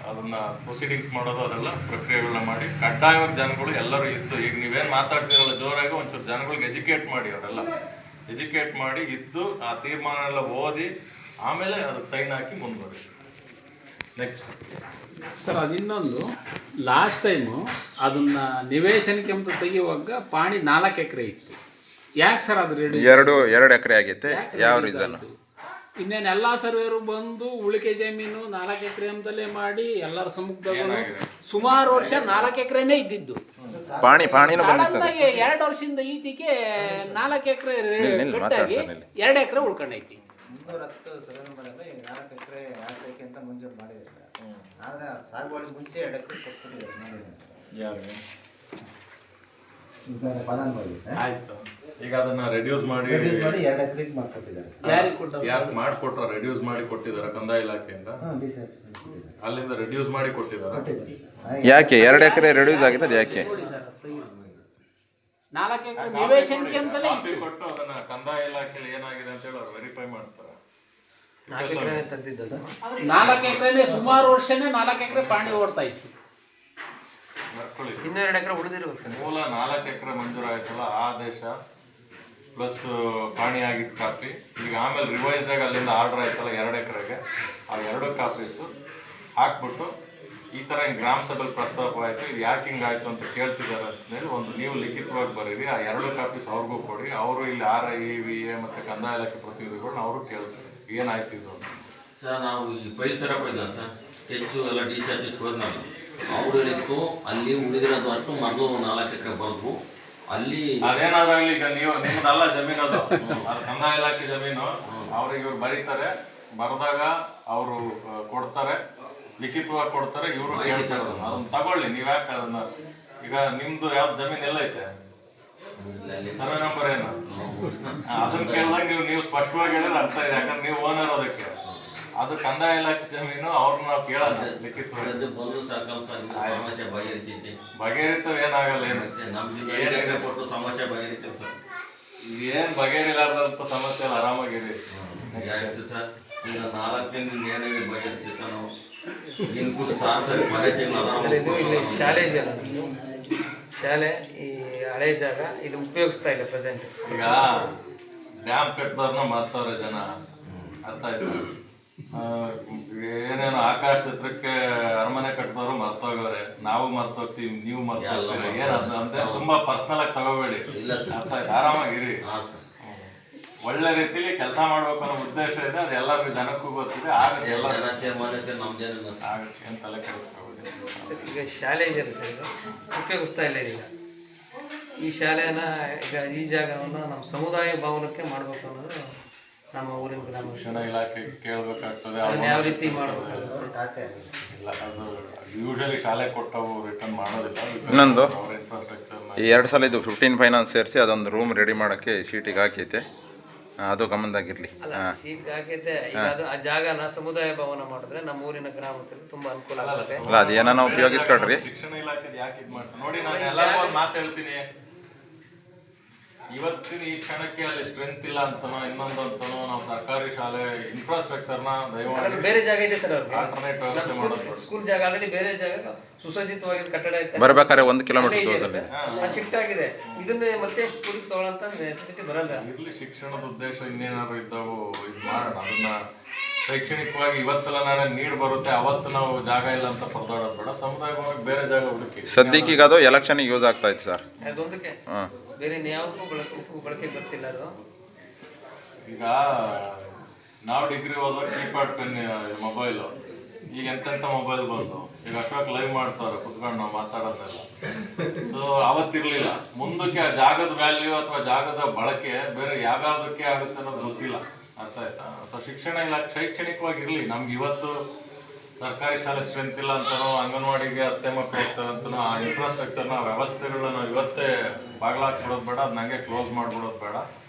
ಅದನ್ನ ಪ್ರೊಸೀಡಿಂಗ್ಸ್ ಮಾಡೋದು, ಅದೆಲ್ಲ ಪ್ರಕ್ರಿಯೆಗಳನ್ನ ಮಾಡಿ ಕಡ್ಡಾಯವಾಗಿ ಜನಗಳು ಎಲ್ಲರೂ ಇದ್ದು, ಈಗ ನೀವೇನು ಮಾತಾಡ್ತಿರಲ್ಲ ಜೋರಾಗಿ ಒಂಚೂರು ಜನಗಳಿಗೆ ಎಜುಕೇಟ್ ಮಾಡಿ, ಅವರೆಲ್ಲ ಎಜುಕೇಟ್ ಮಾಡಿ ಇದ್ದು ಆ ತೀರ್ಮಾನ ಎಲ್ಲ ಓದಿ ಆಮೇಲೆ ಅದಕ್ಕೆ ಸೈನ್ ಹಾಕಿ ಮುಂದುವರಿ. ನೆಕ್ಸ್ಟ್ ಸರ್, ಅದಿನ್ನೊಂದು ಲಾಸ್ಟ್ ಟೈಮು ಅದನ್ನ ನಿವೇಶನಕ್ಕೆ ಅಂತ ತೆಗೆಯುವಾಗ ಪಾಣಿ 4 ಎಕರೆ ಇತ್ತು. ಯಾಕೆ ಸರ್ ಅದು 2 ಎಕರೆ ಆಗೈತೆ? ಯಾವ ರೀಸನ್? ಇನ್ನೇನು ಎಲ್ಲ ಸರ್ವೇರು ಬಂದು ಉಳಿಕೆ ಜಮೀನು 4 ಎಕರೆ ಅಂತಲೇ ಮಾಡಿ ಎಲ್ಲರ ಸಮ್ಮುಖದಾಗ ಸುಮಾರು ವರ್ಷ 4 ಎಕರೆನೇ ಇದ್ದಿದ್ದು. ಪಾಣಿನೂ ಬಂದಿತ್ತು. 2 ವರ್ಷದಿಂದ ಈಚೆಗೆ 4 ಎಕರೆ ಕಟ್ಟಾಗಿ 2 ಎಕರೆ ಉಳ್ಕೊಂಡೈತಿ. 210 ಸರ್ವೆ ನಂಬರ್ 4 ಎಕರೆ ಆಶ್ರಯಕ್ಕೆ ಅಂತ ಮಂಜೂರು ಮಾಡಿದೆ ಸರ್. ಆದರೆ ಸಾಗುವಳಿ ಮುಂಚೆ 2 ಎಕರೆ ಕೊಟ್ಬಿಟ್ಟಿದ್ದಾರೆ. ಫಲಾನುಭವಿ ಸರ್. ಆಯ್ತು. ಈಗ ಅದನ್ನ ರೆಡ್ಯೂಸ್ ಮಾಡಿ ರೆಡ್ಯೂಸ್ ಮಾಡಿ 2 ಎಕರೆಗೆ ಮಾಡ್ಕೊಟ್ಟಿದ್ದಾರೆ ಸರ್. ಯಾರಿಗೆ ಕೊಟ್ಟರು? ಯಾಕೆ ಮಾಡಿಕೊಟ್ರ? ರೆಡ್ಯೂಸ್ ಮಾಡಿ ಕೊಟ್ಟಿದ್ದಾರೆ ಕಂದಾಯ ಇಲಾಖೆಯಿಂದ. ಹಾಂ ಡಿ ಸಿ ಆಫೀಸಲ್ಲಿ ಕೊಟ್ಟಿದ್ದಾರೆ. ಅಲ್ಲಿಂದ ರೆಡ್ಯೂಸ್ ಮಾಡಿ ಕೊಟ್ಟಿದ್ದಾರೆ. ಕೊಟ್ಟಿದ್ದಾರೆ ಸರ್. ಯಾಕೆ 2 ಎಕರೆ ರೆಡ್ಯೂಸ್ ಆಗಿದೆ? ಅದು ಯಾಕೆ? ನೋಡಿ ಸರ್, 4 ಎಕರೆ ನಿವೇಶನಕ್ಕೆ ಅಂತಲೇ ಕಾಪಿ ಕೊಟ್ಟು ಅದನ್ನ ಕಂದಾಯ ಇಲಾಖೆಯಲ್ಲಿ ಏನಾಗಿದೆ ಅಂತ ಹೇಳಿ ಅವ್ರು ವೆರಿಫೈ ಮಾಡ್ತಾರೆ. 4 ಎಕರೆ ಸುಮಾರು ವರ್ಷನೇ 4 ಎಕರೆ ಪಾಣಿ ಓಡ್ತಾ ಇತ್ತು. ಬರ್ಕೊಳ್ಳಿ. ಇನ್ನೂ 2 ಎಕರೆ ಉಳಿದಿರ್ಬೇಕು ಸರ್. ಮೂಲ 4 ಎಕರೆ ಮಂಜೂರಾಯ್ತಲ್ಲ ಆ ಆದೇಶ ಪ್ಲಸ್ ಪಾಣಿ ಆಗಿದ್ದ ಕಾಪಿ. ಈಗ ಆಮೇಲೆ ರಿವೈಸ್ಡ್ ಆಗಿ ಅಲ್ಲಿಂದ ಆರ್ಡರ್ ಆಯ್ತಲ್ಲ 2 ಎಕರೆಗೆ, ಆ 2 ಕಾಪೀಸು ಹಾಕ್ಬಿಟ್ಟು ಈ ಥರ ಹಿಂಗೆ ಗ್ರಾಮ ಸಭೆಯಲ್ಲಿ ಪ್ರಸ್ತಾಪ ಆಯಿತು, ಇದು ಯಾಕೆ ಹಿಂಗೆ ಆಯಿತು ಅಂತ ಕೇಳ್ತಿದ್ದಾರೆ ಅಂತೇಳಿ ಒಂದು ನೀವು ಲಿಖಿತವಾಗಿ ಬರೀರಿ. ಆ 2 ಕಾಪೀಸ್ ಅವ್ರಿಗೂ ಕೊಡಿ. ಅವರು ಇಲ್ಲಿ RIVA ಮತ್ತು ಕಂದಾಯ ಇಲಾಖೆ ಪ್ರತಿನಿಧಿಗಳನ್ನ ಅವರು ಕೇಳ್ತಾರೆ ಏನಾಯ್ತು ಇದು ಅಂತ. ಸರ್ ನಾವು ಈ ಫೈಲ್ ತರಕ್ಕೆ ಹೋಗಿಲ್ಲ ಸರ್, ಸ್ಕೆಚ್ಚು ಎಲ್ಲ DC ಆಫೀಸ್ಗೆ ಹೋದ್ನಲ್ಲ, ಅವ್ರು ಹೇಳಿತ್ತು ಅಲ್ಲಿ ಉಳಿದಿರೋದು ಅಷ್ಟು ಮೊದಲು 4 ಎಕರೆ ಬರೆದು ಅಲ್ಲಿ ಅದೇನಾದ್ರಾಗ್ಲಿ. ಈಗ ನೀವು ನಿಮ್ಮದಲ್ಲ ಜಮೀನು, ಅದು ಕಂದಾಯ ಇಲಾಖೆ ಜಮೀನು. ಅವ್ರಿಗೆ ಇವ್ರು ಬರೀತಾರೆ, ಬರೆದಾಗ ಅವರು ಕೊಡ್ತಾರೆ, ಲಿಖಿತವಾಗಿ ಕೊಡ್ತಾರೆ, ಇವರು ಹೇಳ್ತಾರೆ ಅದನ್ನ ತಗೊಳ್ಳಿ. ನೀವು ಯಾಕೆ ಅದನ್ನ ಈಗ ನಿಮ್ದು ಯಾವ್ದು ಜಮೀನು ಎಲ್ಲ ಐತೆ, ಸರ್ವೆ ನಂಬರ್ ಏನು, ಅದನ್ನ ಕೇಳಿದಾಗ ನೀವು ಸ್ಪಷ್ಟವಾಗಿ ಹೇಳಿದ್ರೆ ಅರ್ಥ ಇದೆ. ಯಾಕಂದ್ರೆ ನೀವು ಓನರ್ ಅದಕ್ಕೆ. ಅದು ಕಂದಾಯ ಇಲಾಖೆ ಜಮೀನು, ಅವ್ರನ್ನ ನಾವು ಕೇಳೋಣ ಲಿಖಿತವಾಗಿ. ಬಂದು ಸಾಕಲ್ಲ ಸರ್, ಸಮಸ್ಯೆ ಬಗೆಹರಿತೈತಿ. ಬಗೆಹರಿತವೆ, ಏನಾಗಲ್ಲ. ಏನು ನಮ್ಗೆ 5 ಎಕರೆ ಕೊಟ್ಟು ಸಮಸ್ಯೆ ಬಗೆಹರಿತೀವಿ ಸರ್. ಏನ್ ಬಗೆಹರಿಲಾರ್ದಂತ ಸಮಸ್ಯೆ ಎಲ್ಲ ಆರಾಮಾಗಿರಿ. ಆಯ್ತು ಸರ್, ಈಗ 4 ದಿನದಿಂದ ಏನೇನು ಬಗೆಹರಿಸ್ತೀವಿ ನಾವು ಇನ್ಪುಟ್ ಸಾರ್ ಸರಿ ಮನೆ ತಿಂಗಳು ಇಲ್ಲಿ ಶಾಲೆ ಇದೆಯಲ್ಲ, ಶಾಲೆ ಈ ಹಳೆ ಜಾಗ ಇದು ಉಪಯೋಗಿಸ್ತಾ ಇದೆ ಪ್ರೆಸೆಂಟ್. ಈಗ ಡ್ಯಾಮ್ ಕಟ್ಟಿದವ್ರನ್ನ ಮರ್ತವ್ರೆ ಜನ, ಅರ್ಥ ಆಯ್ತು. ಏನೇನು ಆಕಾಶ ಚಿತ್ರಕ್ಕೆ ಅರಮನೆ ಕಟ್ಟಿದವರು ಮರ್ತೋಗವ್ರೆ, ನಾವು ಮರ್ತೋಗ್ತೀವಿ, ನೀವು ಮರ್ತೋಗ್ತೀವಿ. ಏನದು ಅಂತ ತುಂಬಾ ಪರ್ಸನಲ್ ಆಗಿ ತಗೋಬೇಡಿ, ಅರ್ಥ ಆಯ್ತು. ಆರಾಮಾಗಿರಿ. ಒಳ್ಳೆ ರೀತಿಲಿ ಕೆಲಸ ಮಾಡ್ಬೇಕು ಅನ್ನೋ ಉದ್ದೇಶ ಇದೆ, ಅದು ಎಲ್ಲರಿಗೂ ಜನಕ್ಕೂ ಗೊತ್ತಿದೆ. ಆಗುತ್ತೆ, ಎಲ್ಲ ಆಗುತ್ತೆ, ಏನ್ ತಲೆ ಕೆಡಿಸ್ಕೋಬೇಡಿ. ಈಗ ಶಾಲೆ ಇದೆಯಲ್ಲ ಸರ್, ಇದು ಉಪಯೋಗಿಸ್ತಾ ಇಲ್ಲ ಈಗ. ಈ ಶಾಲೆನ ಈಗ ಈ ಜಾಗವನ್ನು ನಮ್ಮ ಸಮುದಾಯ ಭವನಕ್ಕೆ ಮಾಡಬೇಕು ಅನ್ನೋದು ನಮ್ಮ ಊರಿನ ಗ್ರಾಮ ಶಿಕ್ಷಣ ಇಲಾಖೆ ಕೇಳಬೇಕಾಗ್ತದೆ. ಅದನ್ನ ಯಾವ ರೀತಿ ಮಾಡಬೇಕಾಗುತ್ತೆ? ಇಲ್ಲ, ಅದು ಯೂಶಲಿ ಶಾಲೆ ಕೊಟ್ಟವು ರಿಟರ್ನ್ ಮಾಡೋದಿಲ್ಲ. ಇನ್ನೊಂದು ಅವ್ರ ಇನ್ಫ್ರಾಸ್ಟ್ರಕ್ಚರ್ ಈ 2 ಸಲ ಇದು 15 ಫೈನಾನ್ಸ್ ಸೇರಿಸಿ ಅದೊಂದು ರೂಮ್ ರೆಡಿ ಮಾಡೋಕ್ಕೆ ಶೀಟಿಗೆ ಹಾಕೈತೆ, ಅದು ಗಮನದಾಗಿರಲಿ. ಅಲ್ಲ, ಸೀಟ್ ಹಾಕೈತೆ. ಈಗ ಅದು ಆ ಜಾಗನ ಸಮುದಾಯ ಭವನ ಮಾಡಿದ್ರೆ ನಮ್ಮ ಊರಿನ ಗ್ರಾಮಸ್ಥರಿಗೆ ತುಂಬಾ ಅನುಕೂಲ ಆಗುತ್ತೆ. ಅಲ್ಲ, ಅದು ಏನೋ ಉಪಯೋಗಿಸ್ಕೊಡ್ರಿ. ಶಿಕ್ಷಣ ಇಲಾಖೆ ಯಾಕೆ ಇದು ಮಾಡ್ತಾರೆ ನೋಡಿ. ನಾನು ಎಲ್ಲರಿಗೂ ಒಂದು ಮಾತು ಹೇಳ್ತೀನಿ, ಇವತ್ತಿನ ಈ ಕ್ಷಣಕ್ಕೆ ಅಲ್ಲಿ ಸ್ಟ್ರೆಂತ್ ಇಲ್ಲ ಅಂತನೋ ಇನ್ನೊಂದು ಅಂತನೋ ನಾವು ಸರ್ಕಾರಿ ಶಾಲೆ ಇನ್ಫ್ರಾಸ್ಟ್ರಕ್ಚರ್ನ ದಯಮಾಡಿ ಬೇರೆ ಜಾಗ ಇದೆ ಸರ್ ಅವ್ರಿಗೆ, ಆಲ್ಟರ್ನೇಟ್ ವ್ಯವಸ್ಥೆ ಮಾಡೋದು. ಸ್ಕೂಲ್ ಜಾಗ ಆಲ್ರೆಡಿ ಬೇರೆ ಜಾಗ ಸುಸಜ್ಜಿತವಾಗಿ ಕಟ್ಟಡ ಐತೆ, ಬರ್ಬೇಕಾದ್ರೆ 1 ಕಿಲೋಮೀಟರ್ ದೂರದಲ್ಲಿ ಶಿಫ್ಟ್ ಆಗಿದೆ. ಇದನ್ನೇ ಮತ್ತೆ ಸ್ಕೂಲಿಗೆ ತಗೊಳ್ಳೋಂತ ನೆಸೆಸಿಟಿ ಬರಲ್ಲ. ಇರ್ಲಿ, ಶಿಕ್ಷಣದ ಉದ್ದೇಶ ಇನ್ನೇನಾದ್ರು ಇದ್ದಾವು ಇದು ಮಾಡೋಣ. ಅದನ್ನ ಶೈಕ್ಷಣಿಕವಾಗಿ ಇವತ್ತೆಲ್ಲ ನಾಳೆ ನೀಡ್ ಬರುತ್ತೆ, ಅವತ್ತು ನಾವು ಜಾಗ ಇಲ್ಲ ಅಂತ ಪರದಾಡೋದು ಬೇಡ. ಸಮುದಾಯ ಭವನಕ್ಕೆ ಬೇರೆ ಜಾಗ ಹುಡುಕಿ. ಸದ್ಯಕ್ಕೆ ಈಗ ಅದು ಎಲೆಕ್ಷನ್ಗೆ ಯೂಸ್ ಆಗ್ತಾ ಇತ್ತು ಸರ್. ಅದೊಂದಕ್ಕೆ ಬೇರೆ ಯಾವುದಕ್ಕೂ ಬಳಕೆ ಬರ್ತಿಲ್ಲ ಅದು. ಈಗ ನಾವು ಡಿಗ್ರಿ ಹೋದಾಗ ಕೀಪ್ಯಾಡ್ ಪೆನ್ ಮೊಬೈಲು, ಈಗ ಎಂತೆಂಥ ಮೊಬೈಲ್ ಬಂದು ಈಗ ಅಶೋಕ್ ಲೈವ್ ಮಾಡ್ತಾರೆ ಕುತ್ಕೊಂಡು ನಾವು ಮಾತಾಡೋದೆಲ್ಲ. ಸೊ ಅವತ್ತಿರ್ಲಿಲ್ಲ. ಮುಂದಕ್ಕೆ ಆ ಜಾಗದ ವ್ಯಾಲ್ಯೂ ಅಥವಾ ಜಾಗದ ಬಳಕೆ ಬೇರೆ ಯಾವ್ಯಾವುದಕ್ಕೆ ಆಗುತ್ತೆ ಅನ್ನೋದು ಗೊತ್ತಿಲ್ಲ, ಅರ್ಥ ಆಯ್ತಾ. ಸೊ ಶಿಕ್ಷಣ ಇಲಾಖೆ ಶೈಕ್ಷಣಿಕವಾಗಿರ್ಲಿ. ನಮ್ಗೆ ಇವತ್ತು ಸರ್ಕಾರಿ ಶಾಲೆ ಸ್ಟ್ರೆಂತ್ ಇಲ್ಲ ಅಂತನೋ, ಅಂಗನವಾಡಿಗೆ 10 ಮಕ್ಕಳು ಹೋಗ್ತಾರೆ ಅಂತನೋ, ಆ ಇನ್ಫ್ರಾಸ್ಟ್ರಕ್ಚರ್ನ ವ್ಯವಸ್ಥೆಗಳನ್ನ ನಾವು ಇವತ್ತೇ ಬಾಗ್ಲಾಕ್ಬಿಡೋದು ಬೇಡ, ಅದನ್ನ ಹಂಗೆ ಕ್ಲೋಸ್ ಮಾಡಿಬಿಡೋದು ಬೇಡ.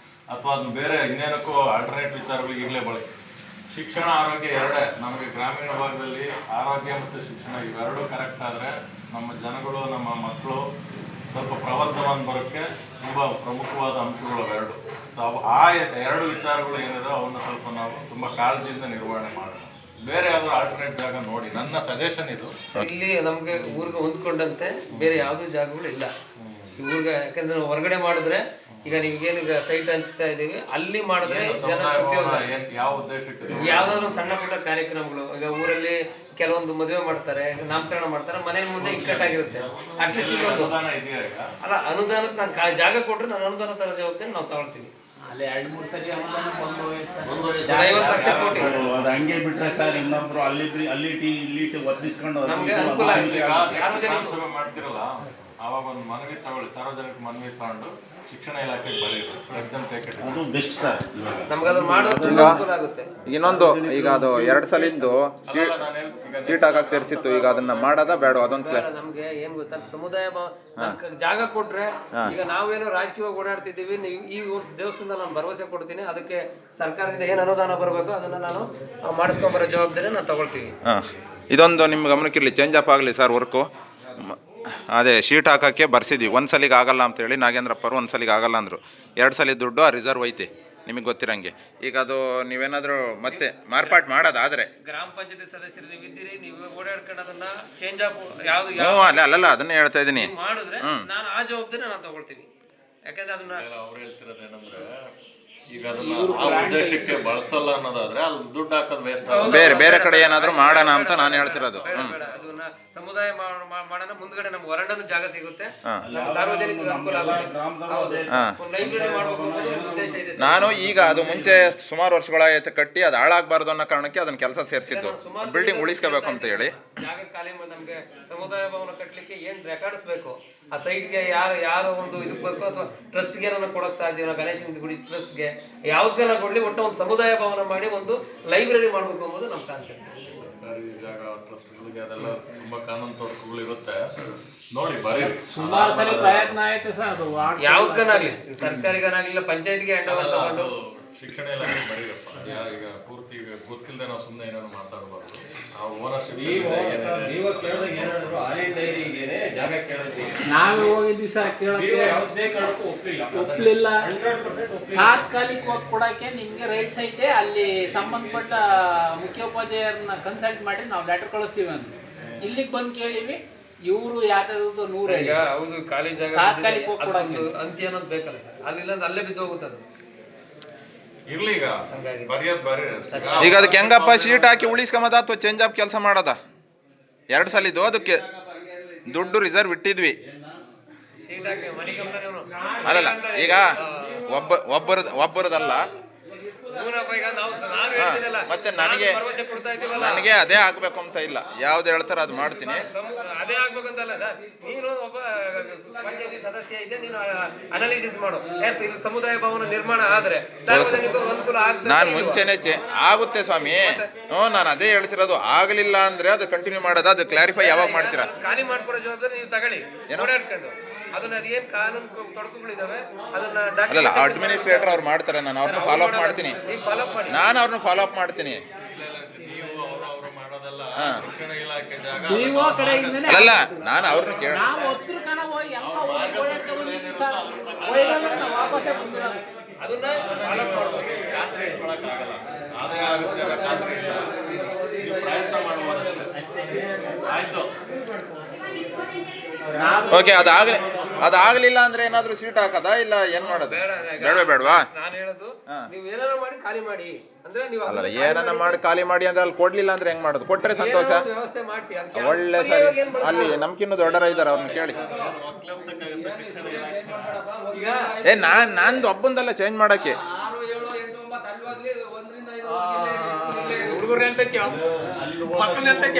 ಅಥವಾ ಅದನ್ನ ಬೇರೆ ಇನ್ನೇನಕ್ಕೂ ಆಲ್ಟರ್ನೇಟ್ ವಿಚಾರಗಳಿಗೆ ಈಗಲೇ ಬಳಕೆ. ಶಿಕ್ಷಣ ಆರೋಗ್ಯ ಎರಡೇ. ನಮಗೆ ಗ್ರಾಮೀಣ ಭಾಗದಲ್ಲಿ ಆರೋಗ್ಯ ಮತ್ತು ಶಿಕ್ಷಣ ಇವೆರಡೂ ಕರೆಕ್ಟ್ ಆದರೆ ನಮ್ಮ ಜನಗಳು, ನಮ್ಮ ಮಕ್ಕಳು ಸ್ವಲ್ಪ ಪ್ರವರ್ಧಮಾನ ಬರೋಕ್ಕೆ ತುಂಬ ಪ್ರಮುಖವಾದ ಅಂಶಗಳು ಅವೆರಡು. ಸೊ ಆ 2 ವಿಚಾರಗಳು ಏನಿದೆ ಅವನ್ನ ಸ್ವಲ್ಪ ನಾವು ತುಂಬ ಕಾಳಜಿಯಿಂದ ನಿರ್ವಹಣೆ ಮಾಡೋಣ. ಬೇರೆ ಯಾವ್ದು ಆಲ್ಟರ್ನೇಟ್ ಜಾಗ ನೋಡಿ, ನನ್ನ ಸಜೆಷನ್ ಇದು. ಇಲ್ಲಿ ನಮ್ಗೆ ಊರಿಗೆ ಹೊಂದ್ಕೊಂಡಂತೆ ಬೇರೆ ಯಾವ್ದು ಜಾಗಗಳು ಇಲ್ಲ ಈ ಊರಿಗೆ. ಯಾಕಂದ್ರೆ ಹೊರಗಡೆ ಮಾಡಿದ್ರೆ ಈಗ ನೀವೇನು ಈಗ ಸೈಟ್ ಹಂಚ್ತಾ ಇದೀವಿ, ಅಲ್ಲಿ ಮಾಡಿದ್ರೆ ಯಾವ ಉದ್ದೇಶಕ್ಕೆ ಯಾವ್ದಾದ್ರು ಸಣ್ಣ ಪುಟ್ಟ ಕಾರ್ಯಕ್ರಮಗಳು, ಈಗ ಊರಲ್ಲಿ ಕೆಲವೊಂದು ಮದುವೆ ಮಾಡ್ತಾರೆ, ನಾಮಕರಣ ಮಾಡ್ತಾರೆ, ಮನೆ ಮುಂದೆ ಇಕ್ಕಟ್ಟಾಗಿರುತ್ತೆ. ಅಟ್ಲೀಸ್ಟ್ ಅಲ್ಲ, ಅನುದಾನಕ್ಕೆ ನಾನು ಜಾಗ ಕೊಟ್ರೆ ನಾನು ಅನುದಾನ ತರ ಜವಾಬ್ದಾರಿ ನಾವು ತಗೊಳ್ತೀವಿ. ಅಲ್ಲಿ 2-3 ಸರಿ ಅನುದಾನ ಬಂದು 50 ಲಕ್ಷ ಕೋಟಿ ಅದು ಹಂಗೆ ಬಿಟ್ರೆ ಸರ್, ಇನ್ನೊಬ್ರು ಇಲ್ಲಿ ಒತ್ತಿಸ್ಕೊಂಡು ನಮ್ಗೆ ಅನುಕೂಲ ಆಗಿದೆ. ಮಾಡ್ತಿರಲ್ಲ, ಅವಾಗ ಒಂದು ಮನವಿ ತಗೊಳ್ಳಿ, ಸಾರ್ವಜನಿಕ ಮನವಿ ತಗೊಂಡು ಶಿಕ್ಷಣ ಇಲಾಖೆಗೆ ಬರೀರಿ, ಎಕ್ಸಾಮ್ ಕೈ ಕಟ್ಟಿ. ಅದು ಬೆಸ್ಟ್ ಸರ್. ನಮ್ಗೆ ಅದನ್ನ ಮಾಡೋದು ಅನುಕೂಲ ಆಗುತ್ತೆ. ಇನ್ನೊಂದು ಈಗ ಅದು 2 ಸಲಿಂದು ಶೀಟ್ ಹಾಕಕ್ಕೆ ಸೇರಿಸಿತ್ತು, ಈಗ ಅದನ್ನ ಮಾಡೋದ ಬೇಡ ಅದೊಂದು ಬೇಡ, ನಮ್ಗೆ ಏನ್ ಗೊತ್ತಾ, ಸಮುದಾಯ ನಮ್ಗೆ ಜಾಗ ಕೊಟ್ರೆ, ಈಗ ನಾವೇನೋ ರಾಜಕೀಯವಾಗಿ ಓಡಾಡ್ತಿದ್ದೀವಿ, ನೀವು ಈ ಒಂದು ದೇವಸ್ಥಾನದ ನಾನು ಭರವಸೆ ಕೊಡ್ತೀನಿ, ಅದಕ್ಕೆ ಸರ್ಕಾರದಿಂದ ಏನು ಅನುದಾನ ಬರಬೇಕು ಅದನ್ನ ನಾನು ಮಾಡಿಸ್ಕೊಂಬರೋ ಜವಾಬ್ದಾರಿ ನಾನು ತಗೊಳ್ತೀವಿ. ಇದೊಂದು ನಿಮ್ಮ ಗಮನಕ್ಕಿರಲಿ, ಚೇಂಜ್ ಅಪ್ ಆಗಲಿ ಸರ್ ವರ್ಕು. ಅದೇ ಶೀಟ್ ಹಾಕೋಕ್ಕೆ ಬರ್ಸಿದ್ವಿ, ಒಂದು ಸಲಿಗೆ ಆಗಲ್ಲ ಅಂತೇಳಿ ನಾಗೇಂದ್ರಪ್ಪರು ಒಂದು ಸಲಿಗೆ ಆಗಲ್ಲ ಅಂದರು. 2 ಸಲ ದುಡ್ಡು ಆ ರಿಸರ್ವ್ ಐತಿ ನಿಮಗೆ ಗೊತ್ತಿರಂಗೆ. ಈಗ ಅದು ನೀವೇನಾದರೂ ಮತ್ತೆ ಮಾರ್ಪಾಟ್ ಮಾಡೋದಾದರೆ ಗ್ರಾಮ ಪಂಚಾಯತಿ ಸದಸ್ಯರು ನೀವು ಇದ್ದೀರಿ, ನೀವು ಓಡಾಡ್ಕೊಂಡು ಅದನ್ನ ಚೇಂಜ್ ಆಫ್ ಯಾವ್ದು ಅಲ್ಲಲ್ಲ ಅದನ್ನೇ ಹೇಳ್ತಾ ಇದ್ದೀನಿ. ಮಾಡಿದ್ರೆ ನಾನು ಆ ಜವಾಬ್ದಾರಿ ನಾನು ತಗೊಳ್ತೀನಿ. ಯಾಕಂದ್ರೆ ಅದನ್ನ ಅವ್ರು ಹೇಳ್ತಿರೋದೇನಂದ್ರೆ, ಈಗ ಅದನ್ನ ಆ ಉದ್ದೇಶಕ್ಕೆ ಬಳಸಲ್ಲ ಅನ್ನೋದಾದ್ರೆ ಅಲ್ಲಿ ದುಡ್ಡು ಹಾಕೋದು ವೇಸ್ಟ್. ಬೇರೆ ಕಡೆ ಏನಾದರೂ ಮಾಡೋಣ ಅಂತ ನಾನು ಹೇಳ್ತಿರೋದು. ಅದನ್ನ ಸಮುದಾಯ ಮಾಡೋಣ, ಮುಂದ್ಗಡೆ ನಮ್ಗೆ ಹೊರಡನು ಜಾಗ ಸಿಗುತ್ತೆ, ಸಾರ್ವಜನಿಕ ಅನುಕೂಲ ಆಗುತ್ತೆ. ಲೈಬ್ರರಿ ಮಾಡಬೇಕು ಅನ್ನೋದು ಉದ್ದೇಶ ಇದೆ. ನಾನು ಈಗ ಅದು ಮುಂಚೆ ಸುಮಾರು ವರ್ಷಗಳಾಯ್ತು ಕಟ್ಟಿ ಅದು ಹಾಳಾಗಬಾರ್ದು ಅನ್ನೋ ಕಾರಣಕ್ಕೆ ಅದನ್ನ ಕೆಲಸ ಸೇರಿಸಿದ್ದು, ಬಿಲ್ಡಿಂಗ್ ಉಳಿಸ್ಕೋಬೇಕು ಅಂತ ಹೇಳಿ. ಜಾಗ ಖಾಲಿ ನಮ್ಗೆ ಸಮುದಾಯ ಭವನ ಕಟ್ಟಲಿಕ್ಕೆ ಏನ್ ರೆಕಾರ್ಡ್ಸ್ ಬೇಕು, ಆ ಸೈಟ್ಗೆ ಯಾರು ಒಂದು ಇದಕ್ಕೆ ಬೇಕು, ಅಥವಾ ಟ್ರಸ್ಟ್ಗೆ ನಾನು ಕೊಡೋಕೆ ಸಾಧ್ಯ, ಗಣೇಶನ ಗುಡಿ ಟ್ರಸ್ಟ್ಗೆ ಯಾವ್ದಕ್ಕೆ ನಾನು ಕೊಡ್ಲಿ, ಒಟ್ಟು ಒಂದು ಸಮುದಾಯ ಭವನ ಮಾಡಿ ಒಂದು ಲೈಬ್ರರಿ ಮಾಡ್ಬೇಕು ಅನ್ನೋದು ನಮ್ಮ ಕಾನ್ಸೆಪ್ಟ್. ಸರ್ಕಾರಿ ಜಾಗ ಟ್ರಸ್ಟ್ಗಳಿಗೆ ಅದೆಲ್ಲ ತುಂಬಾ ಕಾನೂನು ತೊಡಕುಗಳು ಇರುತ್ತೆ, ನೋಡಿ ಬರೀ. ಸುಮಾರು ಸಲ ಪ್ರಯತ್ನ ಆಯ್ತು ಸರ್, ಅದು ಯಾವ್ದನ್ನಾಗ್ಲಿ, ಸರ್ಕಾರಿಗನಾಗ್ಲಿಲ್ಲ, ಪಂಚಾಯತ್ಗೆ ಹ್ಯಾಂಡ್ ಓವರ್ ತಗೊಂಡು ಶಿಕ್ಷಣ ಇಲಾಖೆ ಬರೀರಪ್ಪ. ಈಗ ಪೂರ್ತಿ ಪೂರ್ತಿಲ್ದೆ ನಾವು ಸುಮ್ಮನೆ ಏನಾದ್ರು ಮಾತಾಡಬಾರ್ದು. ಆ ಓನರ್ಶಿಪ್ ನಾವೇ ಹೋಗಿದ್ವಿ ಸರ್ ಕೇಳಕ್ಕೆ, ಒಪ್ಲಿಲ್ಲ. ತಾತ್ಕಾಲಿಕವಾಗಿ ಕೊಡಕ್ಕೆ ನಿಮ್ಗೆ ರೈಟ್ಸ್ ಐತೆ, ಅಲ್ಲಿ ಸಂಬಂಧಪಟ್ಟ ಮುಖ್ಯೋಪಾಧ್ಯಾಯರನ್ನ ಕನ್ಸಲ್ಟ್ ಮಾಡಿ ನಾವು ಲೆಟರ್ ಕಳಿಸ್ತೀವಿ ಅಂತ. ಇಲ್ಲಿಗೆ ಬಂದು ಕೇಳಿವಿ, ಇವರು ಯಾವ್ದು 100 ಹೇಳಿ ಹೌದು ಖಾಲಿ ಜಾಗ ತಾತ್ಕಾಲಿಕವಾಗಿ ಕೊಡಂಗಿಲ್ಲ, ಅಂತ್ಯ ಅನ್ನೋದು ಬೇಕಲ್ಲ, ಅಲ್ಲಿಲ್ಲ ಅಂದ್ರೆ ಅಲ್ಲೇ ಬಿದ್ದೋಗುತ್ತೆ ಅದು. ಇರ್ಲಿ, ಈಗ ಬರೆಯೋದು ಬರೀ. ಈಗ ಅದಕ್ಕೆ ಹೆಂಗಪ್ಪ ಶೀಟ್ ಹಾಕಿ ಉಳಿಸ್ಕೊಂಬದ ಅಥವಾ ಚೇಂಜ್ ಆಫ್ ಕೆಲಸ ಮಾಡೋದ? 2 ಸಲಿದ್ದು ಅದಕ್ಕೆ ದುಡ್ಡು ರಿಸರ್ವ್ ಇಟ್ಟಿದ್ವಿ. ಅಲ್ಲಲ್ಲ, ಈಗ ಒಬ್ಬರದಲ್ಲ, ಮತ್ತೆ ನನಗೆ ಅದೇ ಆಗ್ಬೇಕು ಅಂತ ಇಲ್ಲ, ಯಾವ್ದು ಹೇಳ್ತಾರ ಅದು ಮಾಡ್ತೀನಿ. ಅದೇ ಆಗ್ಬೇಕಂತಲ್ಲ ಸರ್, ನೀನು ಒಬ್ಬ ಪಂಚಾಯತಿ ಸದಸ್ಯ ಇದೆ, ನೀನು ಅನಾಲಿಸಿಸ್ ಮಾಡು. ಎಸ್, ಇಲ್ಲಿ ಸಮುದಾಯ ಭವನ ನಿರ್ಮಾಣ ಆದ್ರೆ ಸಾರ್ವಜನಿಕರಿಗೆ ಅನುಕೂಲ ಆಗ್ತದೆ. ನಾನು ಮುಂಚೆನೆ ಆಗುತ್ತೆ ಸ್ವಾಮಿ, ನಾನು ಅದೇ ಹೇಳ್ತಿರೋದು. ಆಗಲಿಲ್ಲ ಅಂದ್ರೆ ಅದು ಕಂಟಿನ್ಯೂ ಮಾಡೋದು, ಅದು ಕ್ಲಾರಿಫೈ ಯಾವಾಗ ಮಾಡ್ತೀರಾ? ಖಾಲಿ ಮಾಡ್ಕೊಡೋ ಜವಾಬ್ದಾರಿ ನೀವು ತಗೊಳ್ಳಿ, ಓಡಾಡ್ಕೊಂಡು. ಅದನ್ನ ಅದೇನ್ ಕಾನೂನು ತೊಡಕುಗಳಿದಾವೆ ಅದನ್ನ ಅಲ್ಲಲ್ಲ, ಅಡ್ಮಿನಿಸ್ಟ್ರೇಟರ್ ಅವ್ರು ಮಾಡ್ತಾರೆ, ನಾನು ಅವ್ರನ್ನ ಫಾಲೋ ಅಪ್ ಮಾಡ್ತೀನಿ. ನಾನು ಅವ್ರನ್ನ ಫಾಲೋ ಅಪ್ ಮಾಡ್ತೀನಿ. ಅಲ್ಲ, ನಾನು ಅವ್ರನ್ನ ಕೇಳ ಓಕೆ. ಅದಾಗಲಿಲ್ಲ ಅಂದ್ರೆ ಏನಾದ್ರು ಸೀಟ್ ಹಾಕದ ಇಲ್ಲ ಏನ್ ಮಾಡೋದು? ಬೇಡವಾ? ನಾನು ಹೇಳೋದು, ನೀವು ಏನಾರ ಮಾಡಿ ಖಾಲಿ ಮಾಡಿ ಅಂದ್ರೆ ನೀವು ಅಲ್ಲ, ಏನನ್ನ ಮಾಡಿ ಖಾಲಿ ಮಾಡಿ ಅಂದ್ರೆ ಅಲ್ಲಿ ಕೊಡ್ಲಿಲ್ಲ ಅಂದ್ರೆ ಹೆಂಗ್ ಮಾಡೋದು? ಕೊಟ್ರೆ ಸಂತೋಷ, ವ್ಯವಸ್ಥೆ ಮಾಡಿಸಿ. ಒಳ್ಳೆ ಸರಿ. ಅಲ್ಲಿ ನಮ್ಕಿನ್ನು ದೊಡ್ಡರ ಇದಾರೆ, ಅವ್ರನ್ನ ಕೇಳಿ. ನಂದು ಒಬ್ಬಂದಲ್ಲ ಚೇಂಜ್ ಮಾಡಕ್ಕೆ. 6, 7, 8, 9 ಅಲ್ಲಿ ಹೋಗ್ಲಿ, 1ರಿಂದ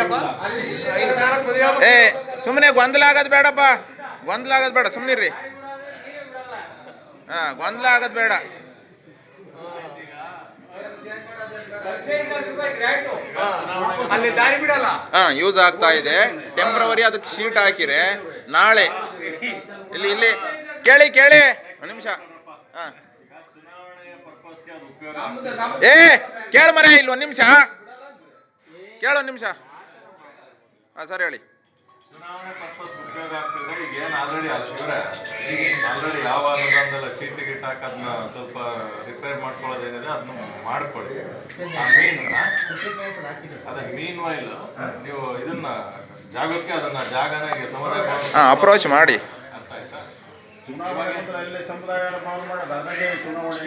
5 ಏ ಸುಮ್ಮನೆ ಗೊಂದಲ ಆಗೋದು ಬೇಡಪ್ಪ, ಗೊಂದಲ ಆಗೋದು ಬೇಡ, ಸುಮ್ಮನಿರ್ರಿ. ಗೊಂದಲ ಆಗೋದು ಬೇಡ. ಯೂಸ್ ಆಗ್ತಾ ಇದೆ, ಟೆಂಪ್ರವರಿ ಅದಕ್ಕೆ ಶೀಟ್ ಹಾಕಿರೆ ನಾಳೆ ಇಲ್ಲಿ ಕೇಳಿ ಒಂದು ನಿಮಿಷ. ಕೇಳ ಮರ, ಇಲ್ಲಿ ಒಂದು ನಿಮಿಷ ಕೇಳೊಂದು ನಿಮಿಷ. ಸರ್ ಹೇಳಿ. ಚುನಾವಣೆ ಪರ್ಪಸ್ ಉಪಯೋಗ ಆಗ್ತಿದ್ರೆ ಈಗ ಏನು ಆಲ್ರೆಡಿ ಯಾವ ಅನುದಾನದಲ್ಲ ಶೀಟ್ ಗಿಟ್ ಹಾಕೋದನ್ನ ಸ್ವಲ್ಪ ರಿಪೇರ್ ಮಾಡ್ಕೊಳ್ಳೋದೇನಿದೆ ಅದನ್ನ ಮಾಡ್ಕೊಳ್ಳಿ. ಅದೇ ಮೀನ್ ವೈಲ್ ನೀವು ಇದನ್ನ ಜಾಗಕ್ಕೆ ಅದನ್ನ ಜಾಗನ ಅಪ್ರೋಚ್ ಮಾಡಿ. ಅರ್ಥ ಆಯ್ತಾ? ಚುನಾವಣೆ ಸಮುದಾಯ ಭವನ ಮಾಡೋದು, ಅದಾಗೆ ಚುನಾವಣೆ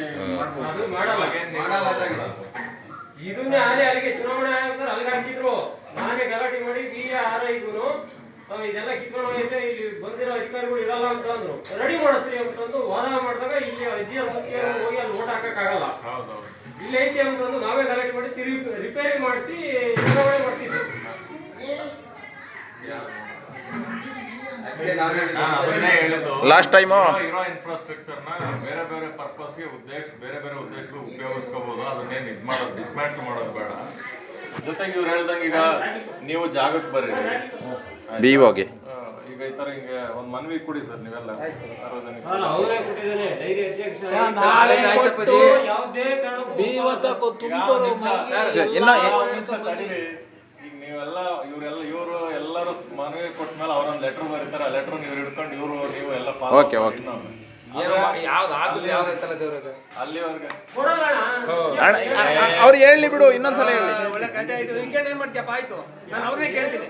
ಇದನ್ನೇ ಅಲ್ಲಿಗೆ ಚುನಾವಣೆ ಆಯೋಗದವ್ರು ಅಲ್ಲಿಗೆ ಹಾಕಿದ್ರು. ನಾನೇ ಗಲಾಟೆ ಮಾಡಿ BRI ಇದೆಲ್ಲ ಕಿತ್ಕೊಂಡು ಹೋಗಿದ್ದೆ, ಇಲ್ಲಿ ಬಂದಿರೋ ಅಧಿಕಾರಿಗಳು ಇರಲ್ಲ ಅಂತ ಅಂದ್ರು. ರೆಡಿ ಮಾಡಿಸ್ರಿ ಅಂತಂದು ವಾದ ಮಾಡಿದಾಗ ಇಲ್ಲಿ ಅಜ್ಜಿಯ ಮುಖ್ಯ ಹೋಗಿ ಅಲ್ಲಿ ಓಟ್ ಹಾಕಕ್ಕಾಗಲ್ಲ, ಇಲ್ಲಿ ಐತಿ ಅಂತಂದು ನಾವೇ ಗಲಾಟೆ ಮಾಡಿ ರಿಪೇರಿ ಮಾಡಿಸಿ ಚುನಾವಣೆ ಮಾಡಿಸಿದ್ವಿ. ನಾನು ಅದನ್ನೇ ಹೇಳಿದ್ದು. ಲಾಸ್ಟ್ ಟೈಮು ಇರೋ ಇನ್ಫ್ರಾಸ್ಟ್ರಕ್ಚರ್ನ ಬೇರೆ ಬೇರೆ ಪರ್ಪಸ್ಗೆ ಬೇರೆ ಬೇರೆ ಉದ್ದೇಶಕ್ಕೆ ಉಪಯೋಗಿಸ್ಕೋಬಹುದು. ಅದನ್ನೇನು ಇದು ಮಾಡೋದು ಡಿಸ್ಮ್ಯಾಂಟ್ಲ್ ಮಾಡೋದು ಬೇಡ. ಜೊತೆಗೆ ಇವ್ರು ಹೇಳ್ದಂಗೆ ಈಗ ನೀವು ಜಾಗಕ್ಕೆ ಬರ್ರಿ BOಗೆ ಈಗ ಈ ಥರ ಹಿಂಗೆ ಒಂದು ಮನವಿ ಕೊಡಿ ಸರ್ ನೀವೆಲ್ಲ ಅವರೇ ಕೊಟ್ಟಿದ್ದಾರೆ ಡೈರಿ ಅಧ್ಯಕ್ಷ ನಾಳೆ ಕೊಟ್ಟು ಯಾವುದೇ ಕಾರಣಕ್ಕೂ ತುಮಕೂರು ಇನ್ನು ಈಗ ನೀವೆಲ್ಲ ಇವರು ಎಲ್ಲರೂ ಮನವಿ ಕೊಟ್ಟ ಮೇಲೆ ಅವರೊಂದು ಲೆಟರ್ ಬರೀತಾರೆ. ಆ ಲೆಟರ್ ನೀವು ಹಿಡ್ಕೊಂಡು ನೀವು ಎಲ್ಲ ಫಾಲೋ ಓಕೆ. ಯಾವ್ದು ಆಗುದು ಯಾವ್ದೈತಲ್ಲ ದೇವ್ರಿಗೆ ಅಲ್ಲಿವರೆಗೆ ಕೊಡೋಣ ಅವ್ರು ಹೇಳಿ ಬಿಡು, ಇನ್ನೊಂದ್ಸಲ ಹೇಳಿ. ಒಳ್ಳೆ ಕಥೆ ಆಯ್ತು. ವೀಕೆಂಡ್ ಏನ್ ಮಾಡ್ತೀಯಪ್ಪ? ಆಯ್ತು, ನಾನು ಅವ್ರನ್ನೇ ಕೇಳ್ತೀನಿ.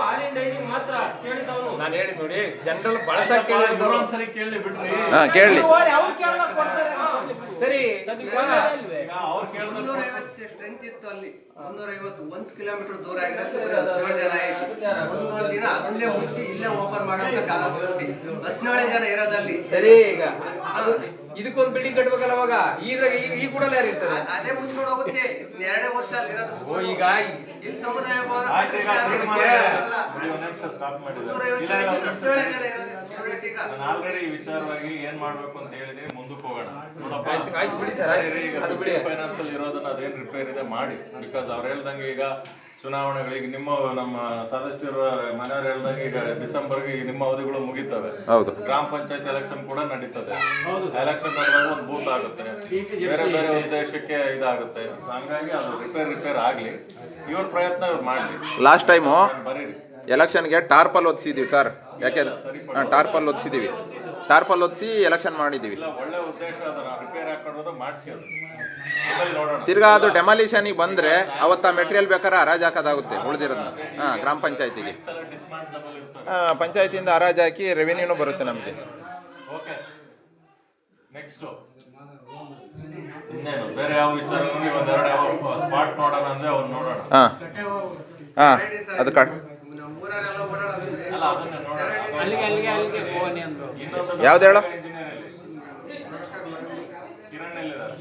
ಹಾಲಿನ ಡೈರಿ ಮಾತ್ರ ಕೇಳಿದವನು ನಾನು ಹೇಳಿದ್ ನೋಡಿ, ಜನರಲ್ ಬಳಸಕ್ ಕೇಳಿದ್ರು. ಒಂದ್ಸರಿ ಕೇಳಿ ಬಿಡ್ರಿ. ಕೇಳಿ. ಸರಿ, ಈಗ ಅವ್ರು ಕೇಳಿದ್ರೆ 350 ಸ್ಟ್ರೆಂತ್ ಇತ್ತು ಅಲ್ಲಿ. 350 1 ಕಿಲೋಮೀಟರ್ ದೂರ ಆಗಿರೋದು 17 ಜನ ಆಯ್ತು. ಒಂದೊಂದು ದಿನ ಅದನ್ನೇ ಮುಚ್ಚಿ ಇಲ್ಲೇ ಓಪನ್ ಮಾಡೋಂಥ ಕಾಲ ಬರುತ್ತೆ. 17 ಜನ ಇರೋದಲ್ಲಿ. ಸರಿ, ಈಗ ಅದು ಇದಕ್ಕೊಂದು ಬಿಲ್ಡಿಂಗ್ ಕಟ್ಬೇಕಲ್ಲ ಅವಾಗ. ಈ ಕೂಡ ಯಾರು ಇರ್ತಾರೆ? ಅದೇ ಮುಚ್ಕೊಂಡು ಹೋಗುತ್ತೆ. 2 ವರ್ಷ ಅಲ್ಲಿ ಇರೋದು. ಈಗ ಇಲ್ಲಿ ಸಮುದಾಯ ಭವನ ಆಯ್ತು, ಈಗ ಕಟ್ಟಕ್ಕೆ ಬಿಡಿ ಇಲ್ಲ. ಒಂದು ನಿಮಿಷ ಸ್ಟಾಪ್ ಮಾಡಿದ್ದಾರೆ. 17 ಜನ ಇರೋದು ಸ್ಟೂಡೆಂಟ್ ಈಗ. ನಾನು ಆಲ್ರೆಡಿ ಈ ವಿಚಾರವಾಗಿ ಏನ್ ಮಾಡ್ಬೇಕು ಅಂತ ಹೇಳಿದೀನಿ. ಮುಂದಕ್ಕೆ ಹೋಗೋಣ. ನೋಡಪ್ಪ, ಆಯ್ತು ಬಿಡಿ ಸರ್, ಈಗ ಫೈನಾನ್ಸ್ ಅಲ್ಲಿ ಇರೋದನ್ನ ಅದೇನ್ ರಿಪೇರ್ ಇದೆ ಮಾಡಿ. ಬಿಕಾಸ್ ಅವ್ರು ಹೇಳ್ದಂಗೆ ಈಗ ಚುನಾವಣೆಗಳಿಗೆ ನಮ್ಮ ಸದಸ್ಯರು ಮನೆಯವ್ರು ಹೇಳ್ದಂಗೆ ಈಗ ಡಿಸೆಂಬರ್ಗೆ ನಿಮ್ಮ ಅವಧಿಗಳು ಮುಗಿತವೆ. ಹೌದು. ಗ್ರಾಮ ಪಂಚಾಯತ್ ಎಲೆಕ್ಷನ್ ಕೂಡ ನಡೀತದೆ. ಎಲೆಕ್ಷನ್ ಒಂದು ಬೂತ್ ಆಗುತ್ತೆ, ಬೇರೆ ಬೇರೆ ಉದ್ದೇಶಕ್ಕೆ ಇದಾಗುತ್ತೆ. ಹಂಗಾಗಿ ಅದು ರಿಪೇರ್ ಆಗ್ಲಿ. ಇವ್ರ ಪ್ರಯತ್ನ ಇವ್ರು ಮಾಡ್ಲಿ. ಲಾಸ್ಟ್ ಟೈಮು ಬರೀರಿ. ಎಲೆಕ್ಷನ್ಗೆ ಟಾರ್ಪಲ್ ಒದಿಸಿದ್ದೀವಿ ಸರ್. ಯಾಕೆ ಟಾರ್ಪಲ್ ಒದಿಸಿದ್ದೀವಿ. ಟಾರ್ಪಲ್ ಒದಿಸಿ ಎಲೆಕ್ಷನ್ ಮಾಡಿದ್ದೀವಿ. ಇಲ್ಲ, ಒಳ್ಳೆ ಉದ್ದೇಶ ಅದನ್ನ ರಿಪೇರ್ ಹಾಕೊಂಡು ಮಾಡಿಸಿ ಅದು ನೋಡೋಣ. ತಿರ್ಗಾ ಅದು ಡೆಮಾಲಿಷನಿಗೆ ಬಂದರೆ ಅವತ್ತ ಮೆಟೀರಿಯಲ್ ಬೇಕಾದ್ರೆ ಹರಾಜು ಹಾಕೋದಾಗುತ್ತೆ ಉಳಿದಿರೋದನ್ನ. ಗ್ರಾಮ ಪಂಚಾಯತಿಗೆ ಪಂಚಾಯತಿಯಿಂದ ಹರಾಜು ಹಾಕಿ ರೆವಿನ್ಯೂನು ಬರುತ್ತೆ ನಮಗೆ. ಓಕೆ, ನೆಕ್ಸ್ಟ್ ಇನ್ನೇನು ಬೇರೆ ಯಾವ ವಿಚಾರ ಒಂದೆರಡು ಯಾವ ಸ್ಪಾಟ್ ನೋಡೋಣ ಅಂದ್ರೆ ಅವ್ನು ನೋಡೋಣ. ಅದು ಕಟ್ ನಮ್ಮೂರಲ್ಲೆಲ್ಲ ಓಡಾಡೋದು. ಅಲ್ಲ, ಅದನ್ನೇ ನೋಡೋಣ. ಅಲ್ಲಿಗೆ ಫೋನ್ ಅಂದ್ರು. ಇನ್ನೊಂದು ಯಾವ್ದು ಹೇಳು? ಕಿರಣ್ ಎಲ್ಲಿದ್ದಾರೆ?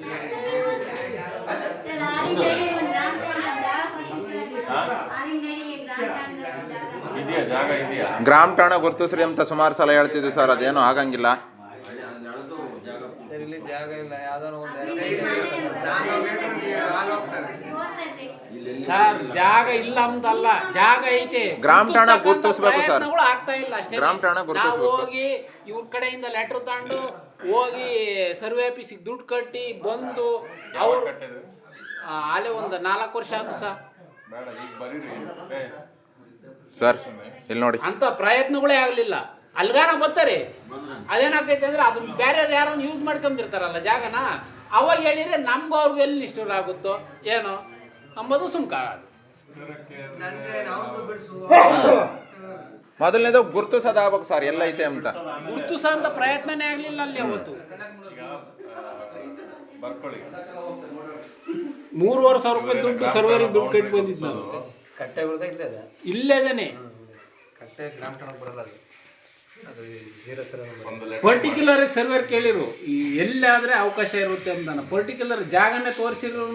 ಇದೆಯಾ ಜಾಗ ಇದೆಯಾ? ಗ್ರಾಮ ಠಾಣ ಗುರುತಿಸ್ರಿ ಅಂತ ಸುಮಾರು ಸಲ ಹೇಳ್ತಿದ್ವಿ ಸರ್, ಅದೇನೋ ಆಗಂಗಿಲ್ಲ. ಸರ್, ಇಲ್ಲಿ ಜಾಗ ಇಲ್ಲ. ಯಾವ್ದಾದ್ರು ಒಂದು ಸರ್ ಜಾಗ ಇಲ್ಲ ಅಂತಲ್ಲ, ಜಾಗ ಐತೆ. ಗ್ರಾಮ ಠಾಣ ಗುರುತಿಸ್ಬೇಕು ಸರ್. ಆಗ್ತಾ ಇಲ್ಲ ಅಷ್ಟೇ. ಗ್ರಾಮ ಠಾಣ ಗುರುತಿಸ್ಬೇಕು. ಹೋಗಿ ಇವ್ರ ಕಡೆಯಿಂದ ಲೆಟರ್ ತಗೊಂಡು ಹೋಗಿ ಸರ್ವೆ ಆಫೀಸಿಗೆ ದುಡ್ಡು ಕಟ್ಟಿ ಬಂದು ಅವ್ರು ಅಲ್ಲೇ ಒಂದು 4 ವರ್ಷ ಆಯ್ತು ಸರ್. ಬೇಡ, ಈಗ ಬರೀರಿ ಸರ್ ಇಲ್ಲಿ ನೋಡಿ, ಅಂತ ಪ್ರಯತ್ನಗಳೇ ಆಗಲಿಲ್ಲ. ಅಲ್ಗಾನ ಬರ್ತಾರೆ. ಅದೇನಾಗ್ತೈತೆ ಅಂದ್ರೆ ಅದನ್ನ ಬೇರೆ ಯಾರು ಯೂಸ್ ಮಾಡ್ಕೊಂಡಿರ್ತಾರಲ್ಲ ಜಾಗನ, ಅವಾಗ ಹೇಳಿದ್ರೆ ನಮ್ಗೂ ಅವ್ರಿಗೂ ಎಲ್ಲಿ ನಿಷ್ಠೂರ ಆಗುತ್ತೋ ಏನೋ ಅಂಬೋದು ಸುಮ್ಕಾಗೋದು. ಮೊದಲನೇದು ಗುರುತಿಸೋದಾಗಬೇಕು ಸರ್, ಎಲ್ಲ ಐತೆ ಅಂತ. ಗುರುತಿಸೋ ಅಂತ ಪ್ರಯತ್ನನೇ ಆಗಲಿಲ್ಲ ಅಲ್ಲಿ ಅವತ್ತು. ಬರ್ಕೊಳ್ಳಿ. 3,500 ರೂಪಾಯಿ ದುಡ್ಡು ಸರ್ವರಿಗೆ ದುಡ್ಡು ಕಟ್ಟಿ ಬಂದಿದ್ದು ನಾವು. ಕಟ್ಟೆ ಬಿಡದ ಇಲ್ಲೇದೇನೆ ಕಟ್ಟೆ ಗ್ರಾಮ ಠಾಣಕ್ಕೆ ಬರಲ್ಲ. ಅದು ಜೀರೋ ಸರ್ ಪರ್ಟಿಕ್ಯುಲರ್ ಸರ್ವೇರ್ ಕೇಳಿರು ಎಲ್ಲಾದ್ರೆ ಅವಕಾಶ ಇರುತ್ತೆ ಅಂತ. ಪರ್ಟಿಕ್ಯುಲರ್ ಜಾಗನೇ ತೋರಿಸಿದ್ರು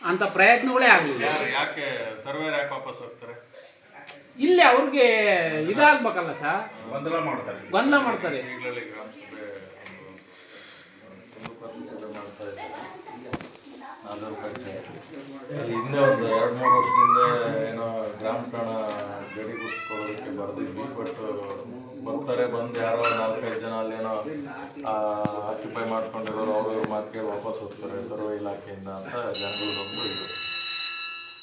ಅಂತ ಪ್ರಯತ್ನಗಳೇ ಆಗಲಿಲ್ಲ. ಯಾಕೆ ಸರ್ವೇರ್ ಯಾಕೆ ವಾಪಸ್ ಹೋಗ್ತಾರೆ? ಇಲ್ಲಿ ಅವ್ರಿಗೆ ಇದಾಗಬೇಕಲ್ಲ ಸರ್, ಗೊಂದಲ ಮಾಡ್ತಾರೆ. ಈಗಲೇ ಗ್ರಾಮ ಸಭೆ ಮಾಡ್ತಾ ಇದ್ದಾರೆ. ನಾಲ್ಕು ಪಂಚಾಯತ್ ಅಲ್ಲಿ ಹಿಂದೆ ಒಂದು 2-3 ವರ್ಷದಿಂದ ಏನೋ ಗ್ರಾಮ ಠಾಣ ಗಡಿ ಗುರ್ಸ್ಕೊಳ್ಳೋದಕ್ಕೆ ಬರ್ದಿದ್ವಿ. ಬಟ್ ಬಂದು ಯಾರೋ 4-5 ಜನ ಅಲ್ಲೇನೋ ಆಕ್ಯುಪೈ ಮಾಡ್ಕೊಂಡಿರೋರು ಅವ್ರ ಮಾತು ಕೇಳಿ ವಾಪಸ್ ಹೋಗ್ತಾರೆ ಸರ್ವೆ ಇಲಾಖೆಯಿಂದ ಅಂತ ಜನಗಳೊಂದು ಇದು.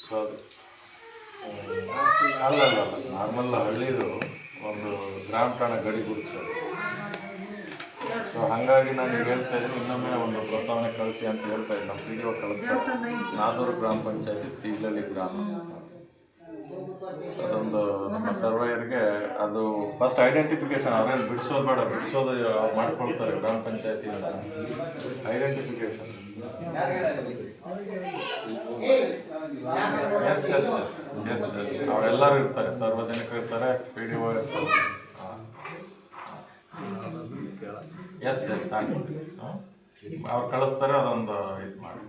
ಸೊ ಅದು ಅಲ್ಲ ನಾರ್ಮಲ್ ಹಳ್ಳಿದು ಒಂದು ಗ್ರಾಮ ಠಾಣ ಗಡಿ ಗುರುತಿಸೋದು. ಸೊ ಹಾಗಾಗಿ ನಾನು ಈಗ ಹೇಳ್ತಾ ಇದ್ದೀನಿ, ಇನ್ನೊಮ್ಮೆ ಒಂದು ಪ್ರಸ್ತಾವನೆ ಕಳಿಸಿ ಅಂತ ಹೇಳ್ತಾ ಇದ್ದೀನಿ. ನಮ್ಮ PDO ಕಳಿಸ್ತಾರೆ. ನಾದೂರು ಗ್ರಾಮ ಪಂಚಾಯತಿ, ಸೀಗ್ಲಳ್ಳಿ ಗ್ರಾಮ. ಅದೊಂದು ನಮ್ಮ ಸರ್ವೇಯರ್ಗೆ ಅದು ಫಸ್ಟ್ ಐಡೆಂಟಿಫಿಕೇಶನ್. ಅವ್ರೇನು ಬಿಡಿಸೋದು ಬೇಡ, ಬಿಡಿಸೋದು ಮಾಡ್ಕೊಳ್ತಾರೆ ಗ್ರಾಮ ಪಂಚಾಯತಿಯಿಂದ. ಐಡೆಂಟಿಫಿಕೇಶನ್ ಎಸ್ ಅವರೆಲ್ಲರೂ ಇರ್ತಾರೆ, ಸಾರ್ವಜನಿಕರು ಇರ್ತಾರೆ, PDO ಇರ್ತಾರೆ. ಎಸ್ ಆಗ್ತದೆ. ಅವ್ರು ಕಳಿಸ್ತಾರೆ, ಅದೊಂದು ಇದು ಮಾಡಿ.